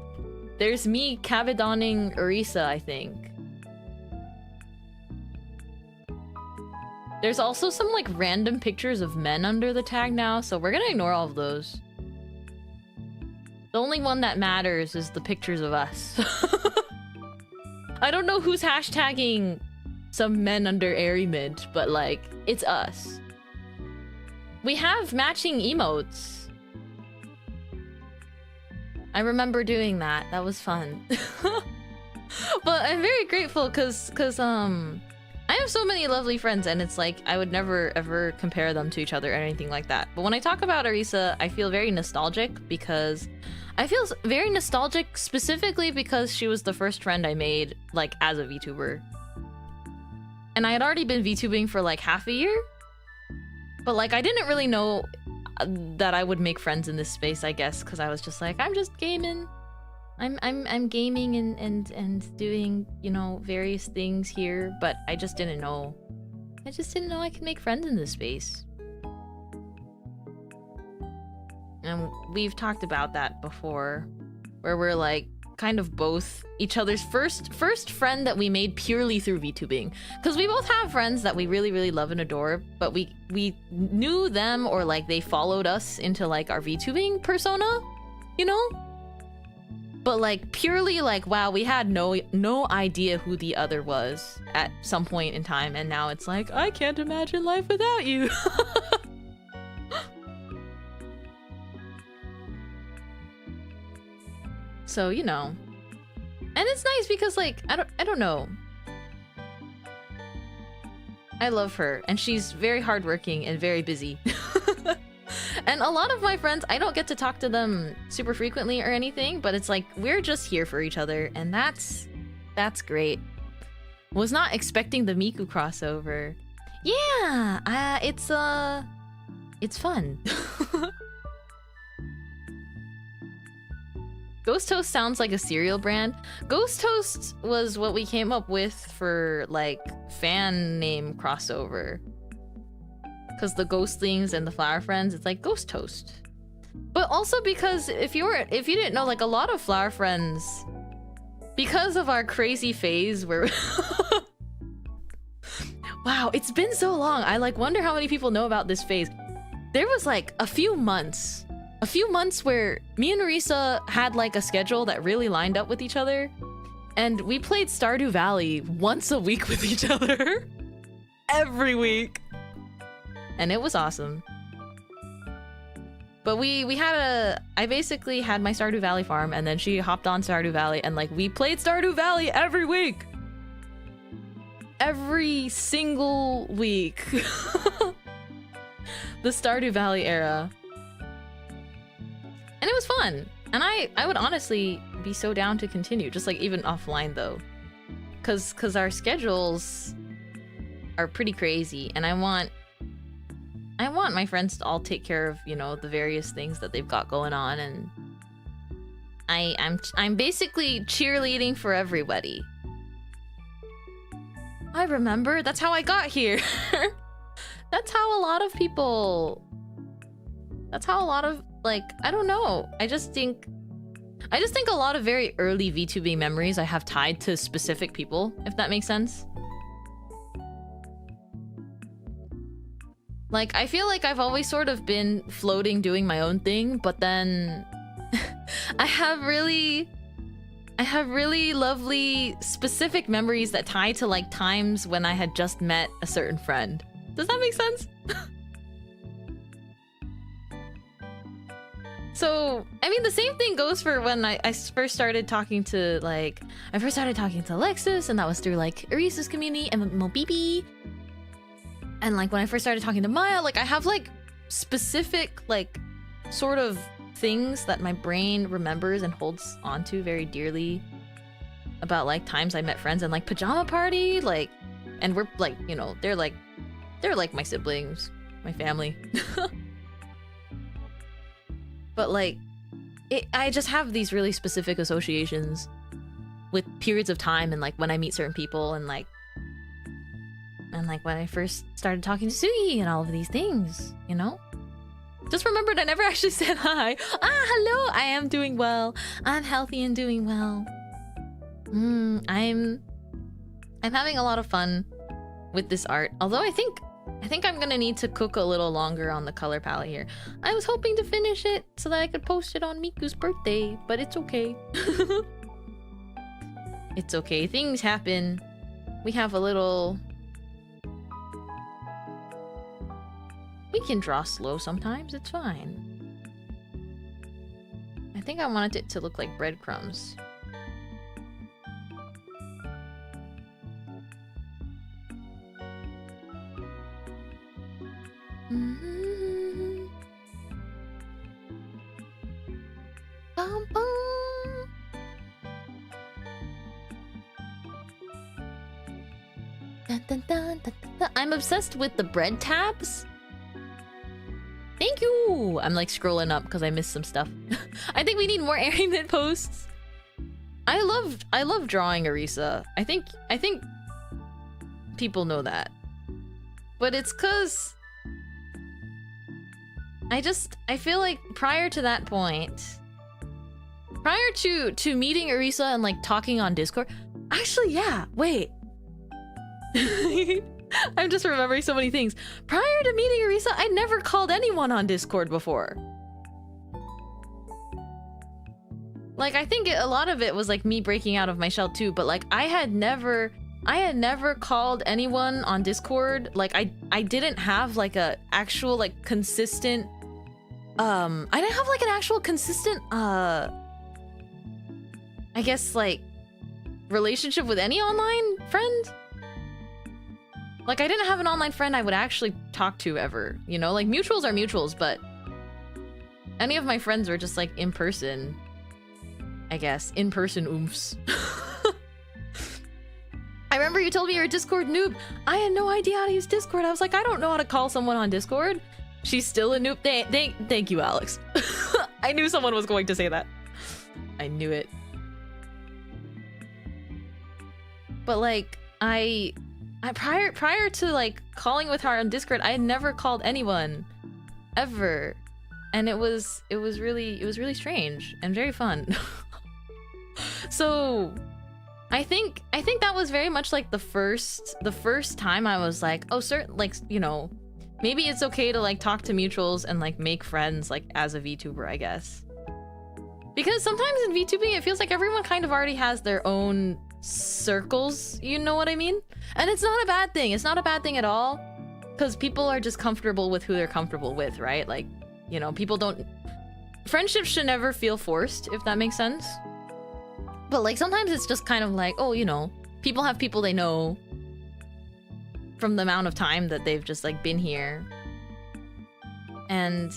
There's me cabadoning Arisa, I think. There's also some like random pictures of men under the tag now, so we're gonna ignore all of those. The only one that matters is the pictures of us. I don't know who's hashtagging some men under Airy Mint, but like, it's us. We have matching emotes. I remember doing that. That was fun. But I'm very grateful because I have so many lovely friends, and it's like I would never ever compare them to each other or anything like that. But when I talk about Arisa, I feel very nostalgic because I feel very nostalgic specifically because she was the first friend I made like as a VTuber. And I had already been VTubing for like half a year. But like I didn't really know that I would make friends in this space, I guess, because I was just like, I'm just gaming. I'm gaming and doing, you know, various things here, but I just didn't know. I could make friends in this space. And we've talked about that before, where we're like kind of both each other's first friend that we made purely through VTubing. Because we both have friends that we really, really love and adore, but we knew them, or like they followed us into like our VTubing persona, you know? But like purely like, wow, we had no idea who the other was at some point in time, and now it's like, I can't imagine life without you. So, you know. And it's nice because like, I don't know. I love her, and she's very hardworking and very busy. And a lot of my friends, I don't get to talk to them super frequently or anything, but it's like, we're just here for each other, and that's great. Was not expecting the Miku crossover. Yeah, it's fun. Ghost Toast sounds like a cereal brand. Ghost Toast was what we came up with for like fan name crossover. Because the Ghostlings and the Flower Friends, it's like Ghost Toast. But also because if you didn't know, like a lot of Flower Friends, because of our crazy phase where wow, it's been so long. I like wonder how many people know about this phase. There was like a few months where me and Arisa had like a schedule that really lined up with each other, and we played Stardew Valley once a week with each other. Every week. And it was awesome. But I basically had my Stardew Valley farm, and then she hopped on Stardew Valley, and like we played Stardew Valley every week. Every single week. The Stardew Valley era. And it was fun. And I would honestly be so down to continue, just like even offline though. Cause our schedules are pretty crazy, and I want my friends to all take care of, you know, the various things that they've got going on, and I'm basically cheerleading for everybody. I remember, that's how I got here. That's how a lot of like, I don't know. I just think a lot of very early VTubing memories I have tied to specific people, if that makes sense. Like, I feel like I've always sort of been floating, doing my own thing, but then I have really lovely specific memories that tie to like times when I had just met a certain friend. Does that make sense? So, I mean, the same thing goes for when I first started talking to, like, Alexis, and that was through, like, Arisa's community and Mobibi. And like when I first started talking to Maya, like I have like specific like sort of things that my brain remembers and holds onto very dearly about like times I met friends and like pajama party, like, and we're like, you know, they're like my siblings, my family. But like I just have these really specific associations with periods of time and like when I meet certain people and like when I first started talking to Sugi and all of these things, you know? Just remembered I never actually said hi. Hello, I am doing well. I'm healthy and doing well. I'm having a lot of fun with this art. Although I think I'm gonna need to cook a little longer on the color palette here. I was hoping to finish it so that I could post it on Miku's birthday, but it's okay. It's okay, things happen. We have a little... We can draw slow sometimes, it's fine. I think I wanted it to look like breadcrumbs. Bum, bum. Dun, dun, dun, dun, dun. I'm obsessed with the bread tabs. Thank you! I'm like scrolling up because I missed some stuff. I think we need more airing mid posts. I love drawing Arisa. I think people know that. But it's cause I feel like prior to that point, prior to meeting Arisa and like talking on Discord, actually yeah, wait. I'm just remembering so many things. Prior to meeting Arisa, I never called anyone on Discord before. Like, I think a lot of it was like me breaking out of my shell too, but like I had never called anyone on Discord. Like I didn't have like a actual like consistent I didn't have like an actual consistent I guess like relationship with any online friend. Like, I didn't have an online friend I would actually talk to ever, you know? Like, mutuals are mutuals, but any of my friends were just, like, in person, I guess. In-person oomphs. I remember you told me you're a Discord noob. I had no idea how to use Discord. I was like, I don't know how to call someone on Discord. She's still a noob. Thank you, Alex. I knew someone was going to say that. I knew it. But, like, I prior to like calling with her on Discord, I had never called anyone ever, and it was really strange and very fun. So I think that was very much like the first time I was like, oh, certain, like, you know, maybe it's okay to like talk to mutuals and like make friends like as a VTuber, I guess, because sometimes in VTubing it feels like everyone kind of already has their own circles, you know what I mean? And it's not a bad thing. It's not a bad thing at all, because people are just comfortable with who they're comfortable with, right? Like, you know, people don't... Friendships should never feel forced, if that makes sense. But like sometimes it's just kind of like, oh, you know, people have people they know from the amount of time that they've just like been here. And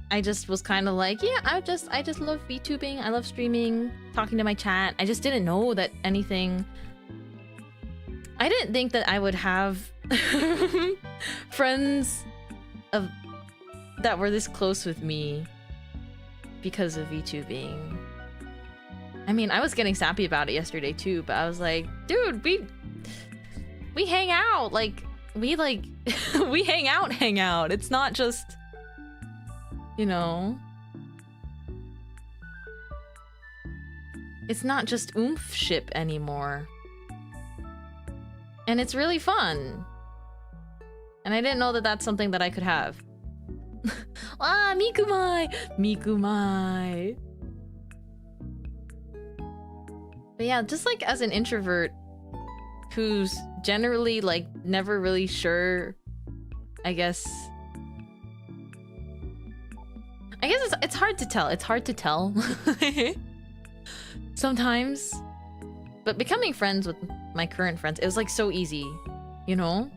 I just was kind of like, yeah, I just love VTubing. I love streaming, talking to my chat. I just didn't know that anything... I didn't think that I would have friends that were this close with me because of VTubing. I mean, I was getting sappy about it yesterday too, but I was like, dude, we hang out. Like, we hang out. It's not just, you know, it's not just oomph ship anymore. And it's really fun. And I didn't know that that's something that I could have. Ah, Mikumai! Mikumai! But yeah, just like as an introvert who's generally like never really sure, I guess it's hard to tell. It's hard to tell sometimes. But becoming friends with my current friends, it was like so easy, you know?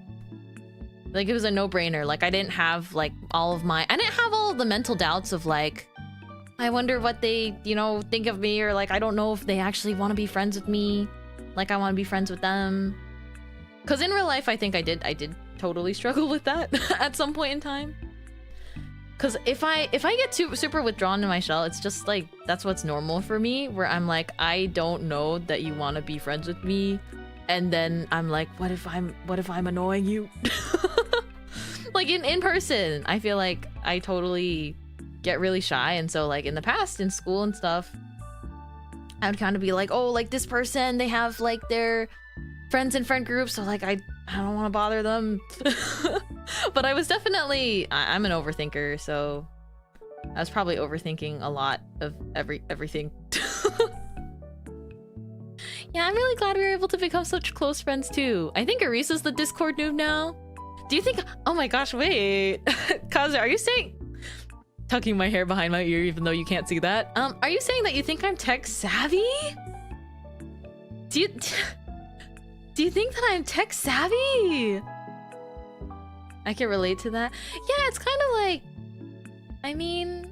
Like, it was a no-brainer. Like, I didn't have, like, I didn't have all of the mental doubts of, like, I wonder what they, you know, think of me, or, like, I don't know if they actually want to be friends with me. Like, I want to be friends with them. Because in real life, I think I did totally struggle with that at some point in time. Because if I get super withdrawn in my shell, it's just, like, that's what's normal for me, where I'm like, I don't know that you want to be friends with me. And then I'm like, what if I'm annoying you? Like in person, I feel like I totally get really shy, and so like in the past in school and stuff, I would kind of be like, oh, like this person, they have like their friends in friend groups, so like I don't want to bother them. But I was definitely I'm an overthinker, so I was probably overthinking a lot of everything. Yeah, I'm really glad we were able to become such close friends too. I think Arisa's the Discord noob now. Do you think— oh my gosh, wait. Kazu, are you saying— tucking my hair behind my ear even though you can't see that. Are you saying that you think I'm tech savvy? Do you think that I'm tech savvy? I can relate to that. Yeah, it's kind of like— I mean,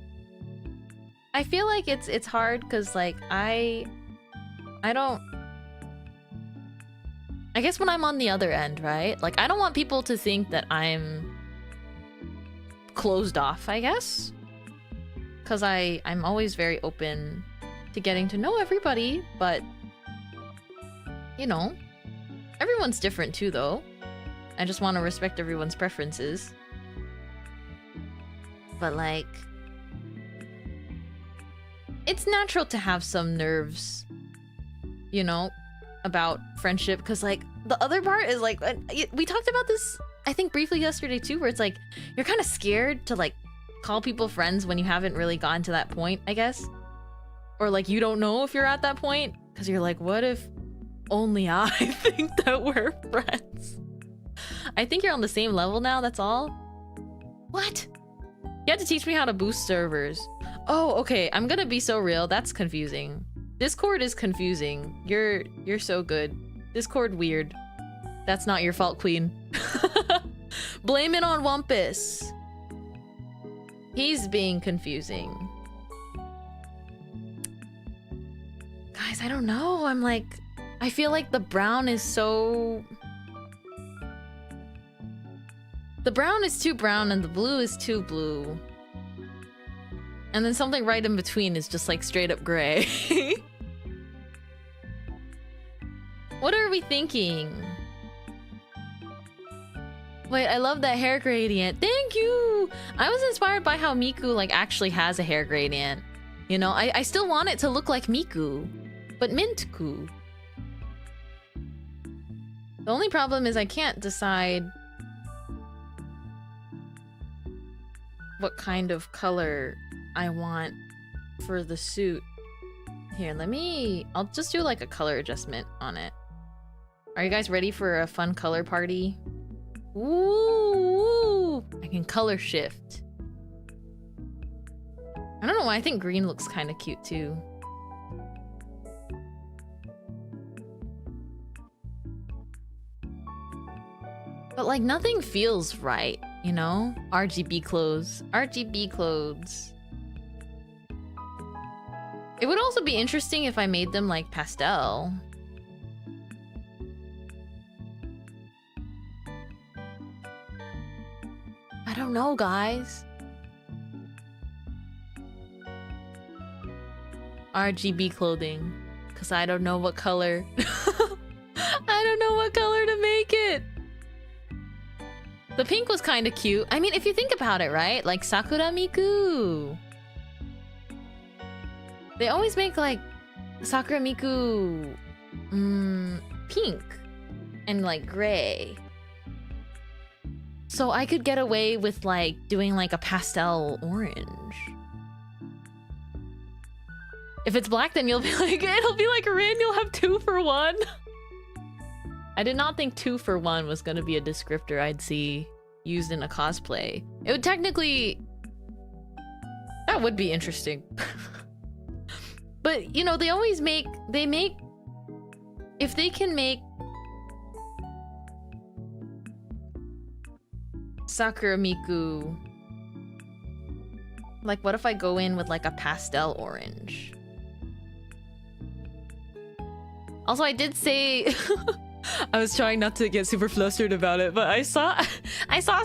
I feel like it's hard because like I guess when I'm on the other end, right? Like, I don't want people to think that I'm closed off, I guess. Because I'm always very open to getting to know everybody, but, you know, everyone's different too, though. I just want to respect everyone's preferences. But, like, it's natural to have some nerves, you know, about friendship, because like the other part is like we talked about this I think briefly yesterday too, where it's like you're kind of scared to like call people friends when you haven't really gotten to that point, I guess, or like you don't know if you're at that point because you're like, what if only I think that we're friends? I think you're on the same level now, that's all. What? You had to teach me how to boost servers. Oh, okay, I'm gonna be so real, that's confusing. Discord is confusing. You're so good. Discord weird. That's not your fault, queen. Blame it on Wumpus. He's being confusing. Guys, I don't know. I'm like, I feel like the brown is so... the brown is too brown and the blue is too blue. And then something right in between is just like straight up gray. What are we thinking? Wait, I love that hair gradient. Thank you! I was inspired by how Miku like actually has a hair gradient. You know, I still want it to look like Miku, but Mintku. The only problem is I can't decide what kind of color I want for the suit. Here, I'll just do like a color adjustment on it. Are you guys ready for a fun color party? Ooh, I can color shift. I don't know why, I think green looks kind of cute too. But like nothing feels right, you know? RGB clothes. RGB clothes. It would also be interesting if I made them like pastel. I don't know, guys. RGB clothing. Because I don't know what color. I don't know what color to make it. The pink was kind of cute. I mean, if you think about it, right? Like Sakura Miku. They always make like Sakura Miku pink and like gray. So I could get away with like doing like a pastel orange. If it's black, then you'll be like, it'll be like Rin, you'll have 2 for 1. I did not think 2 for 1 was gonna be a descriptor I'd see used in a cosplay. It would technically... that would be interesting. But, you know, they always make... if they can make... Sakura Miku. Like, what if I go in with like a pastel orange? Also, I did say I was trying not to get super flustered about it, but I saw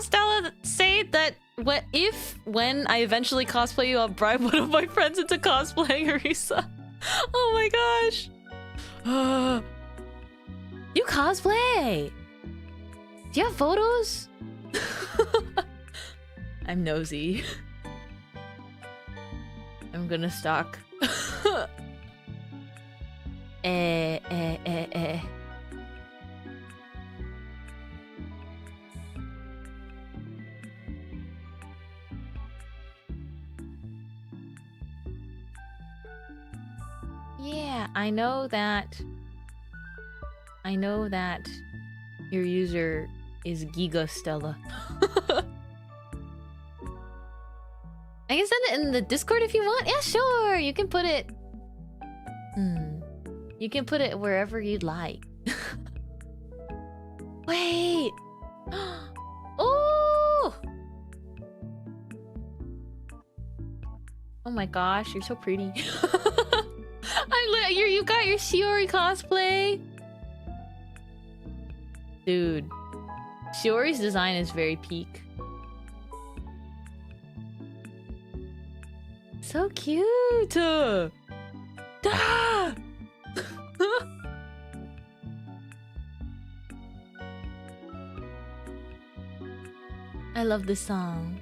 Stella say that when I eventually cosplay you, I'll bribe one of my friends into cosplaying Arisa. Oh my gosh. You cosplay? Do you have photos? I'm nosy. I'm gonna stalk. Yeah, I know that your user is Giga Stella. I can send it in the Discord if you want. Yeah, sure. You can put it. You can put it wherever you'd like. Wait. Oh. Oh my gosh, you're so pretty. You got your Shiori cosplay. Dude, Shiori's design is very peak. So cute. Ah! I love this song.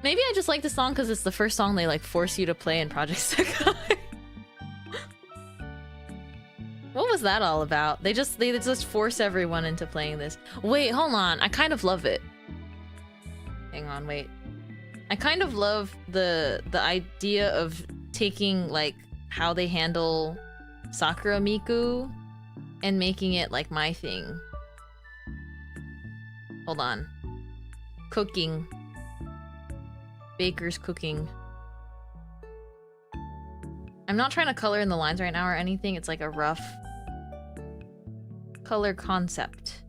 Maybe I just like this song because it's the first song they like force you to play in Project Sekai. What was that all about? They just force everyone into playing this. Wait, hold on. I kind of love it. Hang on, wait. I kind of love the idea of taking like how they handle Sakura Miku and making it like my thing. Hold on. Cooking. Baker's cooking. I'm not trying to color in the lines right now or anything. It's like a rough color concept.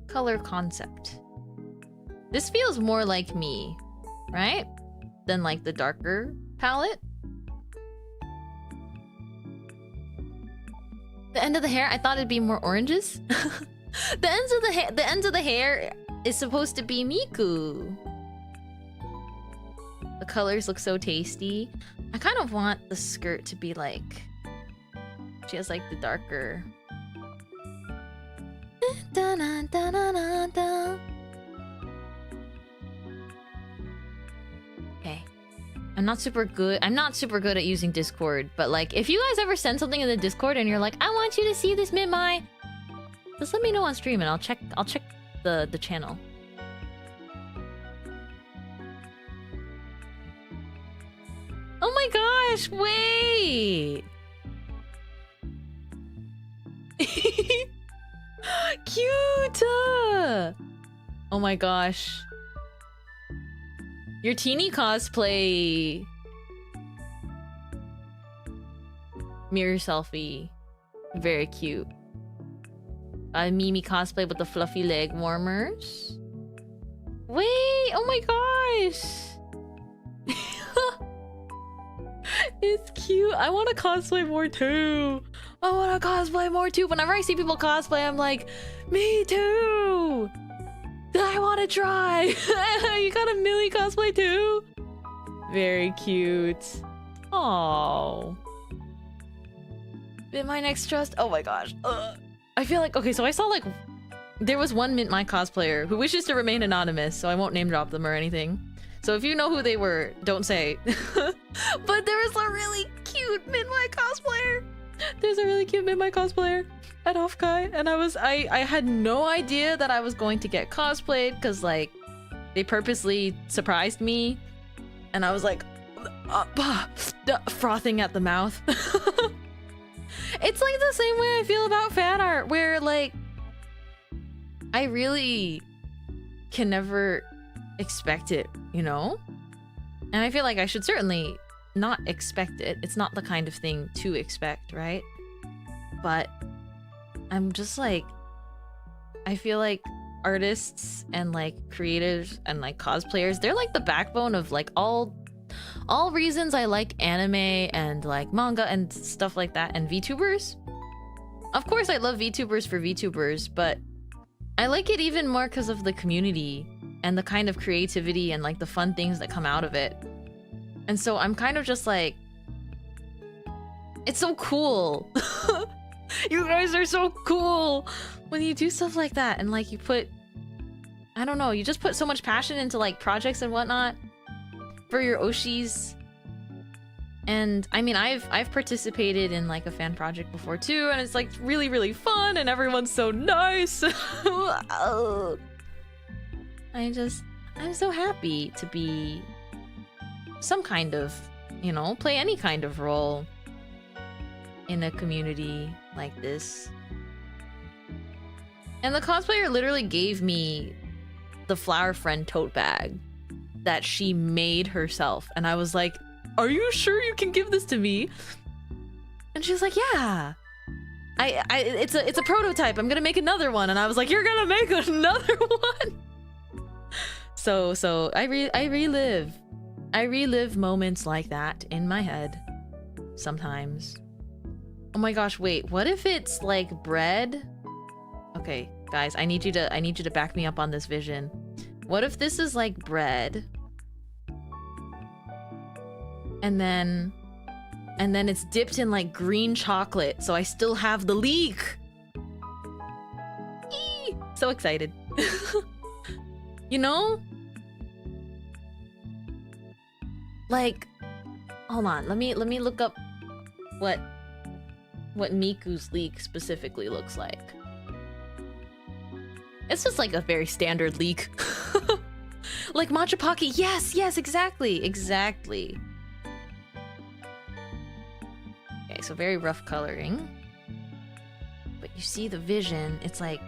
Color concept. This feels more like me, right? Than like the darker palette. The end of the hair, I thought it'd be more oranges. The ends of the hair is supposed to be Miku. The colors look so tasty. I kind of want the skirt to be like... She has like the darker... Okay. I'm not super good at using Discord, but like if you guys ever send something in the Discord and you're like, I want you to see this Mintmai, just let me know on stream and I'll check the channel. Oh my gosh, wait! Cute! Oh my gosh. Your teeny cosplay... Mirror selfie. Very cute. Mimi cosplay with the fluffy leg warmers. Wait! Oh my gosh! It's cute. I want to cosplay more too. I want to cosplay more too. Whenever I see people cosplay, I'm like, me too. I want to try. You got a Millie cosplay too? Very cute. Oh. Mintmai next trust. Oh my gosh. I feel like, okay, so I saw like, there was one Mintmai cosplayer who wishes to remain anonymous, so I won't name drop them or anything. So if you know who they were, don't say. But there was a really cute Mintmai cosplayer. There's a really cute Mintmai cosplayer at Offkai, and I had no idea that I was going to get cosplayed because like they purposely surprised me, and I was like frothing at the mouth. It's like the same way I feel about fan art, where like I really can never expect it, you know? And I feel like I should certainly not expect it. It's not the kind of thing to expect, right? But I'm just like, I feel like artists and like creators and like cosplayers, they're like the backbone of like all reasons I like anime and like manga and stuff like that, and VTubers. Of course I love VTubers for VTubers, but I like it even more because of the community and the kind of creativity and like the fun things that come out of it. And so I'm kind of just like, it's so cool. You guys are so cool when you do stuff like that, and like you put, I don't know, you just put so much passion into like projects and whatnot for your Oshis. And I mean, I've participated in like a fan project before too, and it's like really, really fun, and everyone's so nice. I'm so happy to be some kind of, you know, play any kind of role in a community like this. And the cosplayer literally gave me the Flower Friend tote bag that she made herself, and I was like, are you sure you can give this to me? And she was like, yeah. It's a prototype. I'm gonna make another one. And I was like, you're gonna make another one? So I relive moments like that in my head sometimes. Oh my gosh, wait, what if it's like bread? Okay, guys, I need you to back me up on this vision. What if this is like bread? And then it's dipped in like green chocolate, so I still have the leek. Eee! So excited. You know? Like, hold on, let me look up what Miku's leek specifically looks like. It's just like a very standard leek. Like matcha pocky. Yes, exactly. Okay, so very rough coloring. But you see the vision, it's like...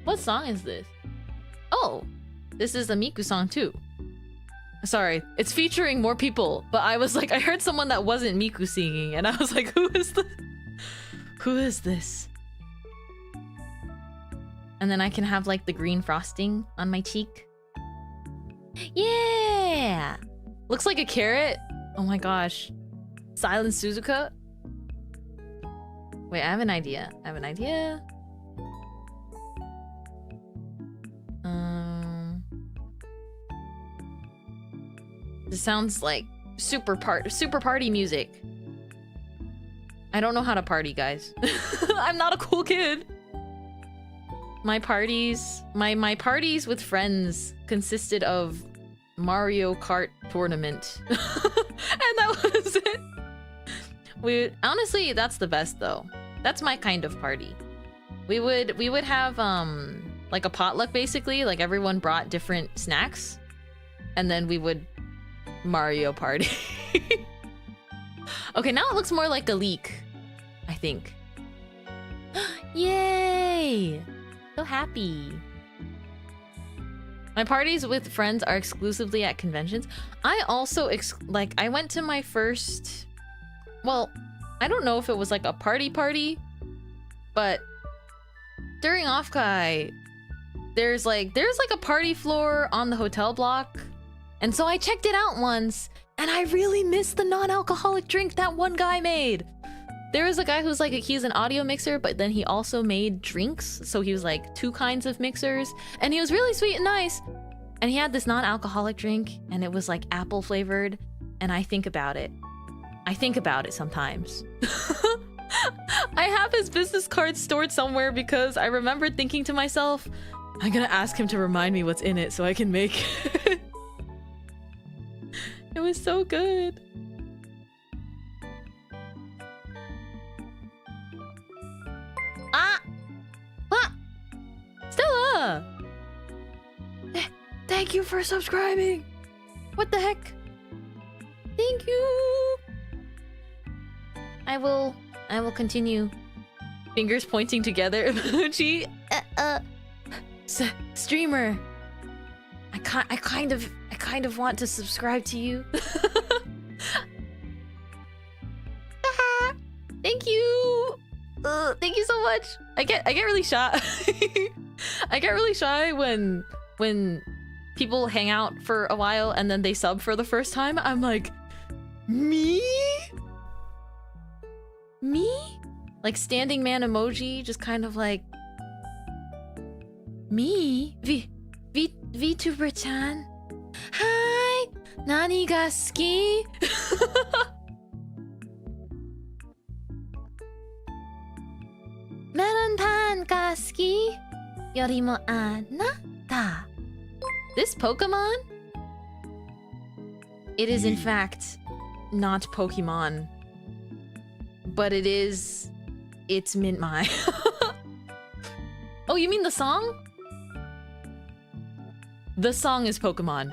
What song is this? Oh, this is a Miku song too. Sorry, it's featuring more people, but I was like, I heard someone that wasn't Miku singing, and I was like, who is this? Who is this? And then I can have like the green frosting on my cheek. Yeah! Looks like a carrot. Oh my gosh. Silent Suzuka? Wait, I have an idea. This sounds like super party music. I don't know how to party, guys. I'm not a cool kid. My parties with friends consisted of Mario Kart tournament. And that was it. Honestly, that's the best though. That's my kind of party. We would have like a potluck basically, like everyone brought different snacks, and then we would Mario Party. Okay, now it looks more like a leek, I think. Yay! So happy. My parties with friends are exclusively at conventions. I also I went to my first, well, I don't know if it was like a party, but during Offkai, there's like a party floor on the hotel block. And so I checked it out once, and I really missed the non-alcoholic drink that one guy made. There was a guy who's like, he's an audio mixer, but then he also made drinks. So he was like 2 kinds of mixers, and he was really sweet and nice. And he had this non-alcoholic drink, and it was like apple flavored. And I think about it sometimes. I have his business card stored somewhere because I remembered thinking to myself, I'm gonna ask him to remind me what's in it so I can make it. It was so good. Ah! Stella! Thank you for subscribing! What the heck? Thank you! I will continue. Fingers pointing together emoji. Streamer. I kind of want to subscribe to you. Thank you. Thank you so much. I get really shy. I get really shy when people hang out for a while and then they sub for the first time. I'm like, me? Me? Like standing man emoji, just kind of like, me? VTuber-chan? Hi! Nani ga suki? Melon pan ga suki? Yorimo anata? This Pokemon? It is in fact not Pokemon. But it's Mintmai. Oh, you mean the song? The song is Pokemon.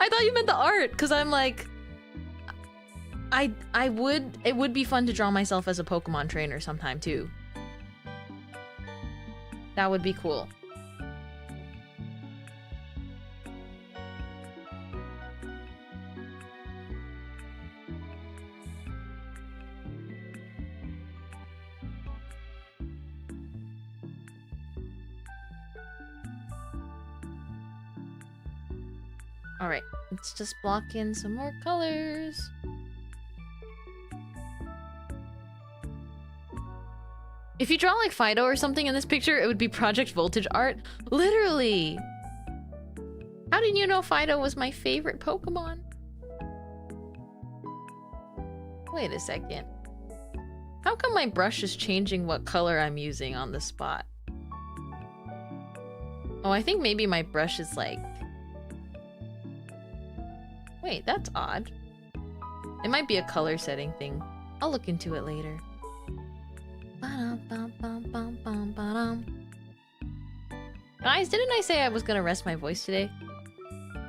I thought you meant the art, because I'm like, it would be fun to draw myself as a Pokemon trainer sometime too. That would be cool. Alright, let's just block in some more colors. If you draw like Fido or something in this picture, it would be Project Voltage art. Literally! How did you know Fido was my favorite Pokemon? Wait a second. How come my brush is changing what color I'm using on the spot? Oh, I think maybe my brush is like... Wait, that's odd. It might be a color setting thing. I'll look into it later. Guys, didn't I say I was gonna rest my voice today?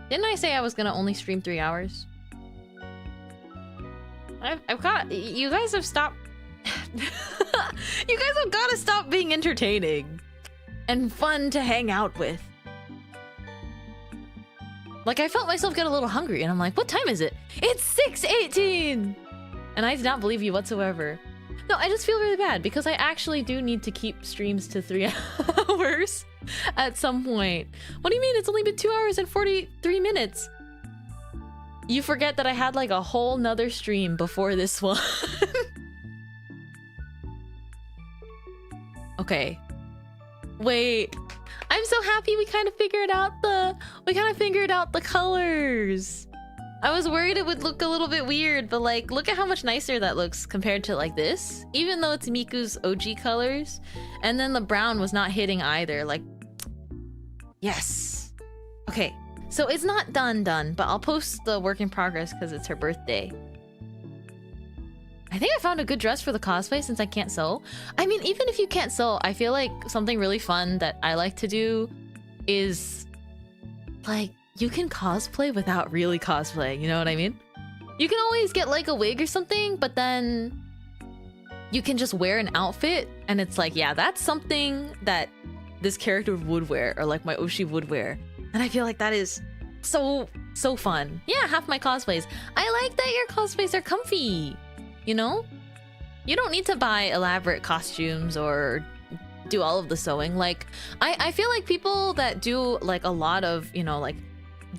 Didn't I say I was gonna only stream 3 hours? I've got... You guys have stopped... You guys have gotta stop being entertaining. And fun to hang out with. Like, I felt myself get a little hungry, and I'm like, what time is it? It's 6:18! And I did not believe you whatsoever. No, I just feel really bad, because I actually do need to keep streams to 3 hours at some point. What do you mean? It's only been 2 hours and 43 minutes. You forget that I had, like, a whole nother stream before this one. Okay. Wait. I'm so happy we kind of figured out the colors. I was worried it would look a little bit weird, but like, look at how much nicer that looks compared to like this. Even though it's Miku's OG colors. And then the brown was not hitting either. Like, yes. Okay, so it's not done, but I'll post the work in progress because it's her birthday. I think I found a good dress for the cosplay since I can't sew. I mean, even if you can't sew, I feel like something really fun that I like to do is like, you can cosplay without really cosplaying, you know what I mean? You can always get like a wig or something, but then you can just wear an outfit and it's like, yeah, that's something that this character would wear, or like my Oshi would wear. And I feel like that is so fun. Yeah, half my cosplays. I like that your cosplays are comfy. You know? You don't need to buy elaborate costumes or do all of the sewing. Like, I feel like people that do like a lot of, you know, like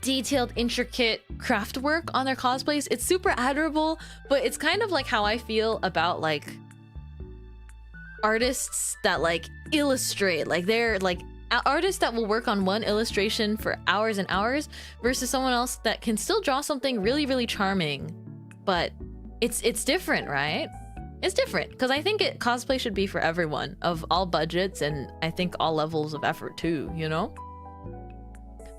detailed, intricate craft work on their cosplays, it's super admirable, but it's kind of like how I feel about like artists that like illustrate. Like they're like artists that will work on one illustration for hours and hours versus someone else that can still draw something really, really charming, but it's different, right? It's different, because I think cosplay should be for everyone, of all budgets, and I think all levels of effort too, you know?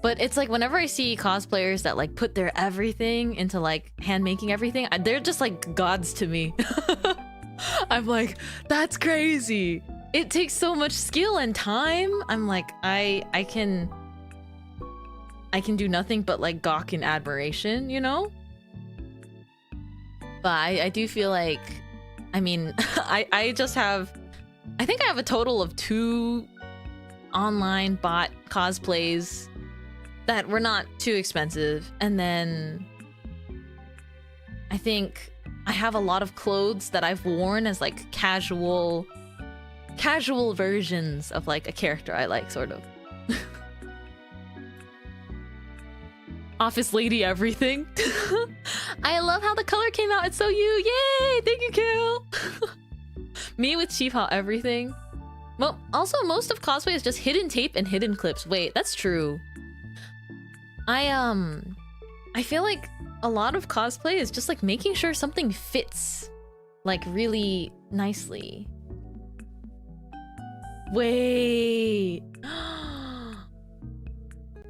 But it's like, whenever I see cosplayers that like put their everything into like hand-making everything, they're just like gods to me. I'm like, that's crazy! It takes so much skill and time. I'm like, I can do nothing but like gawk in admiration, you know? But I do feel like, I mean, I just have, I think I have a total of 2 online bot cosplays that were not too expensive. And then I think I have a lot of clothes that I've worn as like casual versions of like a character I like, sort of. Office lady everything. I love how the color came out. It's so you. Yay! Thank you, Kill. Me with Chief Hot everything. Well, also most of cosplay is just hidden tape and hidden clips. Wait, that's true. I feel like a lot of cosplay is just like making sure something fits like really nicely. Wait.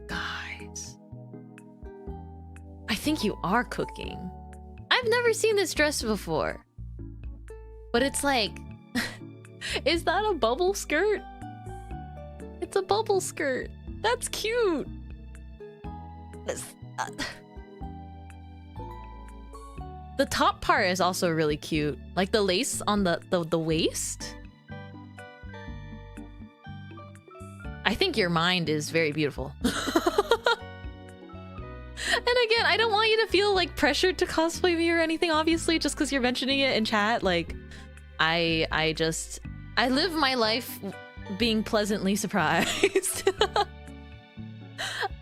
Guys. I think you are cooking. I've never seen this dress before. But it's like... Is that a bubble skirt? It's a bubble skirt. That's cute. The top part is also really cute. Like the lace on the waist. I think your mind is very beautiful. And again, I don't want you to feel like pressured to cosplay me or anything, obviously, just because you're mentioning it in chat. Like, I live my life being pleasantly surprised.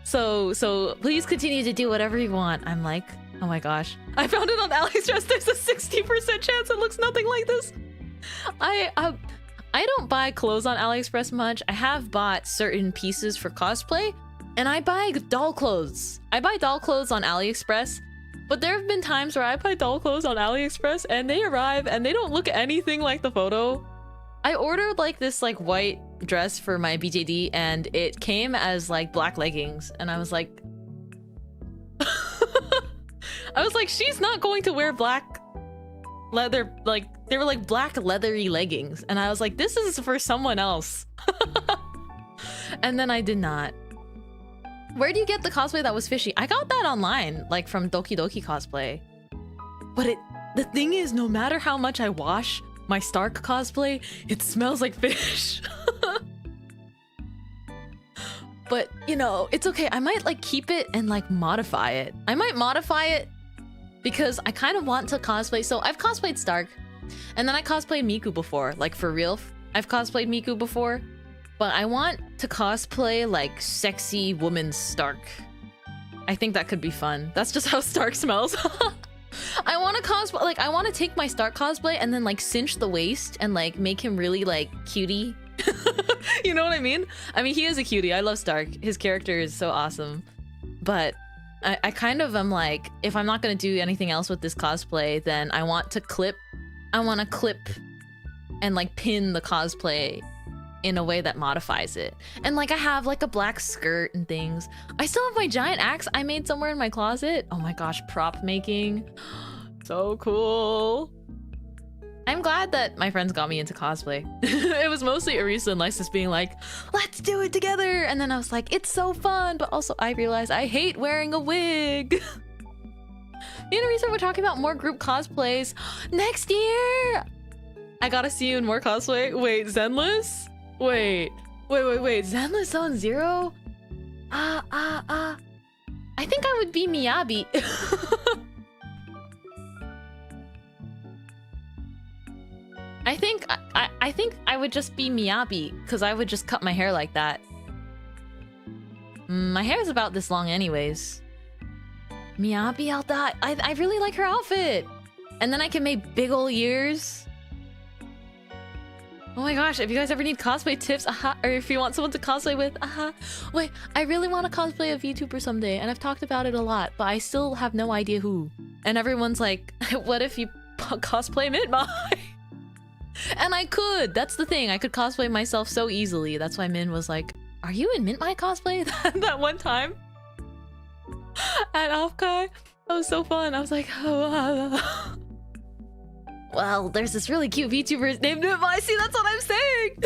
So please continue to do whatever you want. I'm like, oh my gosh. I found it on AliExpress. There's a 60% chance it looks nothing like this. I don't buy clothes on AliExpress much. I have bought certain pieces for cosplay, and I buy doll clothes. I buy doll clothes on AliExpress, but there have been times where I buy doll clothes on AliExpress and they arrive and they don't look anything like the photo. I ordered like this like white dress for my BJD and it came as like black leggings, and I was like she's not going to wear black leather, like they were like black leathery leggings, and I was like, this is for someone else. And then I did not. Where do you get the cosplay that was fishy? I got that online, like from Doki Doki Cosplay. But the thing is, no matter how much I wash my Stark cosplay, it smells like fish. But, you know, it's okay. I might like keep it and like modify it. I might modify it because I kind of want to cosplay. So I've cosplayed Stark, and then I cosplayed Miku before, like for real. I've cosplayed Miku before, but I want to cosplay like sexy woman Stark. I think that could be fun. That's just how Stark smells. I want to cosplay, like I want to take my Stark cosplay and then like cinch the waist and like make him really like cutie. You know what I mean? I mean, he is a cutie. I love Stark. His character is so awesome. But I kind of am like, if I'm not going to do anything else with this cosplay, then I want to clip and like pin the cosplay in a way that modifies it. And like I have like a black skirt and things. I still have my giant axe I made somewhere in my closet. Oh my gosh, prop making. So cool. I'm glad that my friends got me into cosplay. It was mostly Arisa and Lexus being like, let's do it together. And then I was like, it's so fun. But also I realized I hate wearing a wig. Me and Arisa were talking about more group cosplays next year. I gotta see you in more cosplay. Wait, Zenless? Wait. Zenless Zone Zero? I think I would be Miyabi. I think I would just be Miyabi, because I would just cut my hair like that. My hair is about this long anyways. Miyabi, I really like her outfit. And then I can make big ol' ears. Oh my gosh, if you guys ever need cosplay tips, or if you want someone to cosplay with, wait, I really want to cosplay a VTuber someday, and I've talked about it a lot, but I still have no idea who. And everyone's like, what if you cosplay Mintmai? And I could, that's the thing, I could cosplay myself so easily. That's why Min was like, are you in Mintmai cosplay? That one time at Offkai, that was so fun. I was like, oh, well, there's this really cute VTuber named Mintmai. See, that's what I'm saying.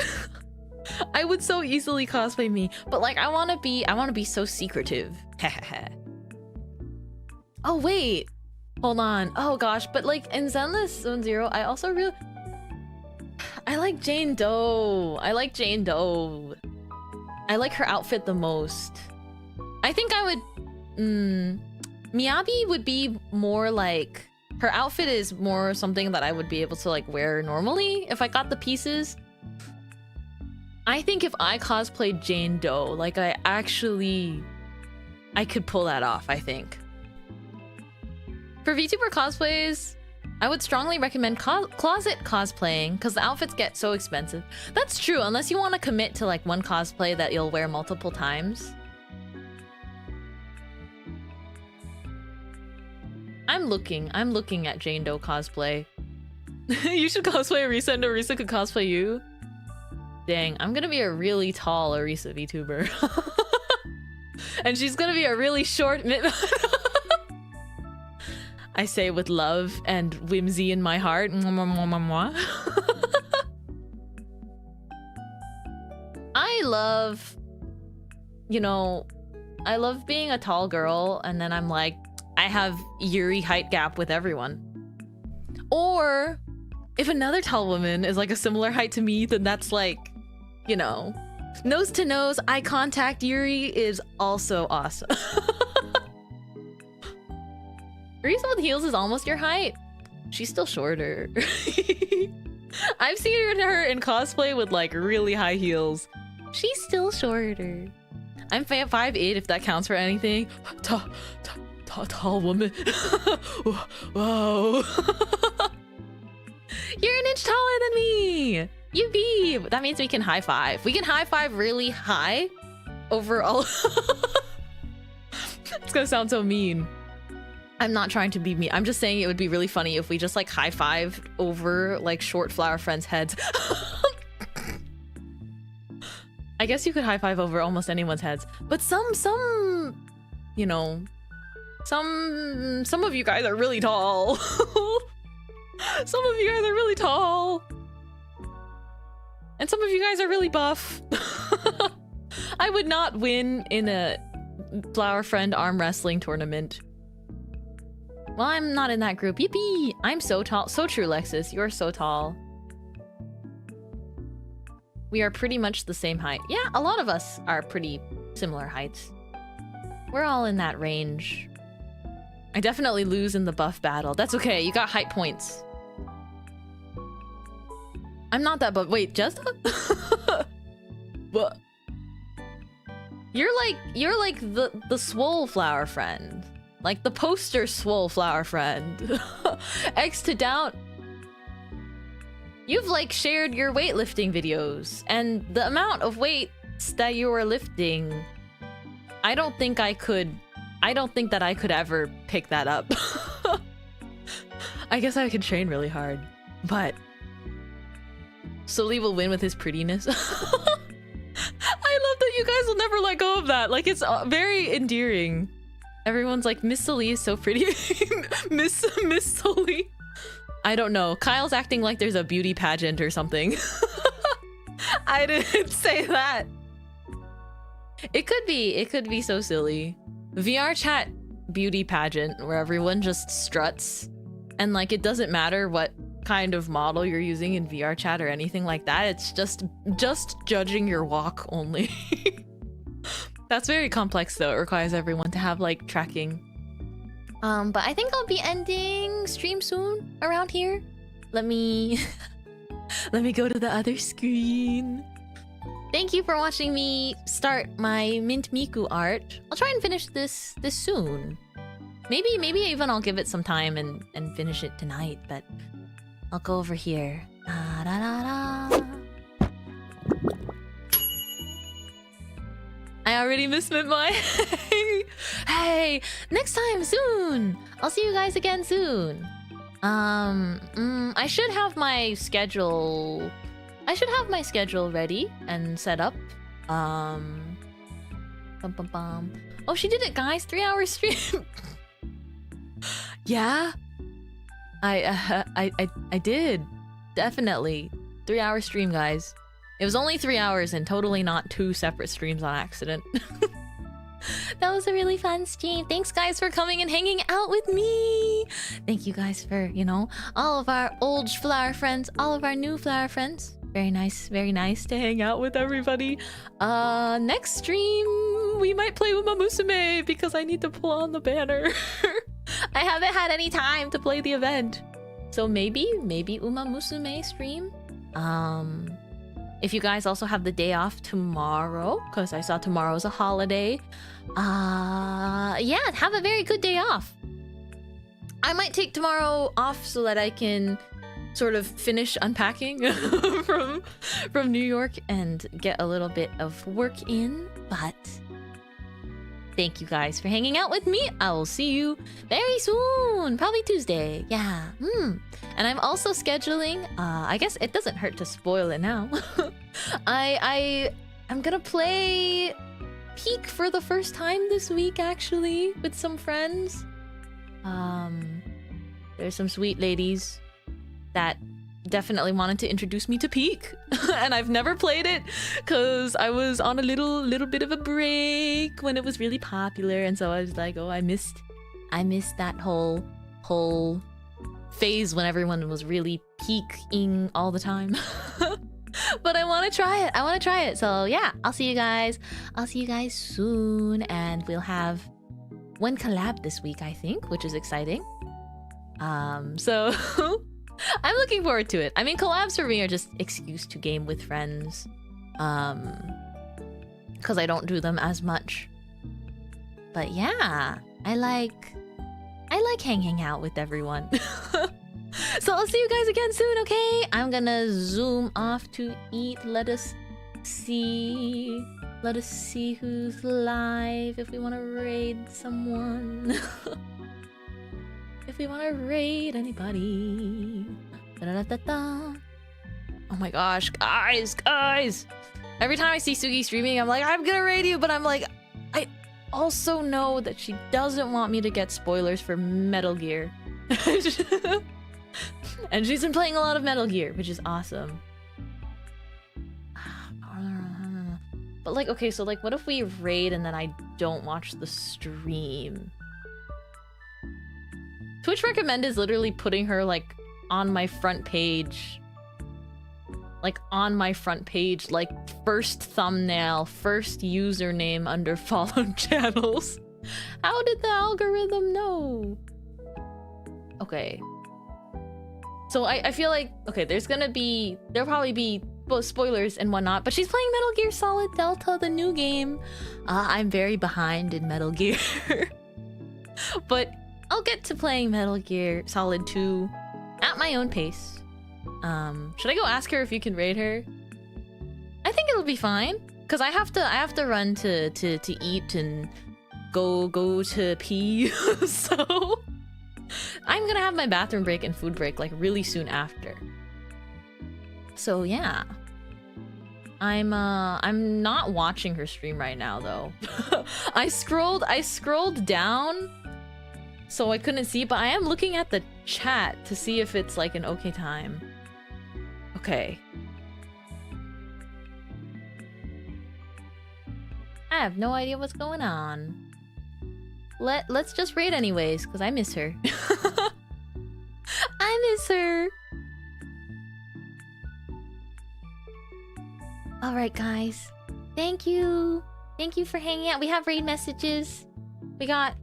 I would so easily cosplay me, but like, I want to be so secretive. Oh wait, hold on. Oh gosh, but like in Zenless Zone Zero, I also really, I like Jane Doe. I like Jane Doe. I like her outfit the most. I think I would... Miyabi would be more like Her outfit is more something that I would be able to like wear normally if I got the pieces. I think if I cosplayed Jane Doe, like I could pull that off, I think. For VTuber cosplays, I would strongly recommend closet cosplaying because the outfits get so expensive. That's true, unless you want to commit to like one cosplay that you'll wear multiple times. I'm looking at Jane Doe cosplay. You should cosplay Arisa and Arisa could cosplay you. Dang, I'm gonna be a really tall Arisa VTuber. And she's gonna be a really short I say with love and whimsy in my heart. I love, you know, I love being a tall girl and then I'm like, I have Yuri height gap with everyone. Or if another tall woman is like a similar height to me, then that's like, you know, nose to nose, eye contact. Yuri is also awesome. Arisa with heels is almost your height. She's still shorter. I've seen her in cosplay with like really high heels. She's still shorter. I'm 5'8" if that counts for anything. Tall woman. Whoa. You're an inch taller than me. You be. That means we can high five. We can high five really high over all. It's gonna sound so mean. I'm not trying to be mean. I'm just saying it would be really funny if we just like high fived over like short flower friends' heads. I guess you could high five over almost anyone's heads, but some, you know, some of you guys are really tall. Some of you guys are really tall. And some of you guys are really buff. I would not win in a flower friend arm wrestling tournament. Well, I'm not in that group. Yippee! I'm so tall. So true, Lexus. You're so tall. We are pretty much the same height. Yeah, a lot of us are pretty similar heights. We're all in that range. I definitely lose in the buff battle. That's okay. You got height points. I'm not that buff. Wait, just what? You're like the swole flower friend. Like the poster swole flower friend. X to down. You've like shared your weightlifting videos and the amount of weights that you were lifting. I don't think that I could ever pick that up. I guess I could train really hard, but Sully will win with his prettiness. I love that you guys will never let go of that. Like, it's very endearing. Everyone's like, Miss Sully is so pretty. Miss Sully. I don't know. Kyle's acting like there's a beauty pageant or something. I didn't say that. It could be so silly. VR chat beauty pageant where everyone just struts and like it doesn't matter what kind of model you're using in VR chat or anything like that. It's just judging your walk only. That's very complex though. It requires everyone to have like tracking. But I think I'll be ending stream soon around here. Let me go to the other screen. Thank you for watching me start my Mint Miku art. I'll try and finish this soon. Maybe even I'll give it some time and finish it tonight, but I'll go over here. Da, da, da, da. I already miss Mintmai. Hey, next time soon. I'll see you guys again soon. I should have my schedule. Ready and set up. Oh, she did it, guys. 3-hour stream. Yeah, I did. Definitely 3-hour stream, guys. It was only 3 hours and totally not 2 separate streams on accident. That was a really fun stream. Thanks, guys, for coming and hanging out with me. Thank you guys for, you know, all of our old flower friends, all of our new flower friends. Very nice to hang out with everybody. Next stream, we might play with Musume because I need to pull on the banner. I haven't had any time to play the event. So maybe Uma Musume stream. If you guys also have the day off tomorrow, because I saw tomorrow's a holiday. Yeah, have a very good day off. I might take tomorrow off so that I can sort of finish unpacking from New York and get a little bit of work in. But thank you guys for hanging out with me. I will see you very soon, probably Tuesday. Yeah. And I'm also scheduling. I guess it doesn't hurt to spoil it now. I'm gonna play Peak for the first time this week, actually, with some friends. There's some sweet ladies that definitely wanted to introduce me to Peak, and I've never played it because I was on a little bit of a break when it was really popular, and so I was like, oh, I missed that whole phase when everyone was really peaking all the time. But I want to try it. So yeah, I'll see you guys soon, and we'll have one collab this week, I think, which is exciting. So I'm looking forward to it. I mean, collabs for me are just excuse to game with friends, because I don't do them as much. But yeah, I like hanging out with everyone. So I'll see you guys again soon, okay? I'm gonna zoom off to eat. Let us see who's live, if we want to raid someone. If we want to raid anybody. Da-da-da-da-da. Oh my gosh, guys! Every time I see Sugi streaming, I'm like, I'm gonna raid you, but I'm like, I also know that she doesn't want me to get spoilers for Metal Gear. And she's been playing a lot of Metal Gear, which is awesome. But like, okay, so like, what if we raid and then I don't watch the stream? Twitch recommend is literally putting her like on my front page. Like first thumbnail, first username under followed channels. How did the algorithm know? Okay. So I feel like, okay, there'll probably be both spoilers and whatnot, but she's playing Metal Gear Solid Delta, the new game. I'm very behind in Metal Gear. But I'll get to playing Metal Gear Solid 2 at my own pace. Should I go ask her if you can raid her? I think it'll be fine, because I have to run to eat and go to pee. So I'm gonna have my bathroom break and food break like really soon after. So yeah. I'm not watching her stream right now though. I scrolled down so I couldn't see, but I am looking at the chat to see if it's like an okay time. Okay. I have no idea what's going on. Let's just raid anyways, because I miss her. I miss her. Alright guys. Thank you. Thank you for hanging out. We have raid messages. We got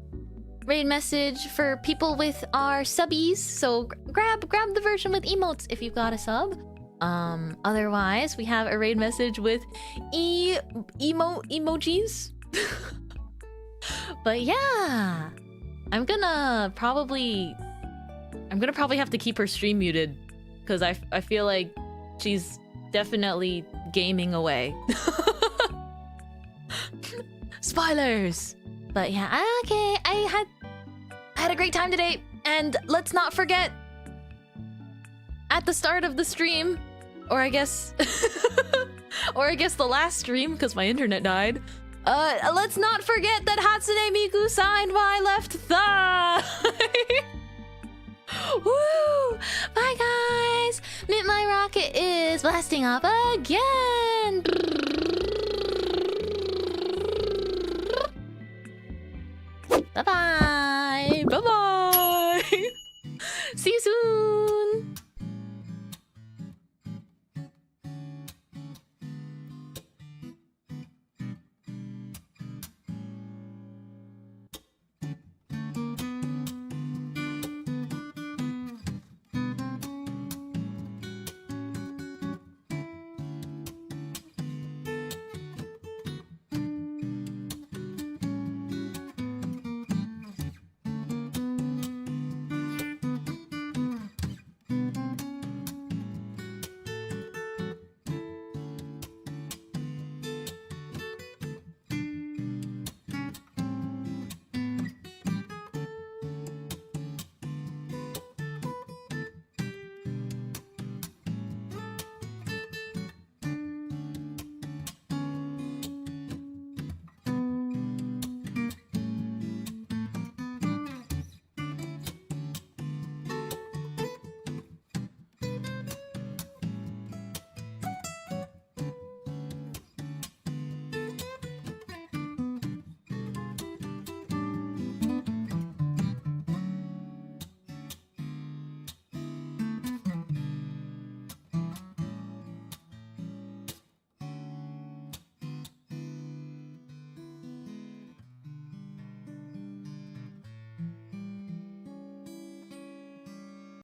raid message for people with our subbies. So grab the version with emotes if you've got a sub. Otherwise, we have a raid message with emojis. But yeah, I'm gonna probably have to keep her stream muted because I feel like she's definitely gaming away. Spoilers. But yeah, okay, I had a great time today, and let's not forget at the start of the stream, or I guess the last stream because my internet died. Let's not forget that Hatsune Miku signed my left thigh. Woo! Bye guys! Mintmai rocket is blasting off again! Bye-bye!